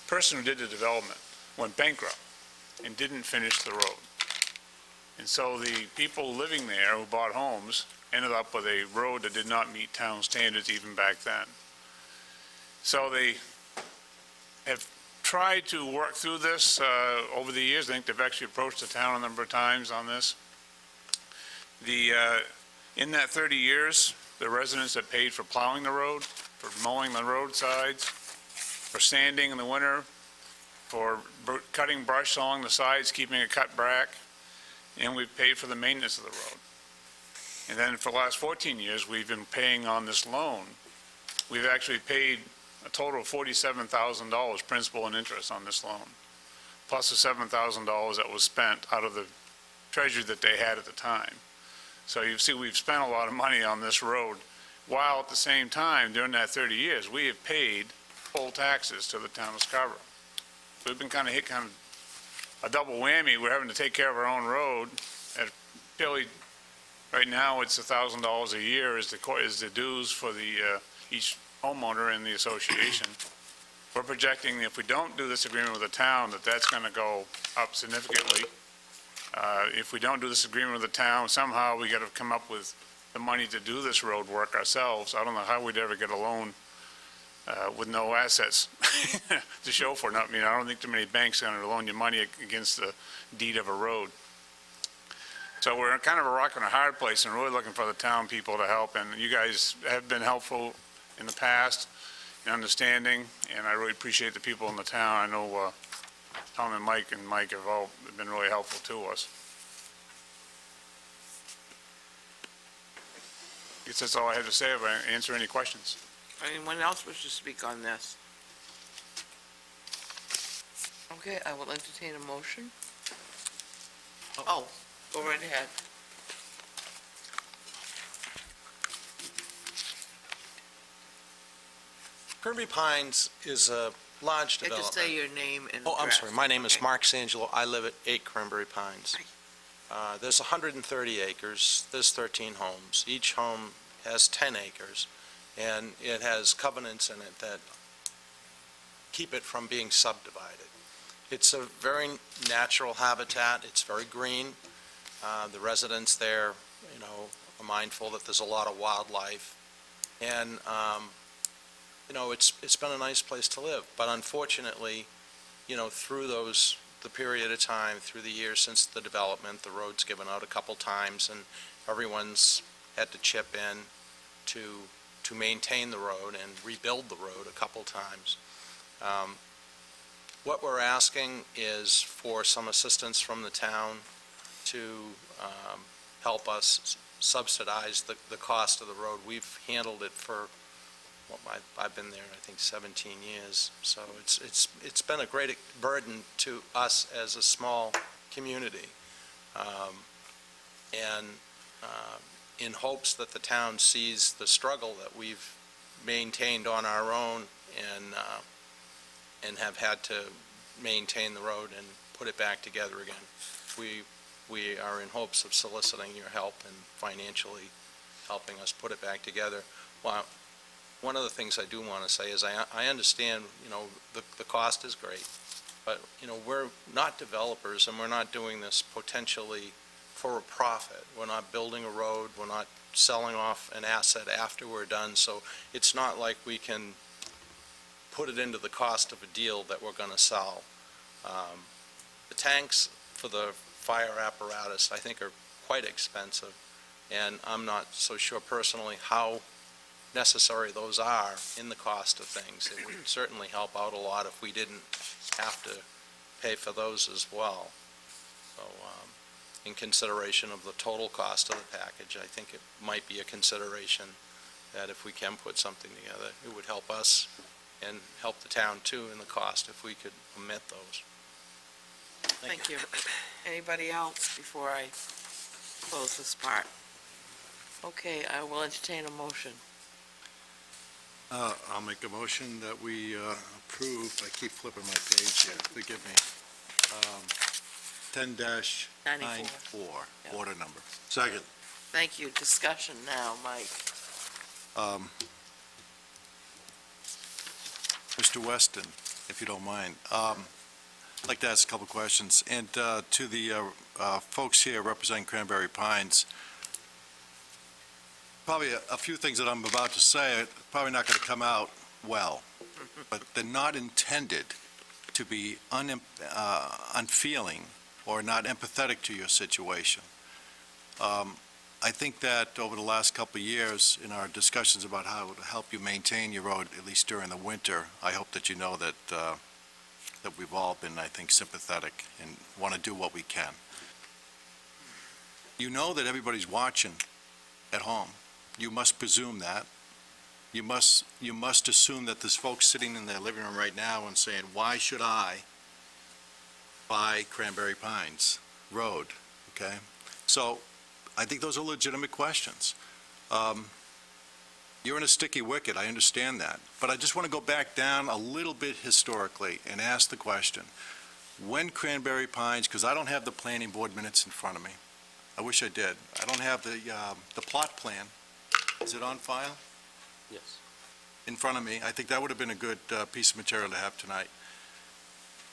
person who did the development went bankrupt and didn't finish the road. And so the people living there who bought homes ended up with a road that did not meet town standards even back then. So they have tried to work through this over the years. I think they've actually approached the town a number of times on this. In that 30 years, the residents have paid for plowing the road, for mowing the roadsides, for sanding in the winter, for cutting brush along the sides, keeping it cut back, and we've paid for the maintenance of the road. And then for the last 14 years, we've been paying on this loan. We've actually paid a total of $47,000 principal and interest on this loan, plus the $7,000 that was spent out of the treasury that they had at the time. So you see, we've spent a lot of money on this road, while at the same time, during that 30 years, we have paid full taxes to the town of Scarborough. So we've been kind of hit a double whammy. We're having to take care of our own road at fairly, right now, it's $1,000 a year is the dues for the each homeowner in the association. We're projecting if we don't do this agreement with the town, that's going to go up significantly. If we don't do this agreement with the town, somehow we got to come up with the money to do this road work ourselves. I don't know how we'd ever get a loan with no assets to show for it. I mean, I don't think too many banks are going to loan you money against the deed of a road. So we're in kind of a rock and a hard place and really looking for the town people to help. And you guys have been helpful in the past in understanding, and I really appreciate the people in the town. I know Tom and Mike have all been really helpful to us. I guess that's all I have to say. If I answer any questions. Anyone else wish to speak on this? Okay, I will entertain a motion. Oh, go right ahead. Cranberry Pines is a large Just development. say your name and Oh, I'm address. sorry. My name is Okay. Mark Sangelo. I live at 8 Cranberry Pines. There's 130 acres. There's 13 homes. Each home has 10 acres, and it has covenants in it that keep it from being subdivided. It's a very natural habitat. It's very green. The residents there, are mindful that there's a lot of wildlife. And, it's been a nice place to live. But unfortunately, through the period of time, through the years since the development, the road's given out a couple times, and everyone's had to chip in to maintain the road and rebuild the road a couple times. What we're asking is for some assistance from the town to help us subsidize the cost of the road. We've handled it for, I've been there, I think, 17 years. So it's been a great burden to us as a small community. In hopes that the town sees the struggle that we've maintained on our own and have had to maintain the road and put it back together again. We are in hopes of soliciting your help and financially helping us put it back together. Well, one of the things I do want to say is I understand, the cost is great, but, we're not developers and we're not doing this potentially for a profit. We're not building a road, we're not selling off an asset after we're done, so it's not like we can put it into the cost of a deal that we're going to sell. The tanks for the fire apparatus, I think, are quite expensive, and I'm not so sure personally how necessary those are in the cost of things. It would certainly help out a lot if we didn't have to pay for those as well. So, in consideration of the total cost of the package, I think it might be a consideration that if we can put something together, it would help us and help the town too in the cost if we could omit those. Thank you. Anybody else before I close this part? Okay, I will entertain a motion. I'll make a motion that we approve, I keep flipping my page here, forgive me, 10-94, Yep. order number. Second. Thank you. Discussion now, Mike. Mr. Weston, if you don't mind, I'd like to ask a couple questions. And to the folks here representing Cranberry Pines, probably a few things that I'm about to say are probably not going to come out well, but they're not intended to be unfeeling or not empathetic to your situation. I think that over the last couple of years, in our discussions about how to help you maintain your road, at least during the winter, I hope that you know that that we've all been, I think, sympathetic and want to do what we can. You know that everybody's watching at home. You must presume that. You must assume that there's folks sitting in their living room right now and saying, why should I buy Cranberry Pines Road, okay? So I think those are legitimate questions. You're in a sticky wicket, I understand that. But I just want to go back down a little bit historically and ask the question, when Cranberry Pines, because I don't have the planning board minutes in front of me. I wish I did. I don't have the plot plan. Is it on file? Yes. In front of me. I think that would have been a good piece of material to have tonight.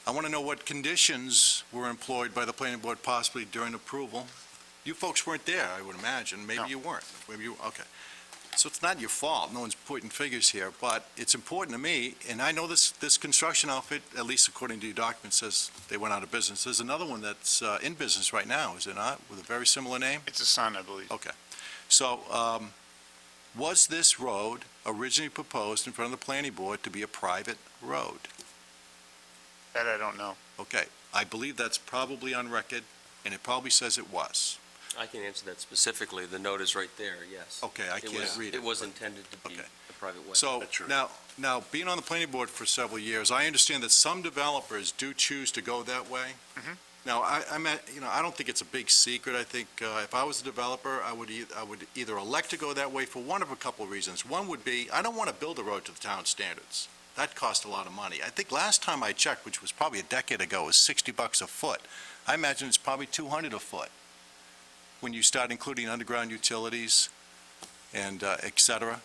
I want to know what conditions were employed by the planning board possibly during approval. You folks weren't there, I would imagine. Maybe you weren't. Maybe you, okay. So it's not your fault. No one's pointing figures here, but it's important to me, and I know this construction outfit, at least according to your document, says they went out of business. There's another one that's in business right now, is it not, with a very similar name? It's a son, I believe. Okay. So, was this road originally proposed in front of the planning board to be a private road? That I don't know. Okay. I believe that's probably on record, and it probably says it was. I can answer that specifically. The note is right there, yes. Okay, I can't read it. It was intended to be Okay. a private way. So, now, being on the planning board for several years, I understand that some developers do choose to go that way. Mhm. Now, I don't think it's a big secret. I think if I was a developer, I would either elect to go that way for one of a couple of reasons. One would be, I don't want to build a road to the town standards. That cost a lot of money. I think last time I checked, which was probably a decade ago, was $60 a foot. I imagine it's probably $200 a foot when you start including underground utilities and et cetera,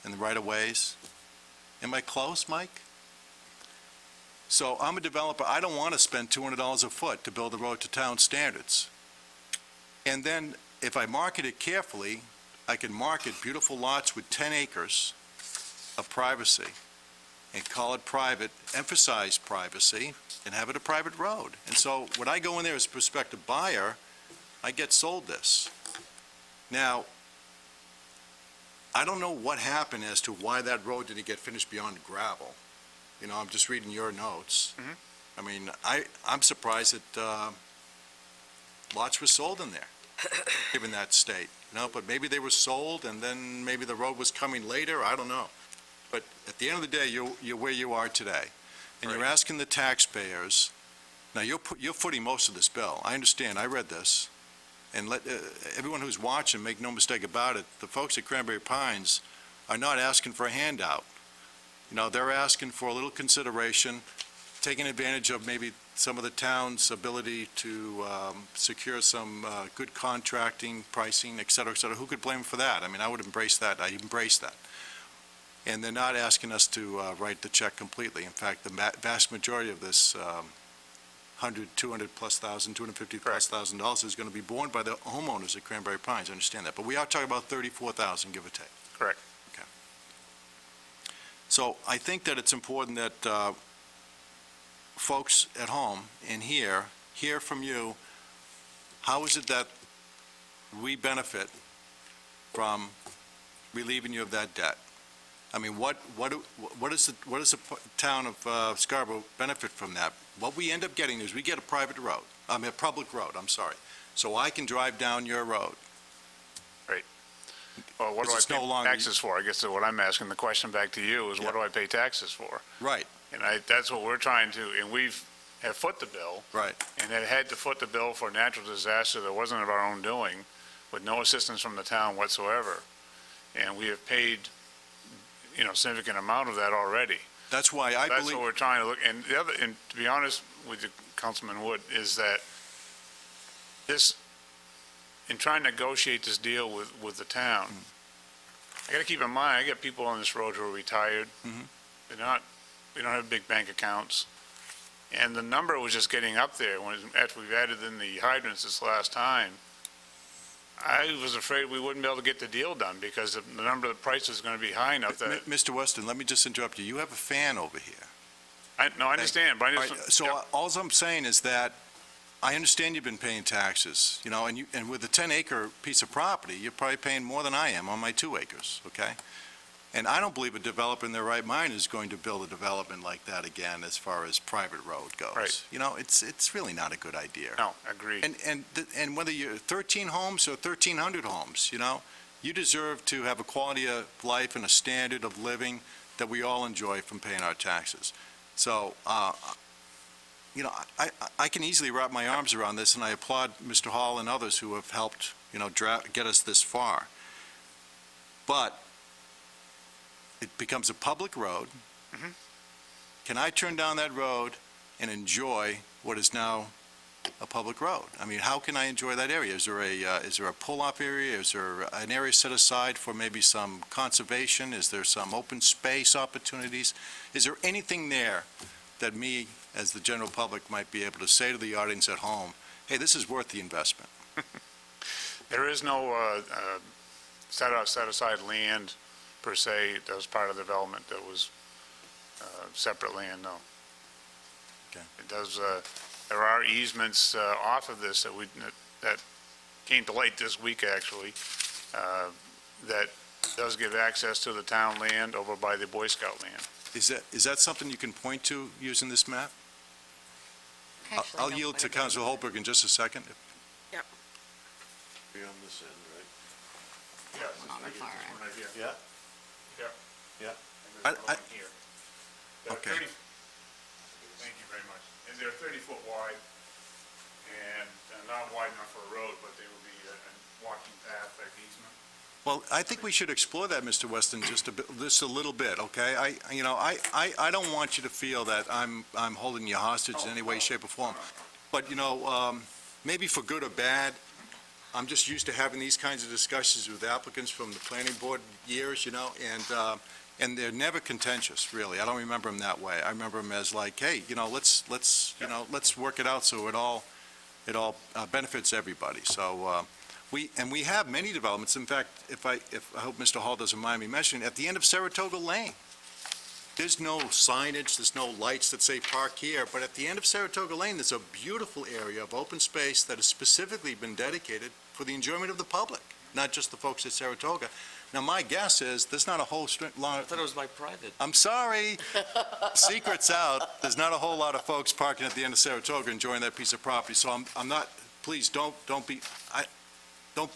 and the right-of-ways. Am I close, Mike? So I'm a developer, I don't want to spend $200 a foot to build a road to town standards. And then, if I market it carefully, I can market beautiful lots with 10 acres of privacy and call it private, emphasize privacy, and have it a private road. And so when I go in there as a prospective buyer, I get sold this. Now, I don't know what happened as to why that road didn't get finished beyond gravel. You know, I'm just reading your notes. Mhm. I mean, I'm surprised that lots were sold in there, given that state, you know, but maybe they were sold and then maybe the road was coming later, I don't know. But at the end of the day, you're where you are today. And you're asking the taxpayers, now you're footing most of this bill. I understand, I read this. And let everyone who's watching make no mistake about it, the folks at Cranberry Pines are not asking for a handout. You know, they're asking for a little consideration, taking advantage of maybe some of the town's ability to secure some good contracting, pricing, et cetera, et cetera. Who could blame them for that? I mean, I would embrace that. I embrace that. And they're not asking us to write the check completely. In fact, the vast majority of this $100,000, $200,000+, $250,000+ is going to be borne by the homeowners at Cranberry Pines. I understand that. But we are talking about $34,000, give or take. Correct. Okay. So I think that it's important that folks at home and hear from you, how is it that we benefit from relieving you of that debt? I mean, what does the town of Scarborough benefit from that? What we end up getting is we get a private road, a public road, I'm sorry. So I can drive down your road. Right. Well, what do It's I no pay longer- taxes for? I guess what I'm asking, the question back to you is, what do I pay taxes for? Right. And that's what we're trying to, and have foot the bill. Right. And have had to foot the bill for a natural disaster that wasn't of our own doing, with no assistance from the town whatsoever. And we have paid, significant amount of that already. That's why I That's believe, what we're trying to look, and to be honest with you, Councilman Wood, is that in trying to negotiate this deal with the town, I gotta keep in mind, I got people on this road who are retired. We don't have big bank accounts. And the number was just getting up there after we've added in the hydrants this last time. I was afraid we wouldn't be able to get the deal done because the number of the price is gonna be high enough that. Mr. Weston, let me just interrupt you. You have a fan over here. I understand, but I All just. right, so all I'm saying is that I understand you've been paying taxes, and with a 10-acre piece of property, you're probably paying more than I am on my 2 acres, okay? And I don't believe a developer in their right mind is going to build a development like that again as far as private road goes. Right. It's really not a good idea. No, agreed. And whether you're 13 homes or 1,300 homes, you deserve to have a quality of life and a standard of living that we all enjoy from paying our taxes. So, I can easily wrap my arms around this, and I applaud Mr. Hall and others who have helped, get us this far. But it becomes a public road. Can I turn down that road and enjoy what is now a public road? I mean, how can I enjoy that area? Is there a pull-off area? Is there an area set aside for maybe some conservation? Is there some open space opportunities? Is there anything there that me, as the general public, might be able to say to the audience at home, hey, this is worth the investment? There is no set-aside land, per se, that was part of the development that was separate land, no. Okay. It does, there are easements off of this that came to light this week, actually, that does give access to the town land over by the Boy Scout land. Is that something you can point to using this map? Actually, I'll no, yield but to it- Council Holbrook in just a second. Be on this end, right? Yes. On the far end. Right here. Yeah. Yep. Yeah. And there's I- one here. They're Okay. 30 Thank you very much. And they're 30-foot wide, and not wide enough for a road, but they will be a walking path like easement. Well, I think we should explore that, Mr. Weston, just a little bit, okay? I don't want you to feel that I'm holding you hostage in any way, shape, or form. But, maybe for good or bad, I'm just used to having these kinds of discussions with applicants from the planning board years, and they're never contentious, really. I don't remember them that way. I remember them as like, hey, let's work it out so it all benefits everybody. So, we have many developments. In fact, I hope Mr. Hall doesn't mind me mentioning, at the end of Saratoga Lane, there's no signage, there's no lights that say park here, but at the end of Saratoga Lane, there's a beautiful area of open space that has specifically been dedicated for the enjoyment of the public, not just the folks at Saratoga. Now, my guess is, there's not a whole lot. I thought it was by private. I'm sorry. Secret's out. There's not a whole lot of folks parking at the end of Saratoga enjoying that piece of property. So I'm not, please don't be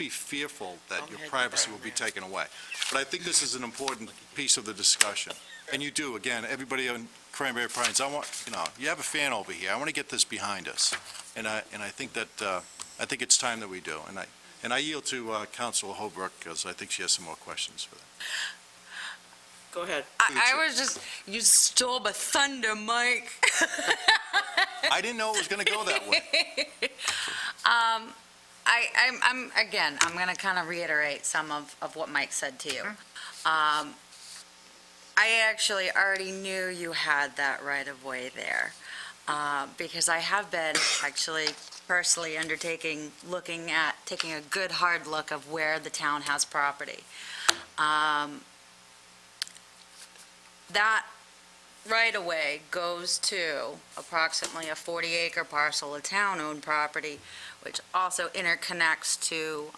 fearful that Don't your head privacy down will be there. taken away. But I think this is an important piece of the discussion. And you do, again, everybody on Cranberry Pines, you have a fan over here. I want to get this behind us. And I think I think it's time that we do. And I yield to Councilor Holbrook, because I think she has some more questions for that. Go ahead. I was just, you stole my thunder, Mike. I didn't know it was going to go that way. I'm going to kind of reiterate some of what Mike said to you. I actually already knew you had that right-of-way there, because I have been actually personally taking a good hard look of where the town has property. That right-of-way goes to approximately a 40-acre parcel of town-owned property, which also interconnects to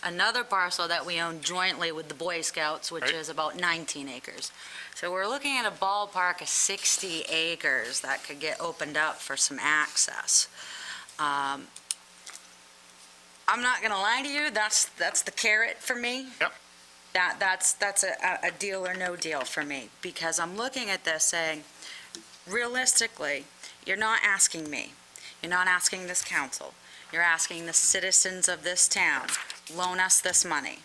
another parcel that we own jointly with the Boy Scouts, which is about 19 acres. So we're looking at a ballpark of 60 acres that could get opened up for some access. I'm not going to lie to you, that's the carrot for me. Yep. That's a deal or no deal for me, because I'm looking at this saying, realistically, you're not asking me, you're not asking this council, you're asking the citizens of this town, loan us this money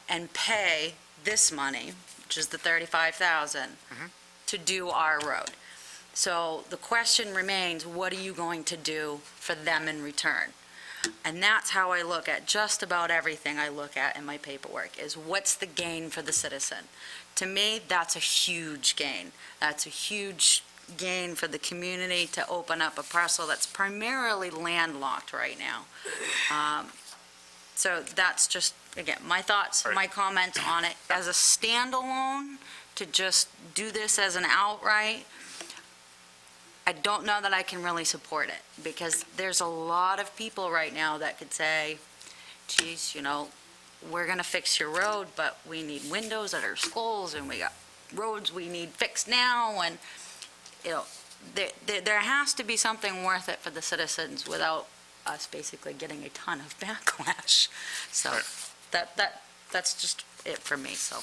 and pay this money, which is the 35,000, to do our road. So the question remains, what are you going to do for them in return? And that's how I look at just about everything I look at in my paperwork, is what's the gain for the citizen? To me, that's a huge gain. That's a huge gain for the community to open up a parcel that's primarily landlocked right now. So that's just, again, my thoughts, my comments on it. As a standalone, to just do this as an outright, I don't know that I can really support it, because there's a lot of people right now that could say, geez, we're going to fix your road, but we need windows at our schools, and we got roads we need fixed now, and, there has to be something worth it for the citizens without us basically getting a ton of backlash. So that's just it for me, so.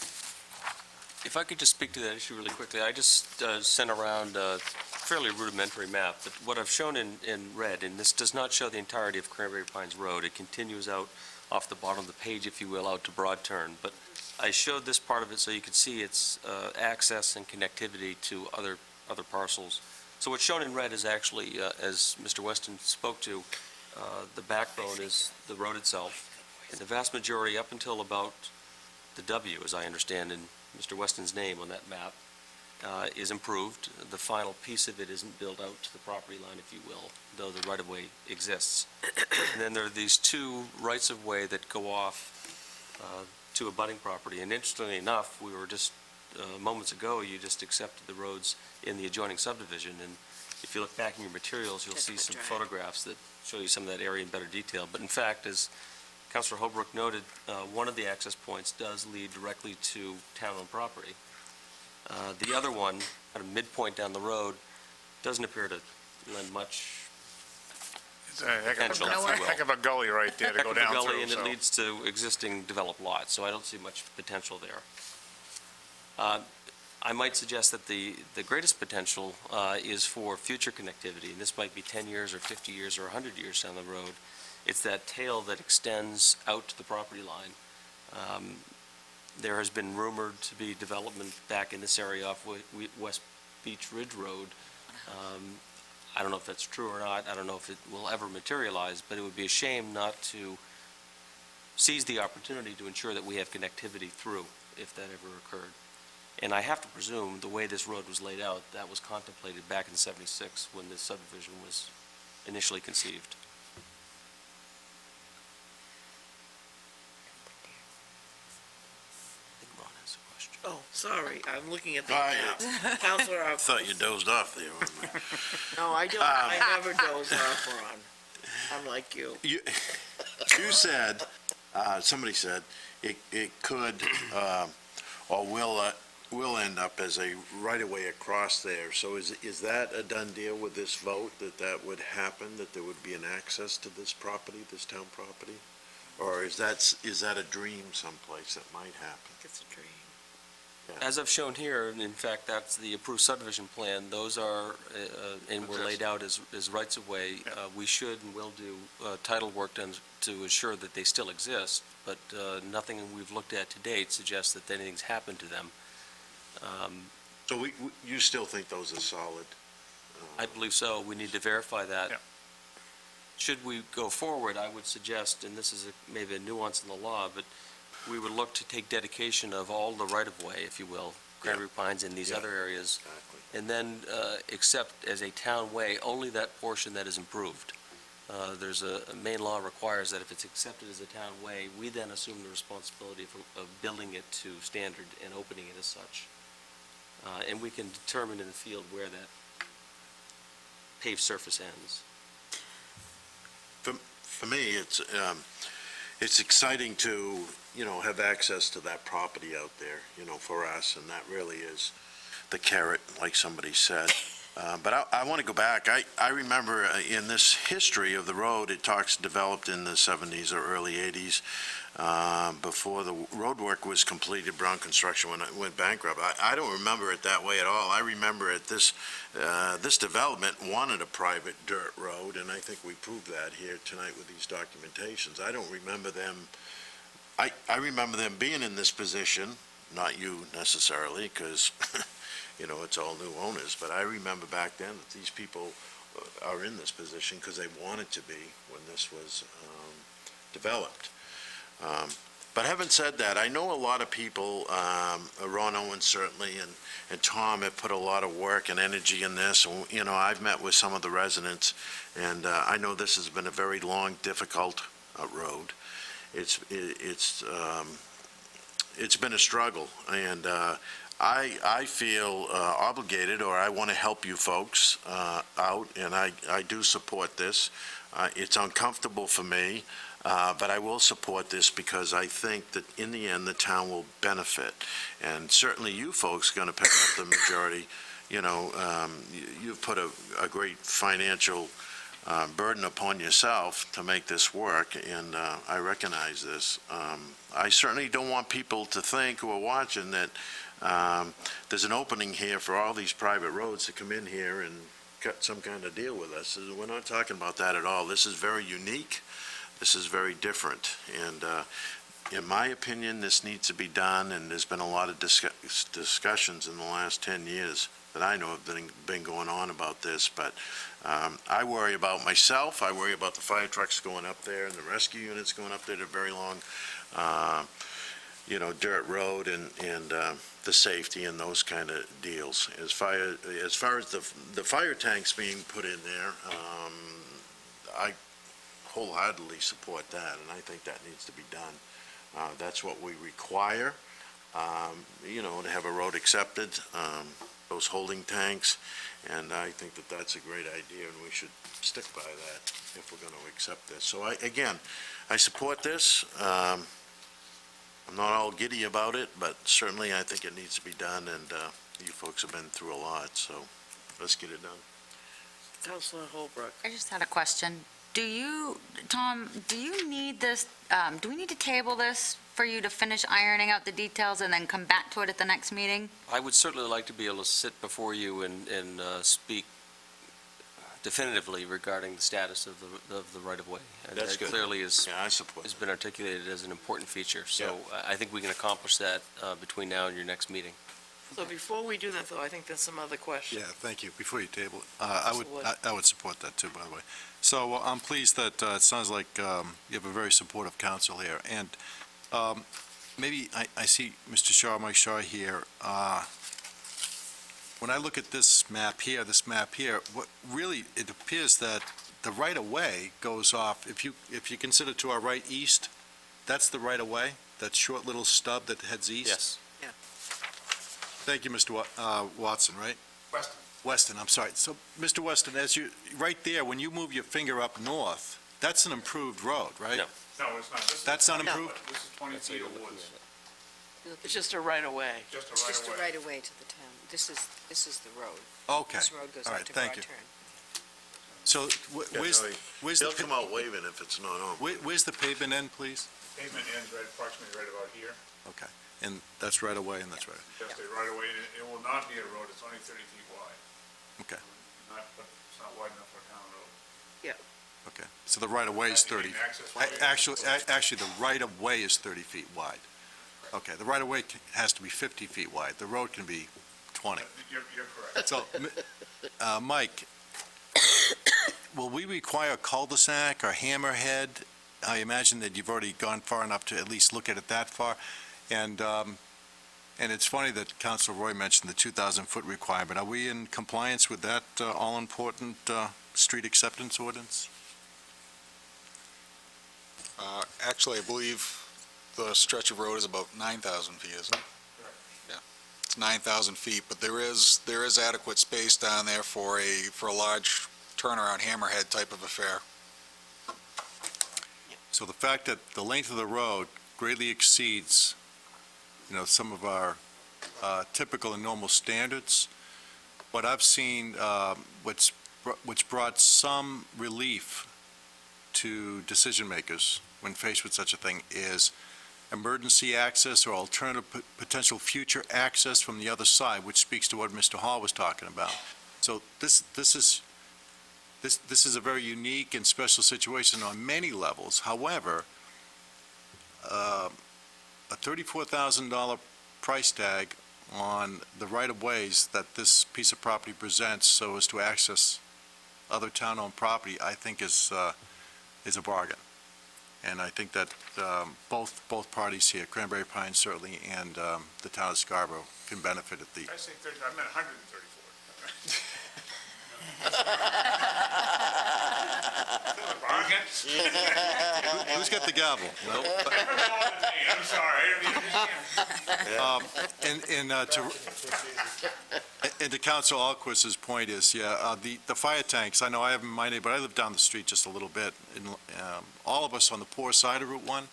If I could just speak to that issue really quickly, I just sent around a fairly rudimentary map, but what I've shown in red, and this does not show the entirety of Cranberry Pines Road, it continues out off the bottom of the page, if you will, out to Broad Turn, but I showed this part of it so you could see its access and connectivity to other parcels. So what's shown in red is actually, as Mr. Weston spoke to, the backbone is the road itself, and the vast majority up until about the W, as I understand in Mr. Weston's name on that map, is improved. The final piece of it isn't built out to the property line, if you will, though the right-of-way exists. And then there are these two rights-of-way that go off to a abutting property. And interestingly enough, we were just, moments ago, you just accepted the roads in the adjoining subdivision. And if you look back in your materials, you'll see some photographs that show you some of that area in better detail. But in fact, as Councilor Holbrook noted, one of the access points does lead directly to town-owned property. The other one, at a midpoint down the road, doesn't appear to lend much It's a heck potential, if you will. of a gully right there to Heck go of a down gully, through. and it so. leads to existing developed lots, so I don't see much potential there. I might suggest that the greatest potential is for future connectivity, and this might be 10 years or 50 years or 100 years down the road. It's that tail that extends out to the property line. There has been rumored to be development back in this area off West Beach Ridge Road. I don't know if that's true or not. I don't know if it will ever materialize, but it would be a shame not to seize the opportunity to ensure that we have connectivity through, if that ever occurred. And I have to presume, the way this road was laid out, that was contemplated back in '76 when this subdivision was initially conceived. Oh, sorry, I'm looking at the Oh, map. Counselor, I thought you dozed off there. no, I don't, I never doze off, Ron, unlike you. You said, somebody said, it could, or will end up as a right-of-way across there. So is that a done deal with this vote, that would happen, that there would be an access to this property, this town property? Or is that a dream someplace that might happen? It's a dream. As I've shown here, and in fact, that's the approved subdivision plan, those are, and were laid out as rights-of-way. We should and will do title work done to ensure that they still exist, but nothing we've looked at to date suggests that anything's happened to them. So you still think those are solid? I believe so. We need to verify that. Yeah. Should we go forward, I would suggest, and this is maybe a nuance in the law, but we would look to take dedication of all the right-of-way, if you will, Cranberry Pines and these other areas, and then accept as a town way only that portion that is improved. There's a main law requires that if it's accepted as a town way, we then assume the responsibility of building it to standard and opening it as such. And we can determine in the field where that paved surface ends. For me, it's exciting to, have access to that property out there, for us, and that really is the carrot, like somebody said. But I want to go back. I remember in this history of the road, it talks developed in the 70s or early 80s, before the road work was completed, Brown Construction went bankrupt. I don't remember it that way at all. I remember it, this development wanted a private dirt road, and I think we proved that here tonight with these documentations. I don't remember them I remember them being in this position, not you necessarily, because, it's all new owners, but I remember back then that these people are in this position because they wanted to be when this was developed. But having said that, I know a lot of people, Ron Owens certainly, and Tom have put a lot of work and energy in this. I've met with some of the residents, and I know this has been a very long, difficult road. It's been a struggle, and I feel obligated, or I want to help you folks out, and I do support this. It's uncomfortable for me, but I will support this because I think that in the end, the town will benefit. And certainly you folks are going to pick up the majority. You've put a great financial burden upon yourself to make this work, and I recognize this. I certainly don't want people to think who are watching that there's an opening here for all these private roads to come in here and cut some kind of deal with us. We're not talking about that at all. This is very unique. This is very different. And in my opinion, this needs to be done, and there's been a lot of discussions in the last 10 years that I know have been going on about this, but I worry about myself. I worry about the fire trucks going up there and the rescue units going up there to a very long, dirt road, and the safety and those kind of deals. As far as the fire tanks being put in there, I wholeheartedly support that, and I think that needs to be done. That's what we require, to have a road accepted, those holding tanks, and I think that that's a great idea, and we should stick by that if we're going to accept this. So I support this. I'm not all giddy about it, but certainly I think it needs to be done, and you folks have been through a lot, so let's get it done. Councilor Holbrook. I just had a question. Tom, do you need this, do we need to table this for you to finish ironing out the details and then come back to it at the next meeting? I would certainly like to be able to sit before you and speak definitively regarding the status of the right-of-way. And That's that good. clearly Yeah, I support has been articulated as an important feature. So I think we can accomplish that between now and your next meeting. So before we do that, though, I think there's some other questions. Yeah, thank you. Before you table it, I would support that too, by the way. So I'm pleased that it sounds like you have a very supportive council here. And maybe I see Mike Shaw here. When I look at this map here, what really, it appears that the right-of-way goes off, if you consider to our right east, that's the right-of-way, that short little stub that heads east? Yes. Thank you, Mr. Watson, right? Weston, I'm sorry. So, Mr. Weston, right there, when you move your finger up north, that's an improved road, right? No. No, it's not. That's not improved? This is 20 feet of woods. It's just a right-of-way. Just It's just a a right-of-way. right-of-way to the town. This is the road. Okay. This road goes All out right, to thank Broad you. Turn. So, where's They'll the, come out waving if it's not on. where's the pavement end, please? Pavement ends approximately right about here. Okay, and that's right away, and that's right. Just a right-of-way, and it will not be a road. It's only 30 feet wide. Okay. But it's not wide enough for a town road. Okay, so the right-of-way is 30. Actually, the right-of-way is 30 feet wide. Okay, the right-of-way has to be 50 feet wide. The road can be 20. You're correct. So, Mike, will we require a cul-de-sac or hammerhead? I imagine that you've already gone far enough to at least look at it that far. And it's funny that Councilor Roy mentioned the 2,000-foot requirement. Are we in compliance with that all-important street acceptance ordinance? Actually, I believe the stretch of road is about 9,000 feet, isn't it? Yeah, it's 9,000 feet, but there is adequate space down there for a large turnaround hammerhead type of affair. So the fact that the length of the road greatly exceeds, some of our typical and normal standards, what I've seen, which brought some relief to decision makers when faced with such a thing, is emergency access or alternative potential future access from the other side, which speaks to what Mr. Hall was talking about. So this is a very unique and special situation on many levels. However, a $34,000 price tag on the right-of-ways that this piece of property presents so as to access other town-owned property, I think is a bargain. And I think that both parties here, Cranberry Pines certainly, and the town of Scarborough can benefit at the... I say 30, I meant 134. Who's got the gavel? I'm sorry. And to Council Alquist's point is, the fire tanks, I know I have my neighbor, but I live down the street just a little bit. And all of us on the poor side of Route 1,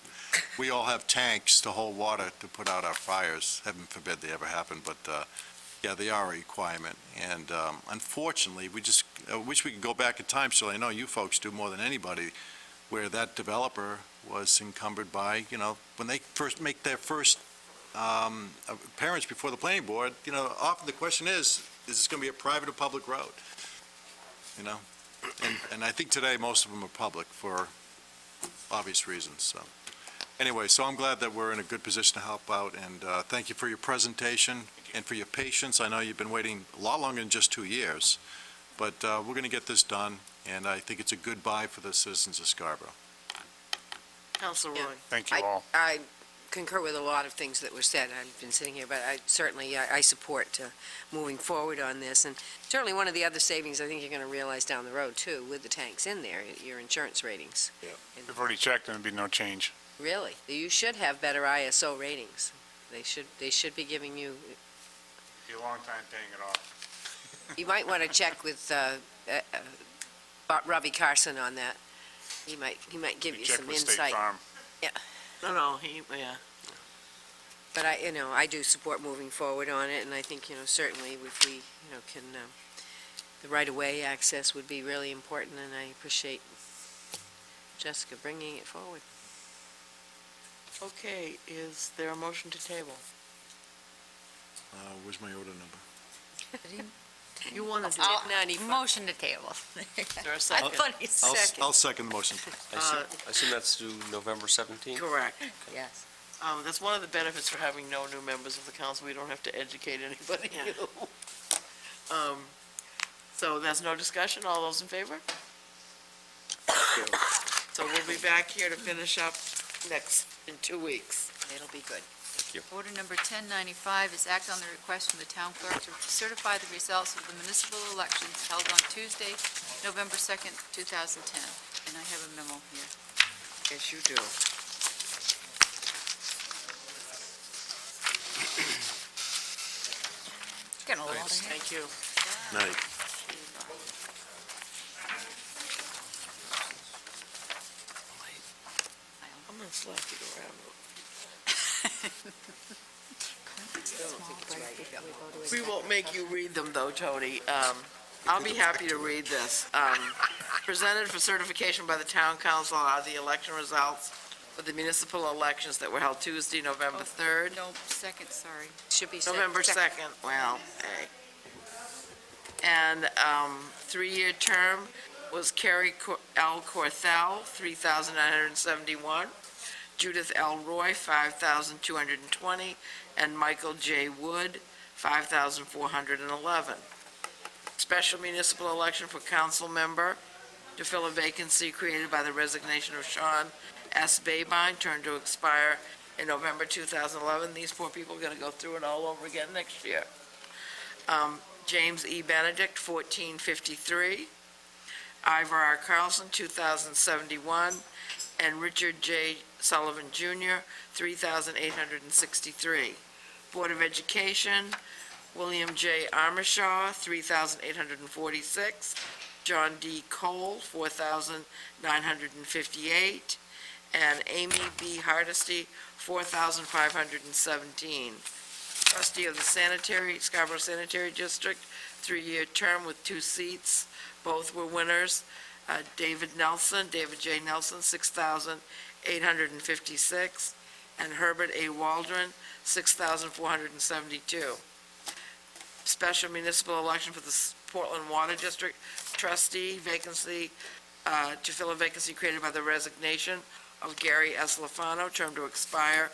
we all have tanks to hold water to put out our fires. Heaven forbid they ever happen, but they are a requirement. And unfortunately, we just wish we could go back in time, so I know you folks do more than anybody, where that developer was encumbered by, when they first make their first appearance before the planning board, often the question is this going to be a private or public road? And I think today most of them are public for obvious reasons, so. Anyway, so I'm glad that we're in a good position to help out, and thank you for your presentation and for your patience. I know you've been waiting a lot longer than just 2 years, but we're going to get this done, and I think it's a good buy for the citizens of Scarborough. Councilor Roy. Thank you all. I concur with a lot of things that were said. I've been sitting here, but I support moving forward on this. And certainly one of the other savings I think you're going to realize down the road, too, with the tanks in there, your insurance ratings. We've already checked, and there'll be no change. Really? You should have better ISO ratings. They should be giving you... Be a long time paying it off. You might want to check with Robbie Carson on that. He might give you Check some with State insight. Farm. No, But I do support moving forward on it, and I think, certainly if we, can, the right-of-way access would be really important, and I appreciate Jessica bringing it forward. Okay, is there a motion to table? Where's my order number? You want to do it? Motion to table. Is there a second? I'll second the motion. I assume that's due November 17th? Correct. Yes. That's one of the benefits for having no new members of the council. We don't have to educate anybody new. So there's no discussion. All those in favor? Thank you. So we'll be back here to finish up in 2 weeks. It'll be good. Order number 1095 is act on the request from the town clerk to certify the results of the municipal elections held on Tuesday, November 2nd, 2010. And I have a memo here. Yes, you do. Getting a lot of here. Thank you. Night. I'm going to slap you around. We won't make you read them, though, Tony. I'll be happy to read this. Presented for certification by the town council are the election results for the municipal elections that were held Tuesday, November 3rd. No, second, sorry. Should be November 2nd, well, hey. And 3-year term was Carrie L. Corthell, 3,971, Judith L. Roy, 5,220, and Michael J. Wood, 5,411. Special municipal election for council member to fill a vacancy created by the resignation of Sean S. Babine, term to expire in November 2011. These poor people are going to go through it all over again next year. James E. Benedict, 1453. Ivor R. Carlson, 2,071. And Richard J. Sullivan Jr., 3,863. Board of Education, William J. Armishaw, 3,846. John D. Cole, 4,958. And Amy B. Hardesty, 4,517. Trustee of the Scarborough Sanitary District, 3-year term with 2 seats. Both were winners. David J. Nelson, 6,856. And Herbert A. Waldron, 6,472. Special municipal election for the Portland Water District trustee vacancy, to fill a vacancy created by the resignation of Gary S. Lafano, term to expire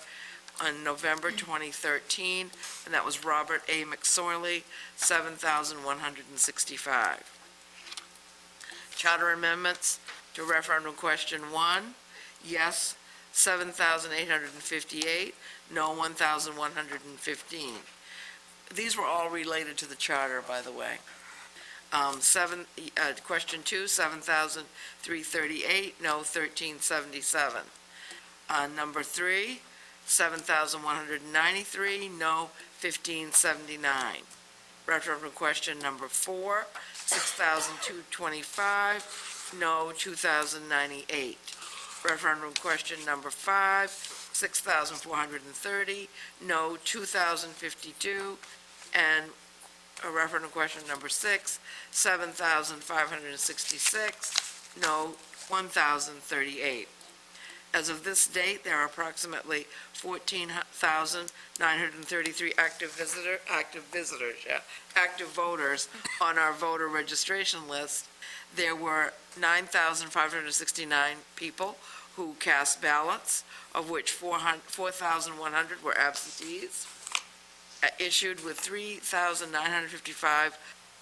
on November 2013, and that was Robert A. McSorley, 7,165. Charter amendments to referendum question 1, yes, 7,858, no, 1,115. These were all related to the charter, by the way. Question 2, 7,338, no, 1,377. Number 3, 7,193, no, 1,579. Referendum question number 4, 6,225, no, 2,098. Referendum question number 5, 6,430, no, 2,052. And referendum question number 6, 7,566, no, 1,038. As of this date, there are approximately 14,933 active voters on our voter registration list. There were 9,569 people who cast ballots, of which 4,100 were absentees, issued with 3,955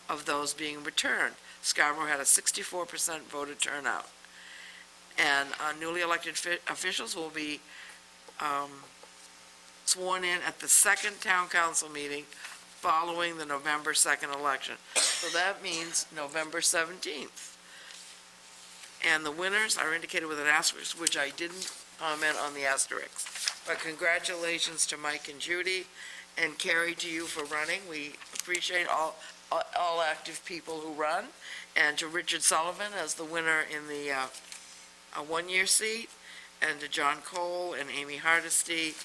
of those being returned. Scarborough had a 64% voter turnout. And newly elected officials will be sworn in at the second town council meeting following the November 2nd election. So that means November 17th. And the winners are indicated with an asterisk, which I didn't comment on the asterisk. But congratulations to Mike and Judy, and Carrie, to you for running. We appreciate all active people who run, and to Richard Sullivan as the winner in the a one-year seat, and to John Cole and Amy Hardesty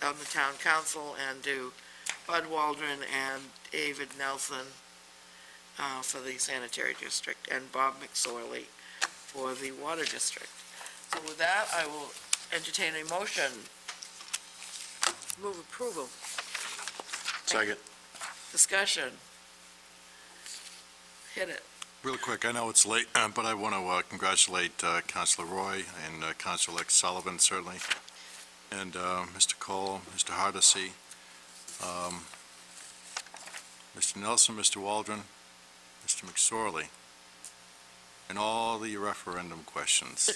on the town council, and to Bud Waldron and David Nelson for the sanitary district, and Bob McSorley for the water district. So with that, I will entertain a motion. Move approval. Second. Discussion. Hit it. Real quick, I know it's late, but I want to congratulate Councilor Roy and Councilor Sullivan, certainly, and Mr. Cole, Mr. Hardesty, Mr. Nelson, Mr. Waldron, Mr. McSorley, and all the referendum questions.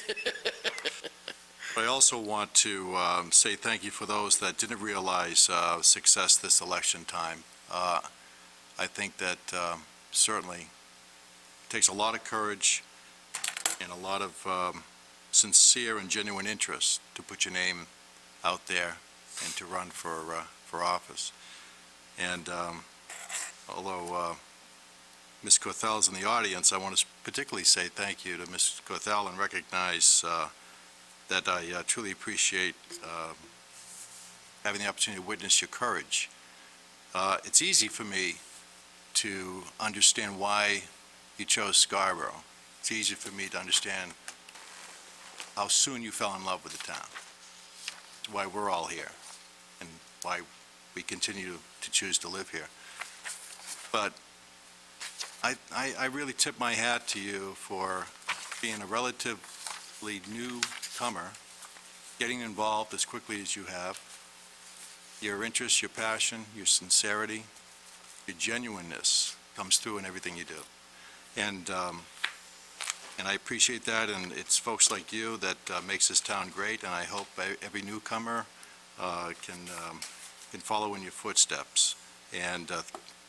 But I also want to say thank you for those that didn't realize success this election time. I think that certainly takes a lot of courage and a lot of sincere and genuine interest to put your name out there and to run for office. And although Ms. Cothell's in the audience, I want to particularly say thank you to Ms. Cothell and recognize that I truly appreciate having the opportunity to witness your courage. It's easy for me to understand why you chose Scarborough. It's easy for me to understand how soon you fell in love with the town. It's why we're all here and why we continue to choose to live here. But I really tip my hat to you for being a relatively newcomer, getting involved as quickly as you have. Your interest, your passion, your sincerity, your genuineness comes through in everything you do. And I appreciate that, and it's folks like you that makes this town great, and I hope every newcomer can follow in your footsteps. And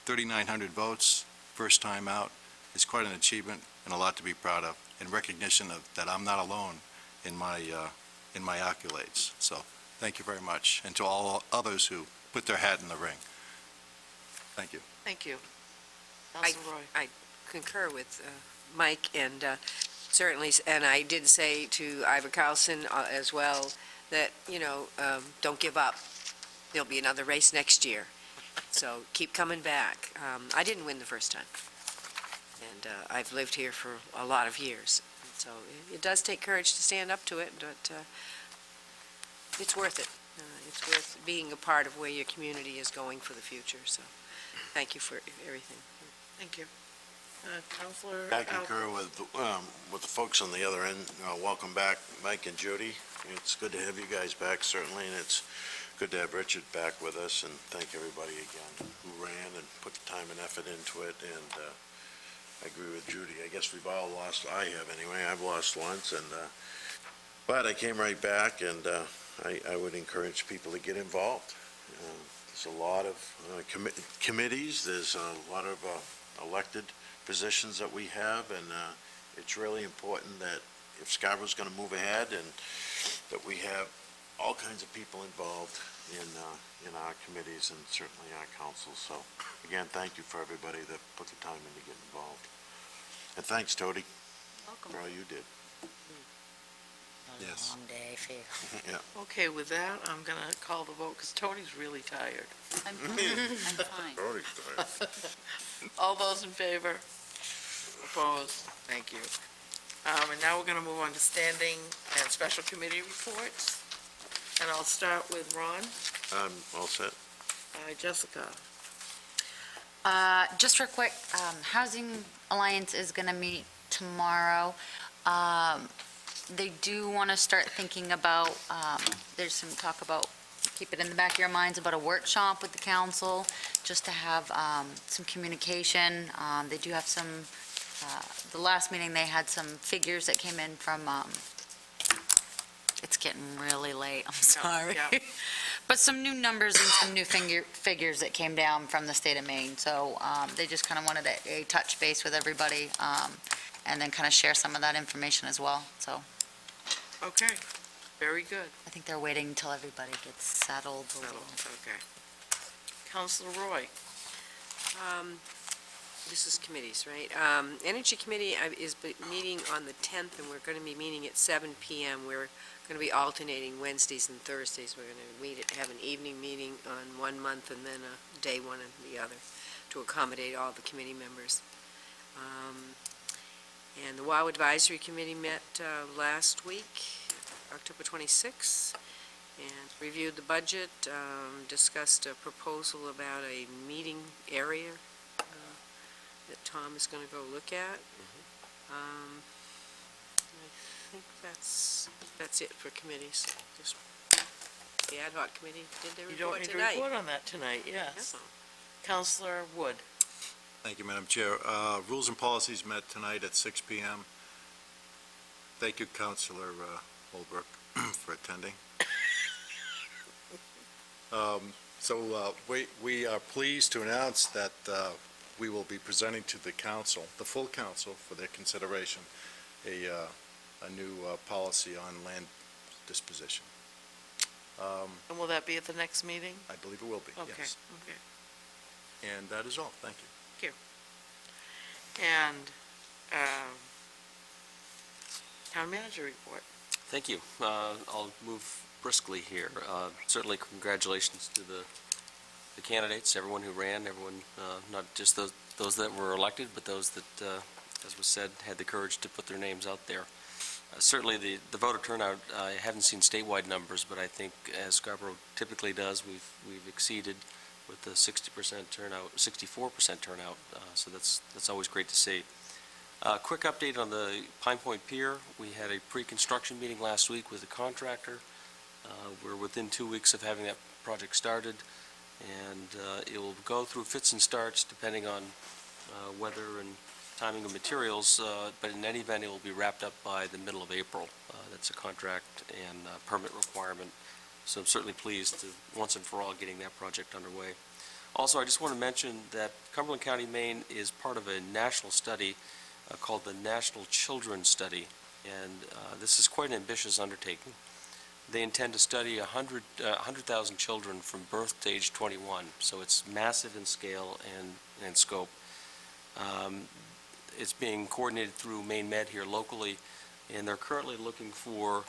3,900 votes, first time out, is quite an achievement and a lot to be proud of, in recognition of that I'm not alone in my accolades. So thank you very much, and to all others who put their hat in the ring. Thank you. Thank you. Councilor Roy. I concur with Mike, and certainly, and I did say to Ivor Carlson as well, that, don't give up. There'll be another race next year. So keep coming back. I didn't win the first time, and I've lived here for a lot of years. So it does take courage to stand up to it, but it's worth it. It's worth being a part of where your community is going for the future. So thank you for everything. Thank you. Counselor I concur with the folks on the other end. Welcome back, Mike and Judy. It's good to have you guys back, certainly, and it's good to have Richard back with us, and thank everybody again who ran and put the time and effort into it, and I agree with Judy. I guess we've all lost, I have anyway, I've lost once, and but I came right back, and I would encourage people to get involved. There's a lot of committees, there's a lot of elected positions that we have, and it's really important that if Scarborough's going to move ahead, and that we have all kinds of people involved in our committees and certainly our council. So, again, thank you for everybody that put the time in to get involved. And thanks, Tody, Welcome. for all you did. Yes. Long day for you. Yeah. Okay, with that, I'm going to call the vote, because Tony's really tired. I'm fine. All those in favor? Opposed? Thank you. And now we're going to move on to standing and special committee reports. And I'll start with Ron. I'm all set. Jessica. Just real quick, Housing Alliance is going to meet tomorrow. They do want to start thinking about, there's some talk about, keep it in the back of your minds, about a workshop with the council, just to have some communication. They do have some, the last meeting, they had some figures that came in from, it's getting really late, I'm sorry. Yeah. But some new numbers and some new figures that came down from the state of Maine. So they just kind of wanted a touch base with everybody, and then kind of share some of that information as well. So Okay, very good. I think they're waiting until everybody gets settled a little. Okay. Counselor Roy. This is committees, right? Energy Committee is meeting on the 10th, and we're going to be meeting at 7 PM. We're going to be alternating Wednesdays and Thursdays. We're going to have an evening meeting on one month and then a day one and the other to accommodate all the committee members. And the WOW Advisory Committee met last week, October 26th, and reviewed the budget, discussed a proposal about a meeting area that Tom is going to go look at. I think that's it for committees. Just the ad hoc committee did their You don't report need to tonight. report on that tonight, yes. Counselor Wood. Thank you, Madam Chair. Rules and Policies met tonight at 6 PM. Thank you, Councilor Holbrook, for attending. So we are pleased to announce that we will be presenting to the council, the full council, for their consideration, a new policy on land disposition. And will that be at the next meeting? I believe it will be, Okay, yes. okay. And that is all. Thank you. And town manager report. Thank you. I'll move briskly here. Certainly congratulations to the candidates, everyone who ran, everyone, not just those that were elected, but those that, as was said, had the courage to put their names out there. Certainly the voter turnout, I haven't seen statewide numbers, but I think as Scarborough typically does, we've exceeded with the 60% turnout, 64% turnout, so that's always great to see. Quick update on the Pine Point Pier. We had a pre-construction meeting last week with the contractor. We're within 2 weeks of having that project started, and it will go through fits and starts depending on weather and timing of materials, but in any event, it will be wrapped up by the middle of April. That's a contract and permit requirement. So I'm certainly pleased to, once and for all, getting that project underway. Also, I just want to mention that Cumberland County, Maine is part of a national study called the National Children Study, and this is quite an ambitious undertaking. They intend to study 100,000 children from birth to age 21, so it's massive in scale and scope. It's being coordinated through Maine Med here locally, and they're currently looking for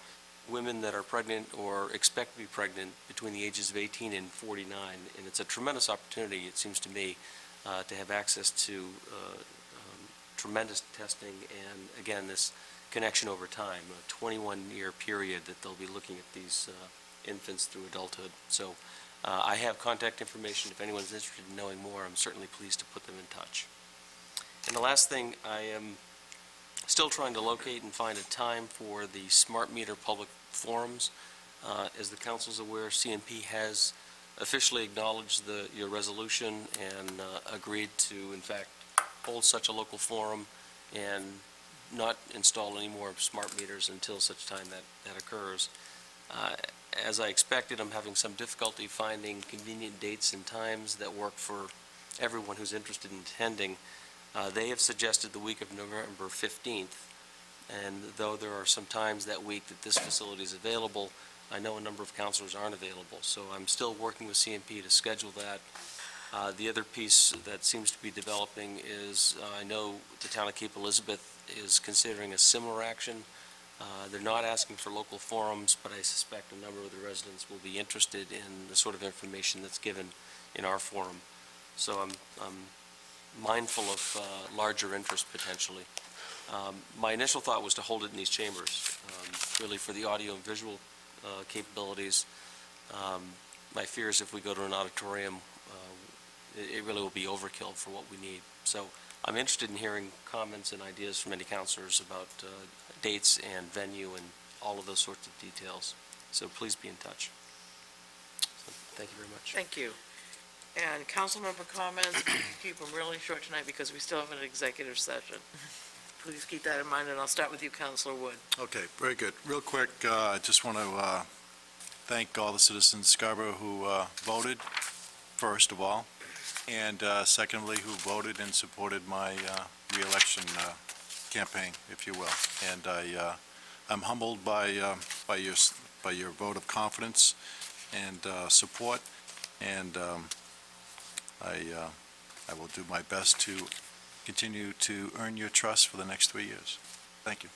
women that are pregnant or expect to be pregnant between the ages of 18 and 49, and it's a tremendous opportunity, it seems to me, to have access to tremendous testing and, again, this connection over time, a 21-year period that they'll be looking at these infants through adulthood. So I have contact information. If anyone's interested in knowing more, I'm certainly pleased to put them in touch. And the last thing, I am still trying to locate and find a time for the smart meter public forums. As the council's aware, CNP has officially acknowledged your resolution and agreed to, in fact, hold such a local forum and not install any more smart meters until such time that occurs. As I expected, I'm having some difficulty finding convenient dates and times that work for everyone who's interested in attending. They have suggested the week of November 15th, and though there are some times that week that this facility is available, I know a number of counselors aren't available, so I'm still working with CNP to schedule that. The other piece that seems to be developing is, I know the town of Cape Elizabeth is considering a similar action. They're not asking for local forums, but I suspect a number of the residents will be interested in the sort of information that's given in our forum. So I'm mindful of larger interest potentially. My initial thought was to hold it in these chambers, really for the audio and visual capabilities. My fear is if we go to an auditorium, it really will be overkill for what we need. So I'm interested in hearing comments and ideas from any counselors about dates and venue and all of those sorts of details. So please be in touch. So, thank you very much. Thank you. And council member comments, keep them really short tonight because we still have an executive session. Please keep that in mind, and I'll start with you, Councilor Wood. Okay, very good. Real quick, I just want to thank all the citizens of Scarborough who voted, first of all, and secondly, who voted and supported my reelection campaign, if you will. And I'm humbled by your vote of confidence and support, and I will do my best to continue to earn your trust for the next 3 years. Thank you.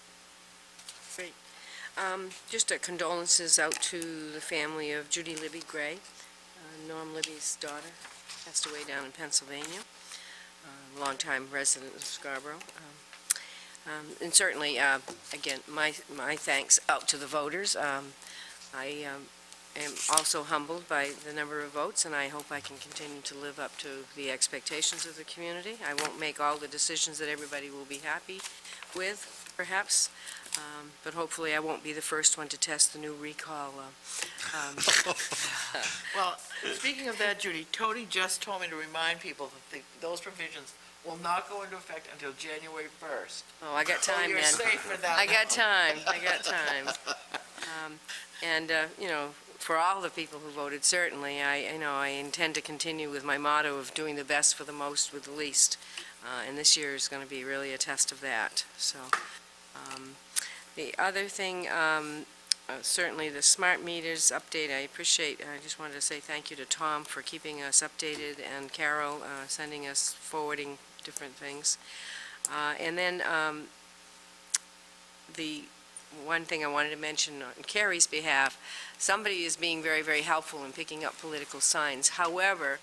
Great. Just condolences out to the family of Judy Libby Gray, Norm Libby's daughter, passed away down in Pennsylvania, longtime resident of Scarborough. And certainly, again, my thanks out to the voters. I am also humbled by the number of votes, and I hope I can continue to live up to the expectations of the community. I won't make all the decisions that everybody will be happy with, perhaps, but hopefully I won't be the first one to test the new recall. Well, speaking of that, Judy, Tony just told me to remind people that those provisions will not go into effect until January 1st. Oh, I got time then. So you're safe for that. I got time. And, you know, for all the people who voted, certainly, I intend to continue with my motto of doing the best for the most with the least. And this year is going to be really a test of that. So, the other thing, certainly the smart meters update, I just wanted to say thank you to Tom for keeping us updated, and Carol sending us, forwarding different things. And then the one thing I wanted to mention on Carrie's behalf, somebody is being very, very helpful in picking up political signs. However,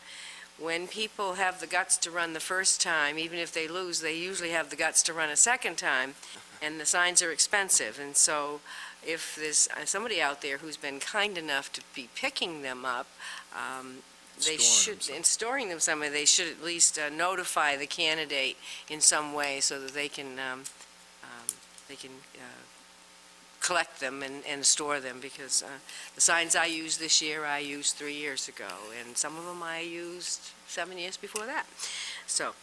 when people have the guts to run the first time, even if they lose, they usually have the guts to run a second time, and the signs are expensive. And so if there's somebody out there who's been kind enough to be picking them up, they should, in storing them somewhere, they should at least notify the candidate in some way so that they can collect them and store them, because the signs I used this year, I used 3 years ago, and some of them I used 7 years before that. So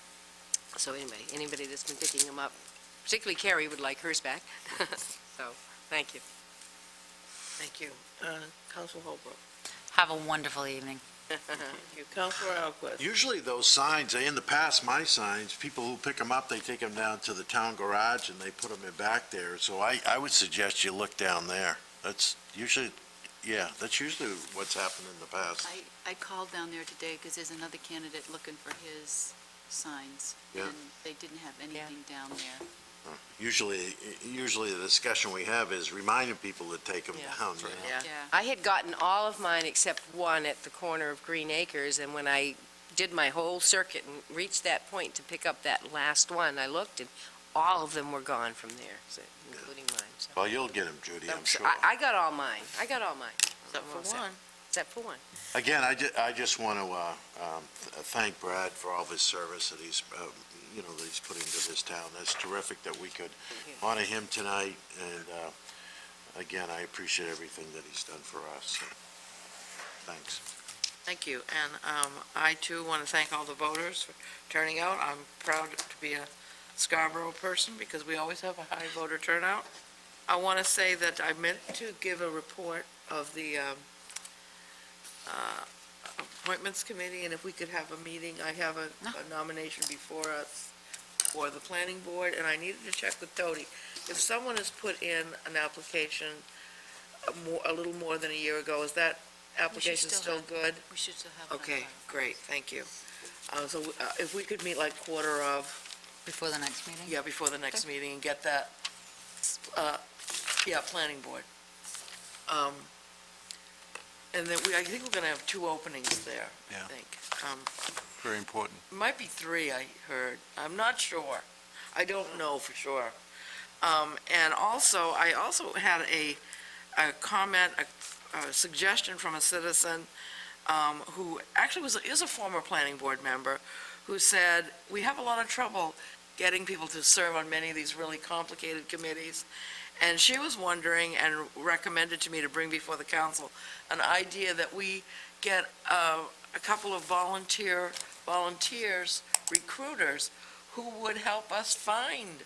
anyway, anybody that's been picking them up, particularly Carrie would like hers back. So, thank you. Thank you. Councilor Holbrook. Have a wonderful evening. Thank you. Councilor Alquist. Usually those signs, in the past, my signs, people who pick them up, they take them down to the town garage and they put them in back there. So I would suggest you look down there. That's usually what's happened in the past. I called down there today because there's another candidate looking for his signs, Yeah. and they didn't have anything down there. Usually the discussion we have is reminding people to take them down. You know? Yeah. I had gotten all of mine except one at the corner of Green Acres, and when I did my whole circuit and reached that point to pick up that last one, I looked, and all of them were gone from there, including mine. So. Well, you'll get them, Judy, I'm sure. I got all mine. Except for one. Except for one. Again, I just want to thank Brad for all of his service that he's that he's put into this town. That's terrific that we could honor him tonight, and again, I appreciate everything that he's done for us. So, thanks. Thank you, and I too want to thank all the voters for turning out. I'm proud to be a Scarborough person because we always have a high voter turnout. I want to say that I meant to give a report of the appointments committee, and if we could have a meeting, I have a nomination before us for the planning board, and I needed to check with Tony. If someone has put in an application a little more than a year ago, is that application still good? We should still have it on Okay, file. great, thank you. So if we could meet like quarter of, Before the next meeting? yeah, before the next meeting and get that, planning board. And then I think we're gonna have 2 openings there, I Yeah. think. Very important. Might be 3, I heard. I'm not sure. I don't know for sure. And also, I also had a comment, a suggestion from a citizen who actually is a former planning board member, who said, we have a lot of trouble getting people to serve on many of these really complicated committees. And she was wondering and recommended to me to bring before the council an idea that we get a couple of volunteers, recruiters, who would help us find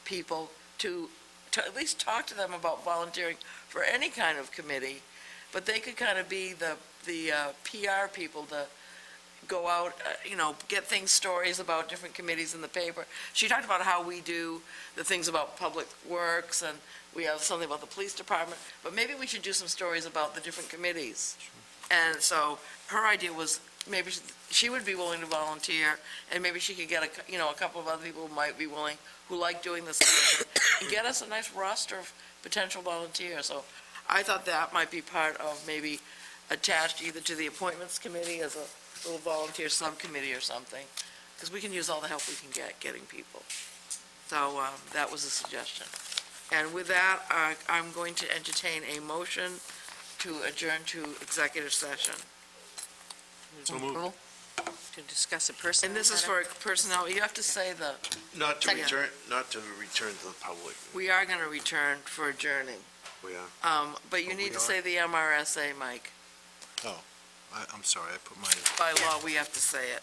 people to at least talk to them about volunteering for any kind of committee, but they could kind of be the PR people to go out, get stories about different committees in the paper. She talked about how we do the things about public works, and we have something about the police department, but maybe we should do some stories about the different committees. And so her idea was maybe she would be willing to volunteer, and maybe she could get a couple of other people who might be willing, who like doing this kind of thing, and get us a nice roster of potential volunteers. So I thought that might be part of maybe attached either to the appointments committee as a little volunteer subcommittee or something, because we can use all the help we can get getting people. So that was a suggestion. And with that, I'm going to entertain a motion to adjourn to executive session. So moved. To discuss a personnel And this is matter? for personnel, you have to say Not to Second. return to the public. we are going to return for adjourning. We are. But you Oh, need we to are? say the MRSA, Mike. I'm sorry, I put my, By law, we have to say it.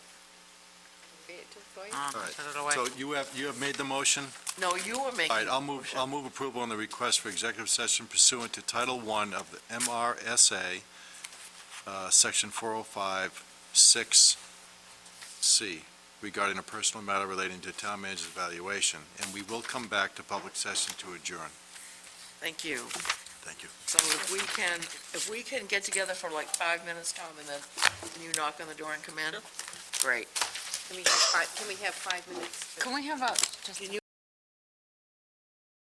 all right. So you have made the motion? No, you were making. All right, I'll move approval on the request for executive session pursuant to Title I of the MRSA, Section 405, 6C, regarding a personal matter relating to town manager's evaluation, and we will come back to public session to adjourn. Thank you. Thank you. So if we can get together for like 5 minutes, Tom, and then can you knock on the door and come in? Great. Can we have 5 minutes? Can we have a, just Can you